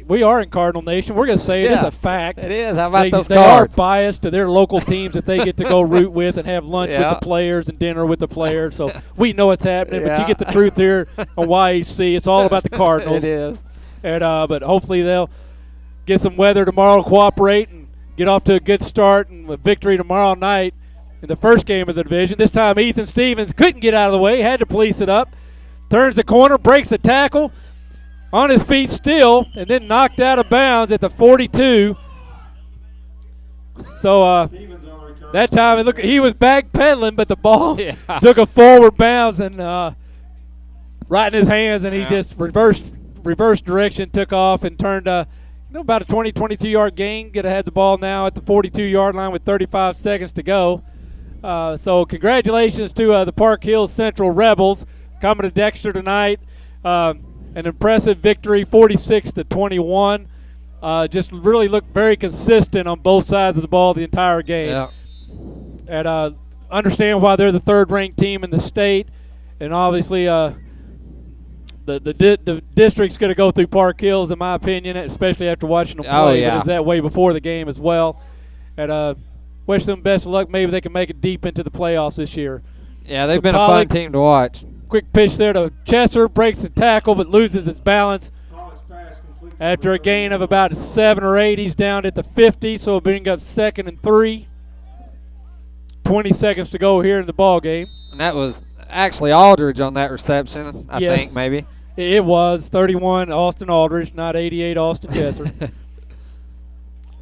we are in Cardinal Nation. We're going to say it is a fact. It is. How about those They cards? are biased to their local teams that they get to go root with and have lunch with the players and dinner with the players. So we know what's happening. But you get the truth here on YEC. It's all about the Cardinals. It is. And but hopefully they'll get some weather tomorrow, cooperate, and get off to a good start and a victory tomorrow night in the first game of the division. This time Ethan Stevens couldn't get out of the way, had to police it up. Turns the corner, breaks the tackle. On his feet still, and then knocked out of bounds at the 42. So that time, he was backpedaling, but the ball took a forward bounce and right in his hands, and he just reversed direction, took off, and turned about a 20, 22-yard gain. Had the ball now at the 42-yard line with 35 seconds to go. So congratulations to the Park Hills Central Rebels coming to Dexter tonight. An impressive victory, 46-21. Just really looked very consistent on both sides of the ball the entire game. Yeah. And understand why they're the third-ranked team in the state. And obviously the district's going to go through Park Hills, in my opinion, especially after watching them play. Oh, yeah. But it's that way before the game as well. And wish them best of luck. Maybe they can make it deep into the playoffs this year. Yeah, they've been a fun team to watch. Quick pitch there to Chester, breaks the tackle but loses his balance. After a gain of about 7 or 8, he's down at the 50, so it'll bring up 2nd and 3. 20 seconds to go here in the ball game. And that was actually Aldridge on that reception, I think, maybe. It was 31 Austin Aldridge, not 88 Austin Chester.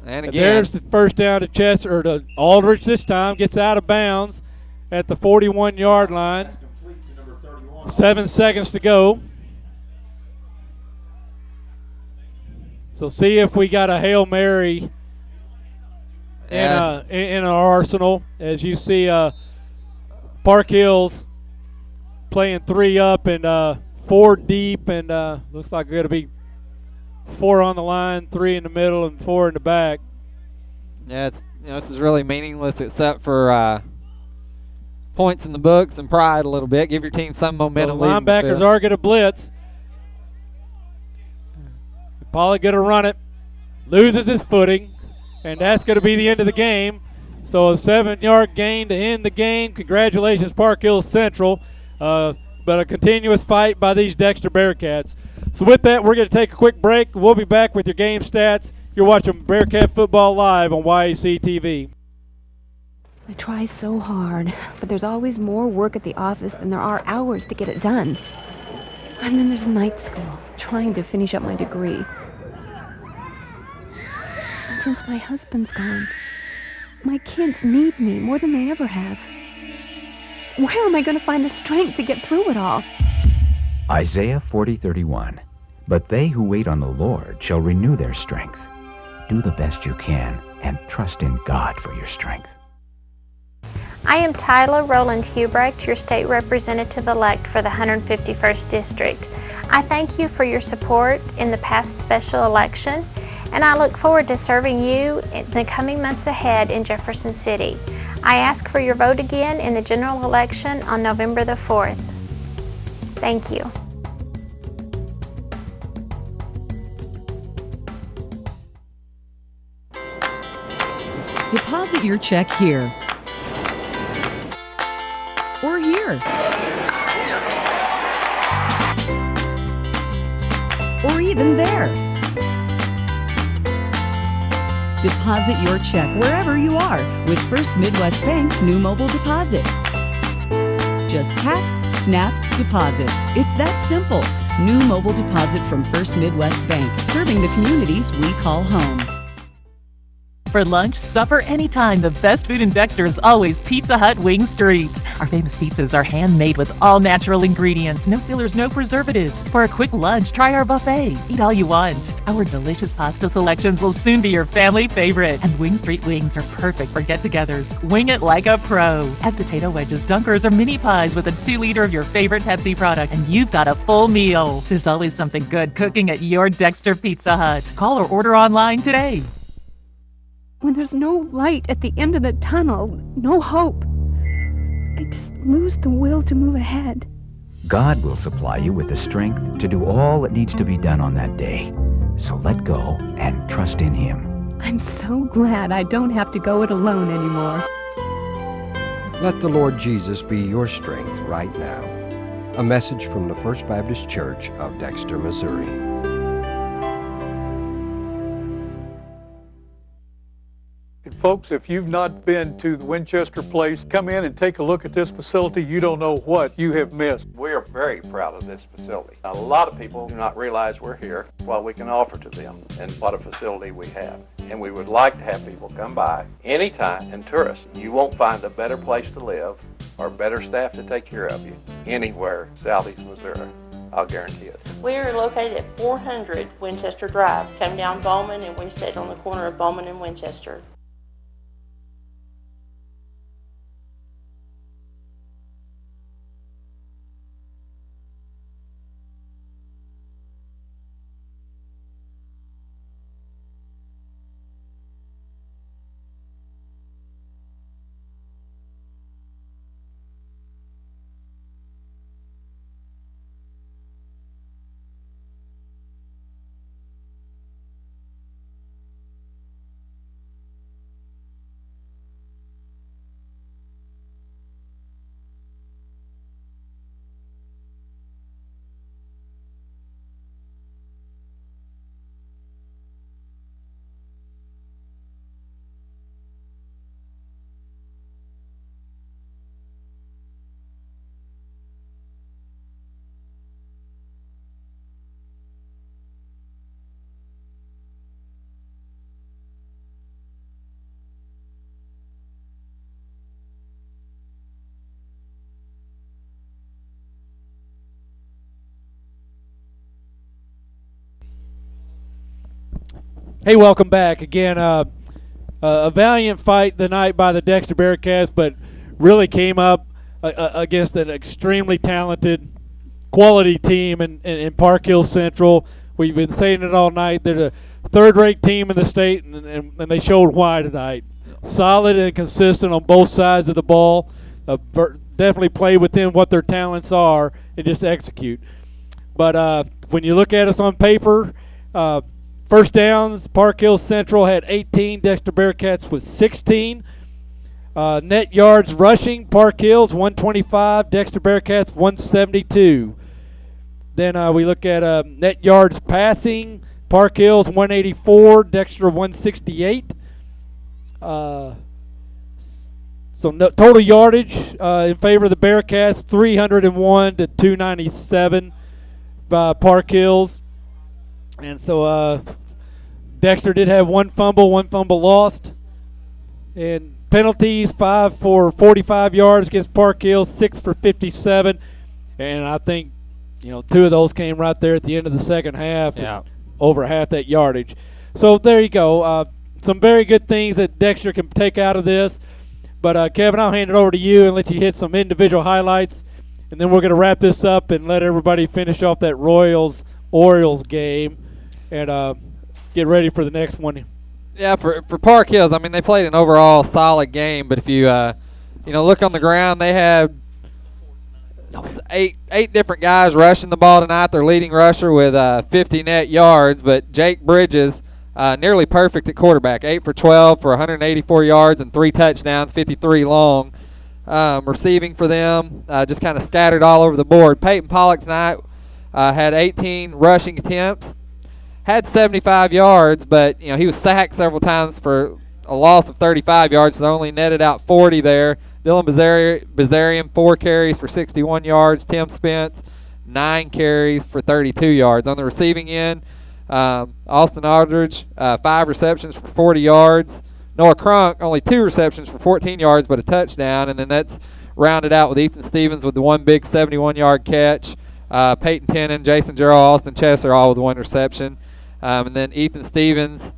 And again, there's the first down to Chester, or to Aldridge this time, gets out of bounds at the 41-yard line. 7 seconds to go. So see if we got a Hail Mary in our arsenal. As you see, Park Hills playing 3 up and 4 deep, and looks like we're going to be 4 on the line, 3 in the middle, and 4 in the back. Yeah, it's this is really meaningless except for points in the books and pride a little bit. Give your team some momentum. So linebackers are going to blitz. Pollock going to run it. Loses his footing, and that's going to be the end of the game. So a 7-yard gain to end the game. Congratulations, Park Hills Central. But a continuous fight by these Dexter Bearcats. So with that, we're going to take a quick break. We'll be back with your game stats. You're watching Bearcat Football Live on YEC TV. I try so hard, but there's always more work at the office than there are hours to get it done. And then there's night school, trying to finish up my degree. And since my husband's gone, my kids need me more than they ever have. Where am I going to find the strength to get through it all? Isaiah 40:31. But they who wait on the Lord shall renew their strength. Do the best you can and trust in God for your strength. I am Tyler Rowland Hubrecht, your state representative-elect for the 151st District. I thank you for your support in the past special election, and I look forward to serving you in the coming months ahead in Jefferson City. I ask for your vote again in the general election on November the 4th. Thank you. Deposit your check here or here or even there. Deposit your check wherever you are with First Midwest Bank's new mobile deposit. Just tap, snap, deposit. It's that simple. New mobile deposit from First Midwest Bank, serving the communities we call home. For lunch, supper, anytime, the best food in Dexter is always Pizza Hut Wing Street. Our famous pizzas are handmade with all natural ingredients, no fillers, no preservatives. For a quick lunch, try our buffet. Eat all you want. Our delicious pasta selections will soon be your family favorite. And Wing Street wings are perfect for get-togethers. Wing it like a pro. Add potato wedges, dunkers, or mini pies with a 2-liter of your favorite Pepsi product, and you've got a full meal. There's always something good cooking at your Dexter Pizza Hut. Call or order online today. When there's no light at the end of the tunnel, no hope, I just lose the will to move ahead. God will supply you with the strength to do all that needs to be done on that day. So let go and trust in Him. I'm so glad I don't have to go it alone anymore. Let the Lord Jesus be your strength right now. A message from the First Baptist Church of Dexter, Missouri. And folks, if you've not been to the Winchester Place, come in and take a look at this facility. You don't know what you have missed. We are very proud of this facility. A lot of people do not realize we're here, what we can offer to them, and what a facility we have. And we would like to have people come by anytime and tour us. You won't find a better place to live or better staff to take care of you anywhere southeast Missouri. I'll guarantee it. We are located at 400 Winchester Drive. Come down Bowman, and we sit on the corner of Bowman and Winchester. Hey, welcome back again. A valiant fight tonight by the Dexter Bearcats, but really came up against an extremely talented, quality team in Park Hill Central. We've been saying it all night. They're the third-rate team in the state, and they showed why tonight. Solid and consistent on both sides of the ball. Definitely play within what their talents are and just execute. But when you look at us on paper, first downs, Park Hill Central had 18, Dexter Bearcats with 16. Net yards rushing, Park Hills 125, Dexter Bearcats 172. Then we look at net yards passing, Park Hills 184, Dexter 168. Total yardage in favor of the Bearcats 301 to 297 by Park Hills. And so Dexter did have one fumble lost. And penalties, 5 for 45 yards against Park Hill, 6 for 57. And I think, 2 of those came right there at the end of the second half. Yeah. Over half that yardage. So there you go. Some very good things that Dexter can take out of this. But Kevin, I'll hand it over to you and let you hit some individual highlights. And then we're going to wrap this up and let everybody finish off that Royals-Orioles game. And get ready for the next one. Yeah, for Park Hills, I mean, they played an overall solid game, but if you look on the ground, they had eight different guys rushing the ball tonight. Their leading rusher with 50 net yards, but Jake Bridges nearly perfect at quarterback, 8 for 12 for 184 yards and 3 touchdowns, 53 long. Receiving for them, just kind of scattered all over the board. Peyton Pollock tonight had 18 rushing attempts. had 75 yards, but he was sacked several times for a loss of 35 yards, so they only netted out 40 there. Dylan Bazarian, 4 carries for 61 yards. Tim Spence, 9 carries for 32 yards. On the receiving end, Austin Aldridge, 5 receptions for 40 yards. Noah Crunk, only 2 receptions for 14 yards, but a touchdown. And then that's rounded out with Ethan Stevens with the one big 71-yard catch. Peyton Tennant, Jason Jarrell, Austin Chesser all with 1 reception. And then Ethan Stevens,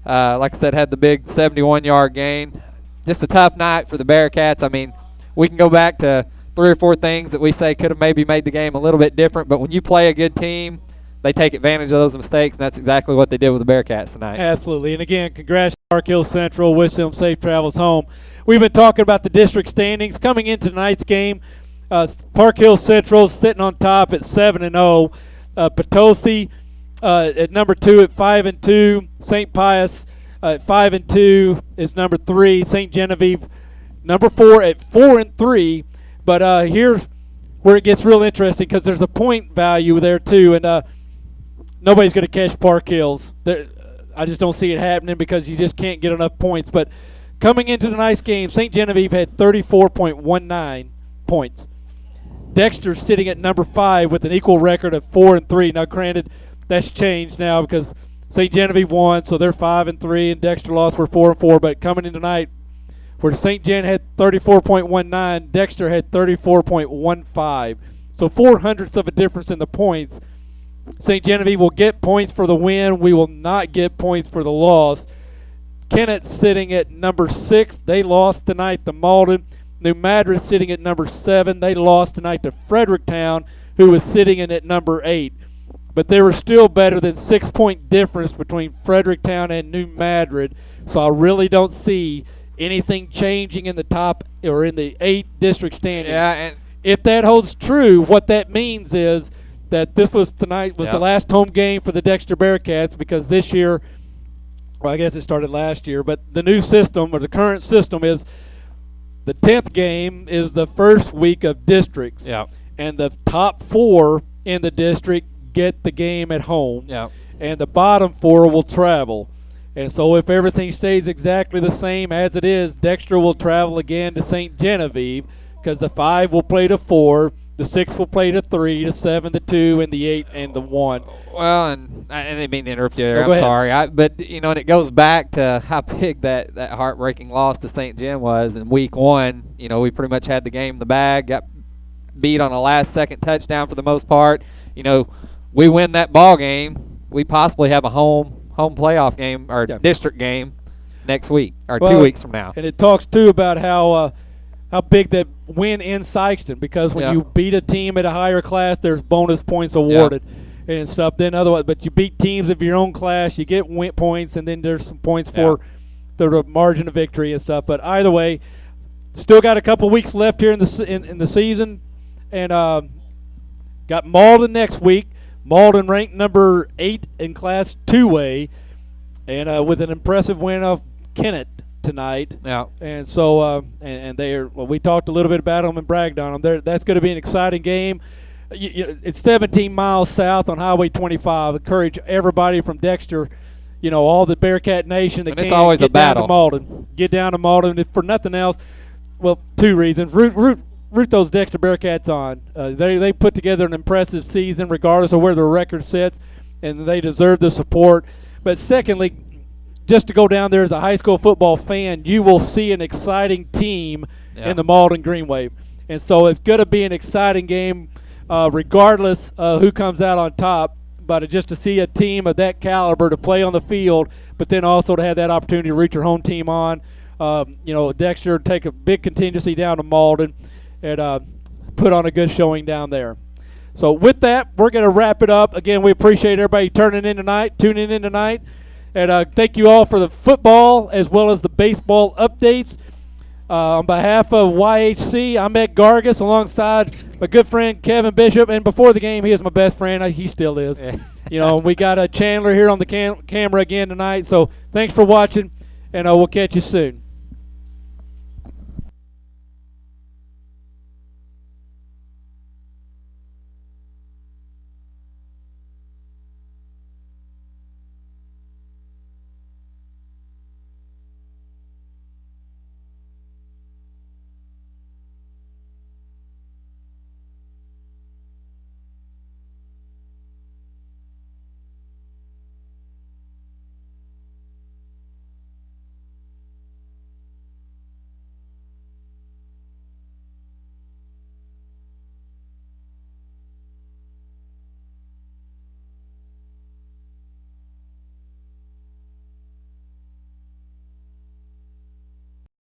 like I said, had the big 71-yard gain. Just a tough night for the Bearcats. I mean, we can go back to 3 or 4 things that we say could have maybe made the game a little bit different, but when you play a good team, they take advantage of those mistakes, and that's exactly what they did with the Bearcats tonight. Absolutely. And again, congrats to Park Hill Central. Wish them safe travels home. We've been talking about the district standings. Coming into tonight's game, Park Hill Central sitting on top at 7-0. Potosi at number 2 at 5-2. St. Pius at 5-2 is number 3. St. Genevieve number 4 at 4-3. But here's where it gets real interesting because there's a point value there too, and nobody's going to catch Park Hills. I just don't see it happening because you just can't get enough points. But coming into tonight's game, St. Genevieve had 34.19 points. Dexter's sitting at number 5 with an equal record of 4-3. Now, granted, that's changed now because St. Genevieve won, so they're 5-3, and Dexter lost. We're 4-4. But coming in tonight, where St. Gen had 34.19, Dexter had 34.15. So 0.04 of a difference in the points. St. Genevieve will get points for the win. We will not get points for the loss. Kennett's sitting at number 6. They lost tonight to Malden. New Madrid sitting at number 7. They lost tonight to Fredericktown, who was sitting in at number 8. But they were still better than 6-point difference between Fredericktown and New Madrid. So I really don't see anything changing in the top or in the 8 district standings. Yeah, and if that holds true, what that means is that this was tonight was the last home game for the Dexter Bearcats because this year, well, I guess it started last year, but the new system or the current system is the 10th game is the first week of districts. Yeah. And the top 4 in the district get the game at home. Yeah. And the bottom 4 will travel. And so if everything stays exactly the same as it is, Dexter will travel again to St. Genevieve because the 5 will play to 4, the 6 will play to 3, the 7 to 2, and the 8 and the 1. Well, and I didn't mean to interrupt you there. No, I'm sorry. But, and it goes back to how big that heartbreaking loss to St. Gen was in week 1. We pretty much had the game in the bag, got beat on a last-second touchdown for the most part. We win that ball game, we possibly have a home playoff game or district game next week or 2 weeks from now. And it talks too about how big that win in Sykeston because when you beat a team at a higher class, there's bonus points awarded and stuff. Then otherwise, but you beat teams of your own class, you get win points, and then there's some points for the margin of victory and stuff. But either way, still got a couple weeks left here in the season, and got Malden next week. Malden ranked number 8 in Class 2A, and with an impressive win off Kennett tonight. Yeah. And so, and we talked a little bit about them and bragged on them. That's going to be an exciting game. It's 17 miles south on Highway 25. Encourage everybody from Dexter, all the Bearcat Nation that it's always a battle. Down to Malden. Get down to Malden. If for nothing else, well, 2 reasons. Root those Dexter Bearcats on. They put together an impressive season regardless of where their record sits, and they deserve the support. But secondly, just to go down there as a high school football fan, you will see an exciting team in the Malden Green Wave. And so it's going to be an exciting game regardless of who comes out on top. But just to see a team of that caliber to play on the field, but then also to have that opportunity to reach your home team on. Dexter take a big contingency down to Malden and put on a good showing down there. So with that, we're going to wrap it up. Again, we appreciate everybody tuning in tonight. And thank you all for the football as well as the baseball updates. On behalf of YHC, I'm Ed Gargis alongside my good friend Kevin Bishop. And before the game, he is my best friend. He still is. We got Chandler here on the camera again tonight. So thanks for watching, and we'll catch you soon.